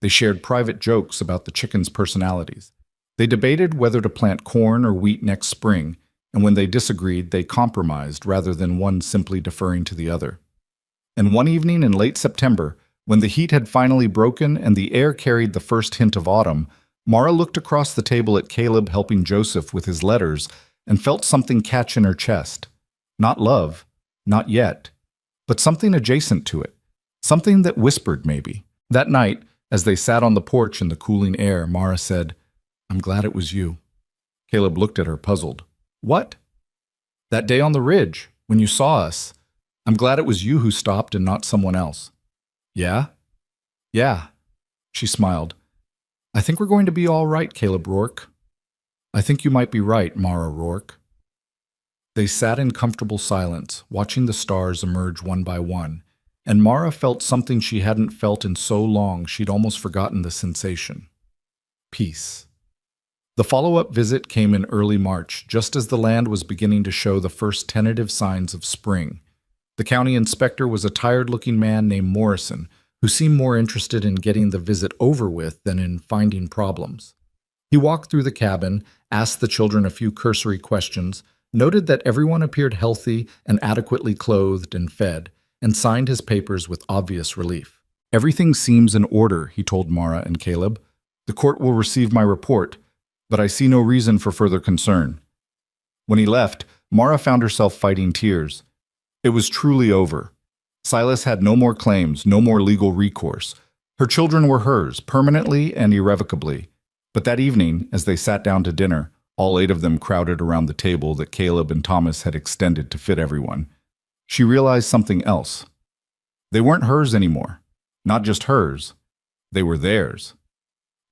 They shared private jokes about the chickens' personalities. They debated whether to plant corn or wheat next spring, and when they disagreed, they compromised rather than one simply deferring to the other. And one evening in late September, when the heat had finally broken and the air carried the first hint of autumn, Mara looked across the table at Caleb helping Joseph with his letters and felt something catch in her chest. Not love, not yet, but something adjacent to it, something that whispered maybe. That night, as they sat on the porch in the cooling air, Mara said, "I'm glad it was you." Caleb looked at her puzzled. "What?" "That day on the ridge, when you saw us. I'm glad it was you who stopped and not someone else." "Yeah?" "Yeah." She smiled. "I think we're going to be all right, Caleb Rourke." "I think you might be right, Mara Rourke." They sat in comfortable silence, watching the stars emerge one by one, and Mara felt something she hadn't felt in so long she'd almost forgotten the sensation. Peace. The follow-up visit came in early March, just as the land was beginning to show the first tentative signs of spring. The county inspector was a tired-looking man named Morrison, who seemed more interested in getting the visit over with than in finding problems. He walked through the cabin, asked the children a few cursory questions, noted that everyone appeared healthy and adequately clothed and fed, and signed his papers with obvious relief. "Everything seems in order," he told Mara and Caleb. "The court will receive my report, but I see no reason for further concern." When he left, Mara found herself fighting tears. It was truly over. Silas had no more claims, no more legal recourse. Her children were hers, permanently and irrevocably. But that evening, as they sat down to dinner, all 8 of them crowded around the table that Caleb and Thomas had extended to fit everyone, she realized something else. They weren't hers anymore. Not just hers. They were theirs.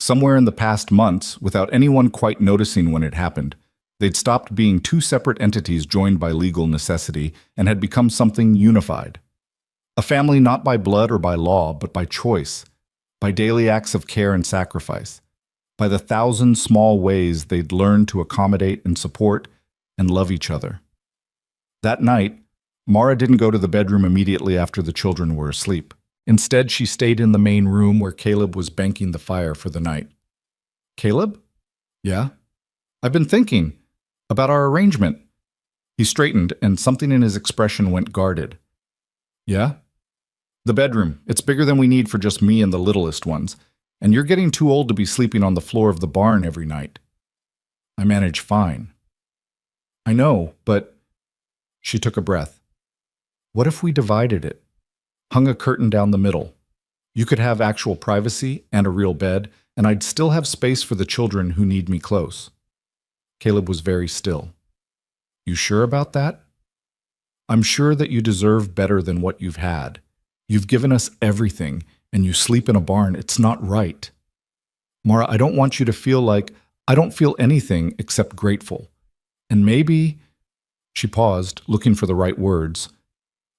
Somewhere in the past months, without anyone quite noticing when it happened, they'd stopped being 2 separate entities joined by legal necessity and had become something unified. A family not by blood or by law, but by choice, by daily acts of care and sacrifice, by the 1,000 small ways they'd learned to accommodate and support and love each other. That night, Mara didn't go to the bedroom immediately after the children were asleep. Instead, she stayed in the main room where Caleb was banking the fire for the night. "Caleb?" "Yeah?" "I've been thinking about our arrangement." He straightened, and something in his expression went guarded. "Yeah?" "The bedroom. It's bigger than we need for just me and the littlest ones, and you're getting too old to be sleeping on the floor of the barn every night." "I manage fine." "I know, but—" She took a breath. "What if we divided it? Hung a curtain down the middle. You could have actual privacy and a real bed, and I'd still have space for the children who need me close. Caleb was very still. You sure about that? I'm sure that you deserve better than what you've had. You've given us everything, and you sleep in a barn. It's not right. Mara, I don't want you to feel like I don't feel anything except grateful. And maybe, she paused, looking for the right words,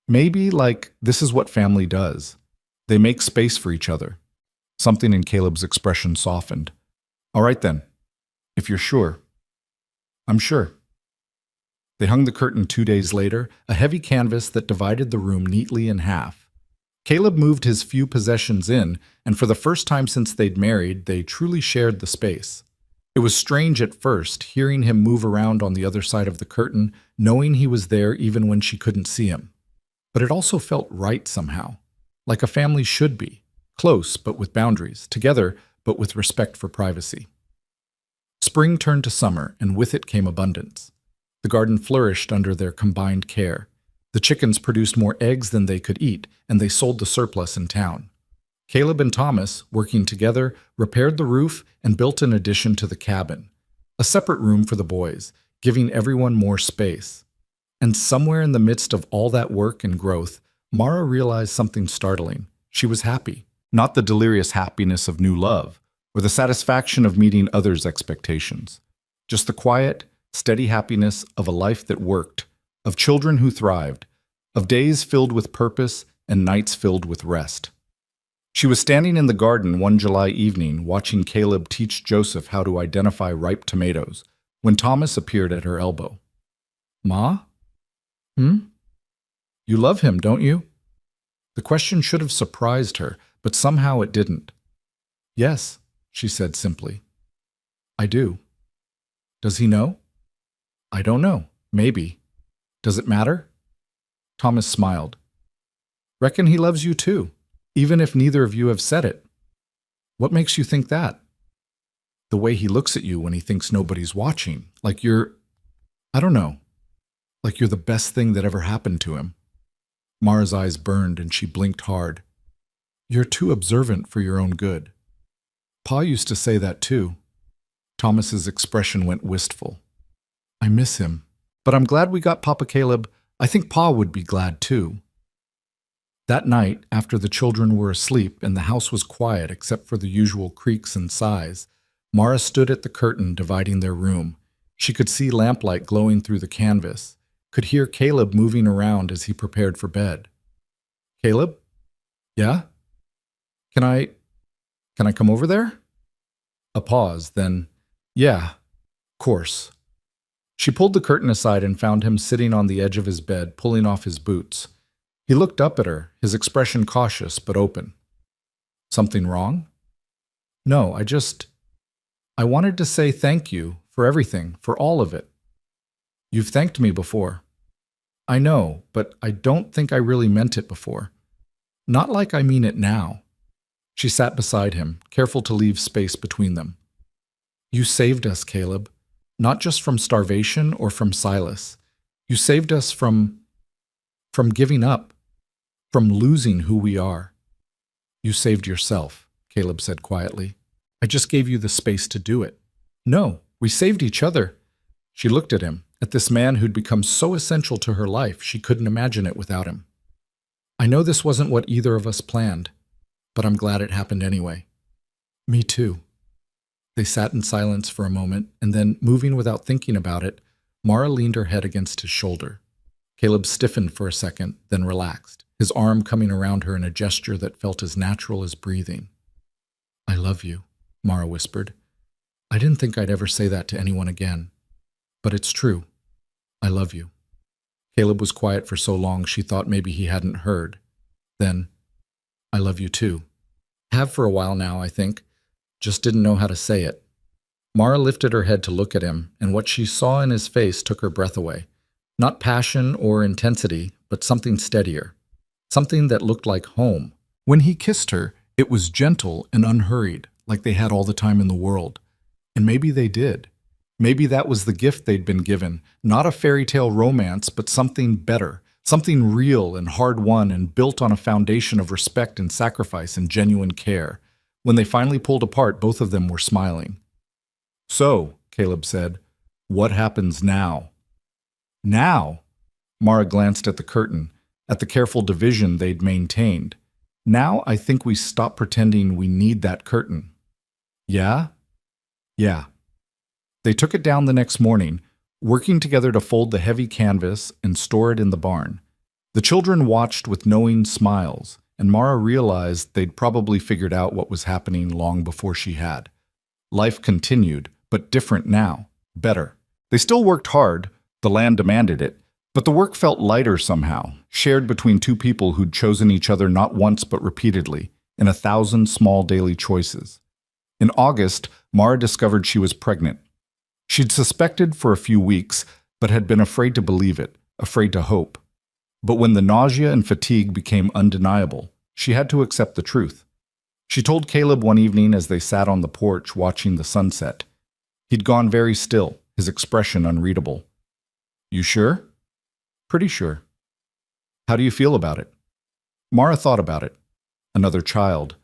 maybe like this is what family does. They make space for each other. Something in Caleb's expression softened. All right then, if you're sure. I'm sure. They hung the curtain 2 days later, a heavy canvas that divided the room neatly in half. Caleb moved his few possessions in, and for the first time since they'd married, they truly shared the space. It was strange at first, hearing him move around on the other side of the curtain, knowing he was there even when she couldn't see him. But it also felt right somehow, like a family should be, close but with boundaries, together but with respect for privacy. Spring turned to summer, and with it came abundance. The garden flourished under their combined care. The chickens produced more eggs than they could eat, and they sold the surplus in town. Caleb and Thomas, working together, repaired the roof and built an addition to the cabin, a separate room for the boys, giving everyone more space. And somewhere in the midst of all that work and growth, Mara realized something startling. She was happy, not the delirious happiness of new love, or the satisfaction of meeting others' expectations, just the quiet, steady happiness of a life that worked, of children who thrived, of days filled with purpose and nights filled with rest. She was standing in the garden one July evening watching Caleb teach Joseph how to identify ripe tomatoes when Thomas appeared at her elbow. Ma? You love him, don't you? The question should have surprised her, but somehow it didn't. Yes, she said simply. I do. Does he know? I don't know. Maybe. Does it matter? Thomas smiled. Reckon he loves you too, even if neither of you have said it. What makes you think that? The way he looks at you when he thinks nobody's watching, like you're, I don't know, like you're the best thing that ever happened to him. Mara's eyes burned and she blinked hard. You're too observant for your own good. Pa used to say that too. Thomas's expression went wistful. I miss him, but I'm glad we got Papa Caleb. I think Pa would be glad too. That night, after the children were asleep and the house was quiet except for the usual creaks and sighs, Mara stood at the curtain dividing their room. She could see lamplight glowing through the canvas, could hear Caleb moving around as he prepared for bed. Caleb? Yeah? Can I come over there? A pause, then, yeah, course. She pulled the curtain aside and found him sitting on the edge of his bed, pulling off his boots. He looked up at her, his expression cautious but open. Something wrong? No, I wanted to say thank you for everything, for all of it. You've thanked me before. I know, but I don't think I really meant it before. Not like I mean it now. She sat beside him, careful to leave space between them. You saved us, Caleb, not just from starvation or from Silas. You saved us from giving up, from losing who we are. You saved yourself, Caleb said quietly. I just gave you the space to do it. No, we saved each other. She looked at him, at this man who'd become so essential to her life she couldn't imagine it without him. I know this wasn't what either of us planned, but I'm glad it happened anyway. Me too. They sat in silence for a moment, and then, moving without thinking about it, Mara leaned her head against his shoulder. Caleb stiffened for a second, then relaxed, his arm coming around her in a gesture that felt as natural as breathing. I love you, Mara whispered. I didn't think I'd ever say that to anyone again. But it's true. I love you. Caleb was quiet for so long she thought maybe he hadn't heard. Then, I love you too. Have for a while now, I think. Just didn't know how to say it. Mara lifted her head to look at him, and what she saw in his face took her breath away. Not passion or intensity, but something steadier. Something that looked like home. When he kissed her, it was gentle and unhurried, like they had all the time in the world. And maybe they did. Maybe that was the gift they'd been given, not a fairy tale romance, but something better, Something real and hard-won and built on a foundation of respect and sacrifice and genuine care. When they finally pulled apart, both of them were smiling. "So," Caleb said, "what happens now?" "Now?" Mara glanced at the curtain, at the careful division they'd maintained. "Now I think we stop pretending we need that curtain." "Yeah?" "Yeah." They took it down the next morning, working together to fold the heavy canvas and store it in the barn. The children watched with knowing smiles, and Mara realized they'd probably figured out what was happening long before she had. Life continued, but different now, better. They still worked hard, the land demanded it, but the work felt lighter somehow, shared between two people who'd chosen each other not once but repeatedly, in 1,000 small daily choices. In August, Mara discovered she was pregnant. She'd suspected for a few weeks, but had been afraid to believe it, afraid to hope. But when the nausea and fatigue became undeniable, she had to accept the truth. She told Caleb one evening as they sat on the porch watching the sunset. He'd gone very still, his expression unreadable. "You sure?" "Pretty sure." "How do you feel about it?" Mara thought about it. Another child,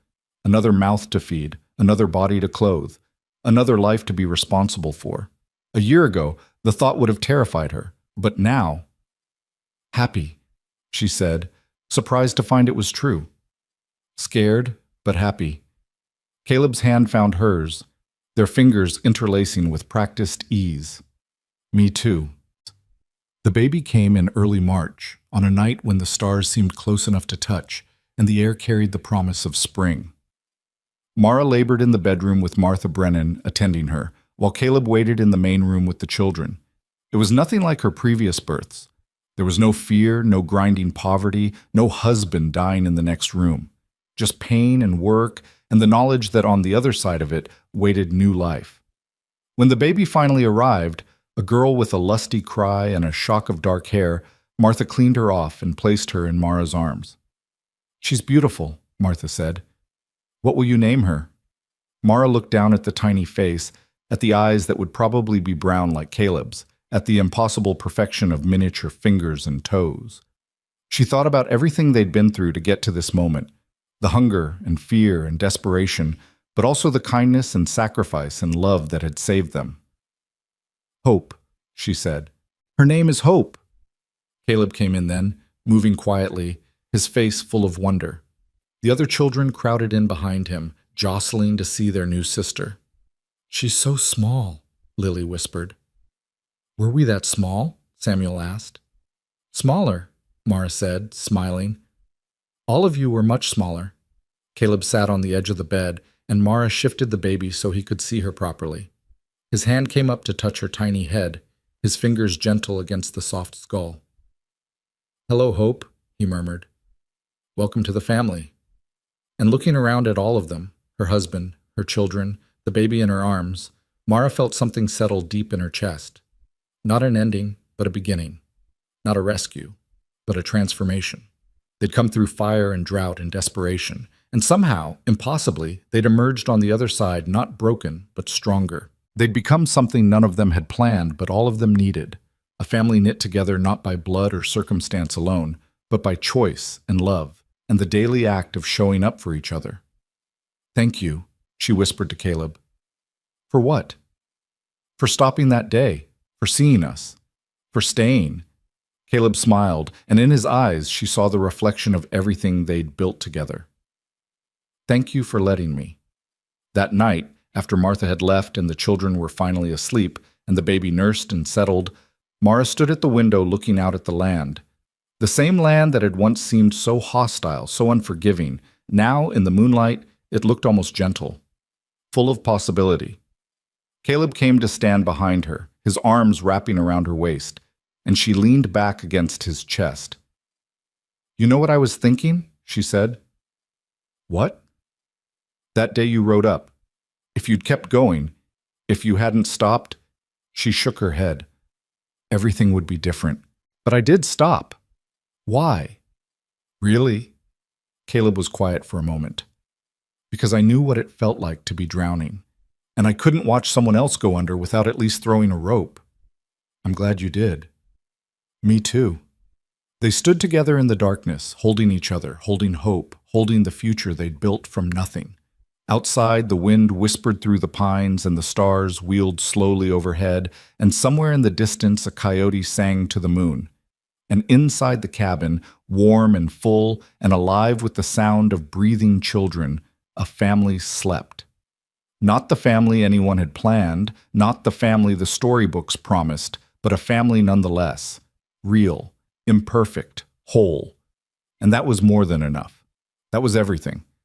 another mouth to feed, another body to clothe, another life to be responsible for. A year ago, the thought would have terrified her, but now... "Happy," she said, surprised to find it was true. Scared, but happy. Caleb's hand found hers, their fingers interlacing with practiced ease. "Me too." The baby came in early March, on a night when the stars seemed close enough to touch, and the air carried the promise of spring. Mara labored in the bedroom with Martha Brennan attending her, while Caleb waited in the main room with the children. It was nothing like her previous births. There was no fear, no grinding poverty, no husband dying in the next room. Just pain and work, and the knowledge that on the other side of it waited new life. When the baby finally arrived, a girl with a lusty cry and a shock of dark hair, Martha cleaned her off and placed her in Mara's arms. "She's beautiful," Martha said. "What will you name her?" Mara looked down at the tiny face, at the eyes that would probably be brown like Caleb's, at the impossible perfection of miniature fingers and toes. She thought about everything they'd been through to get to this moment, the hunger and fear and desperation, but also the kindness and sacrifice and love that had saved them. "Hope," she said. "Her name is Hope." Caleb came in then, moving quietly, his face full of wonder. The other children crowded in behind him, jostling to see their new sister. "She's so small," Lily whispered. "Were we that small?" Samuel asked. "Smaller," Mara said, smiling. "All of you were much smaller." Caleb sat on the edge of the bed, and Mara shifted the baby so he could see her properly. His hand came up to touch her tiny head, his fingers gentle against the soft skull. "Hello, Hope," he murmured. "Welcome to the family." And looking around at all of them, her husband, her children, the baby in her arms, Mara felt something settle deep in her chest. Not an ending, but a beginning. Not a rescue, but a transformation. They'd come through fire and drought and desperation, and somehow, impossibly, they'd emerged on the other side not broken, but stronger. They'd become something none of them had planned, but all of them needed. A family knit together not by blood or circumstance alone, but by choice and love, and the daily act of showing up for each other. "Thank you," she whispered to Caleb. "For what?" "For stopping that day, for seeing us, for staying." Caleb smiled, and in his eyes she saw the reflection of everything they'd built together. "Thank you for letting me." That night, after Martha had left and the children were finally asleep and the baby nursed and settled, Mara stood at the window looking out at the land. The same land that had once seemed so hostile, so unforgiving, now, in the moonlight, it looked almost gentle, full of possibility. Caleb came to stand behind her, his arms wrapping around her waist, and she leaned back against his chest. "You know what I was thinking?" she said. "What?" "That day you rode up. If you'd kept going, if you hadn't stopped," she shook her head, "everything would be different. But I did stop. Why?" "Really?" Caleb was quiet for a moment. "Because I knew what it felt like to be drowning, and I couldn't watch someone else go under without at least throwing a rope. I'm glad you did." "Me too." They stood together in the darkness, holding each other, holding hope, holding the future they'd built from nothing. Outside, the wind whispered through the pines and the stars wheeled slowly overhead, and somewhere in the distance a coyote sang to the moon. And inside the cabin, warm and full and alive with the sound of breathing children, a family slept. Not the family anyone had planned, not the family the storybooks promised, but a family nonetheless. Real, imperfect, whole. And that was more than enough. That was everything.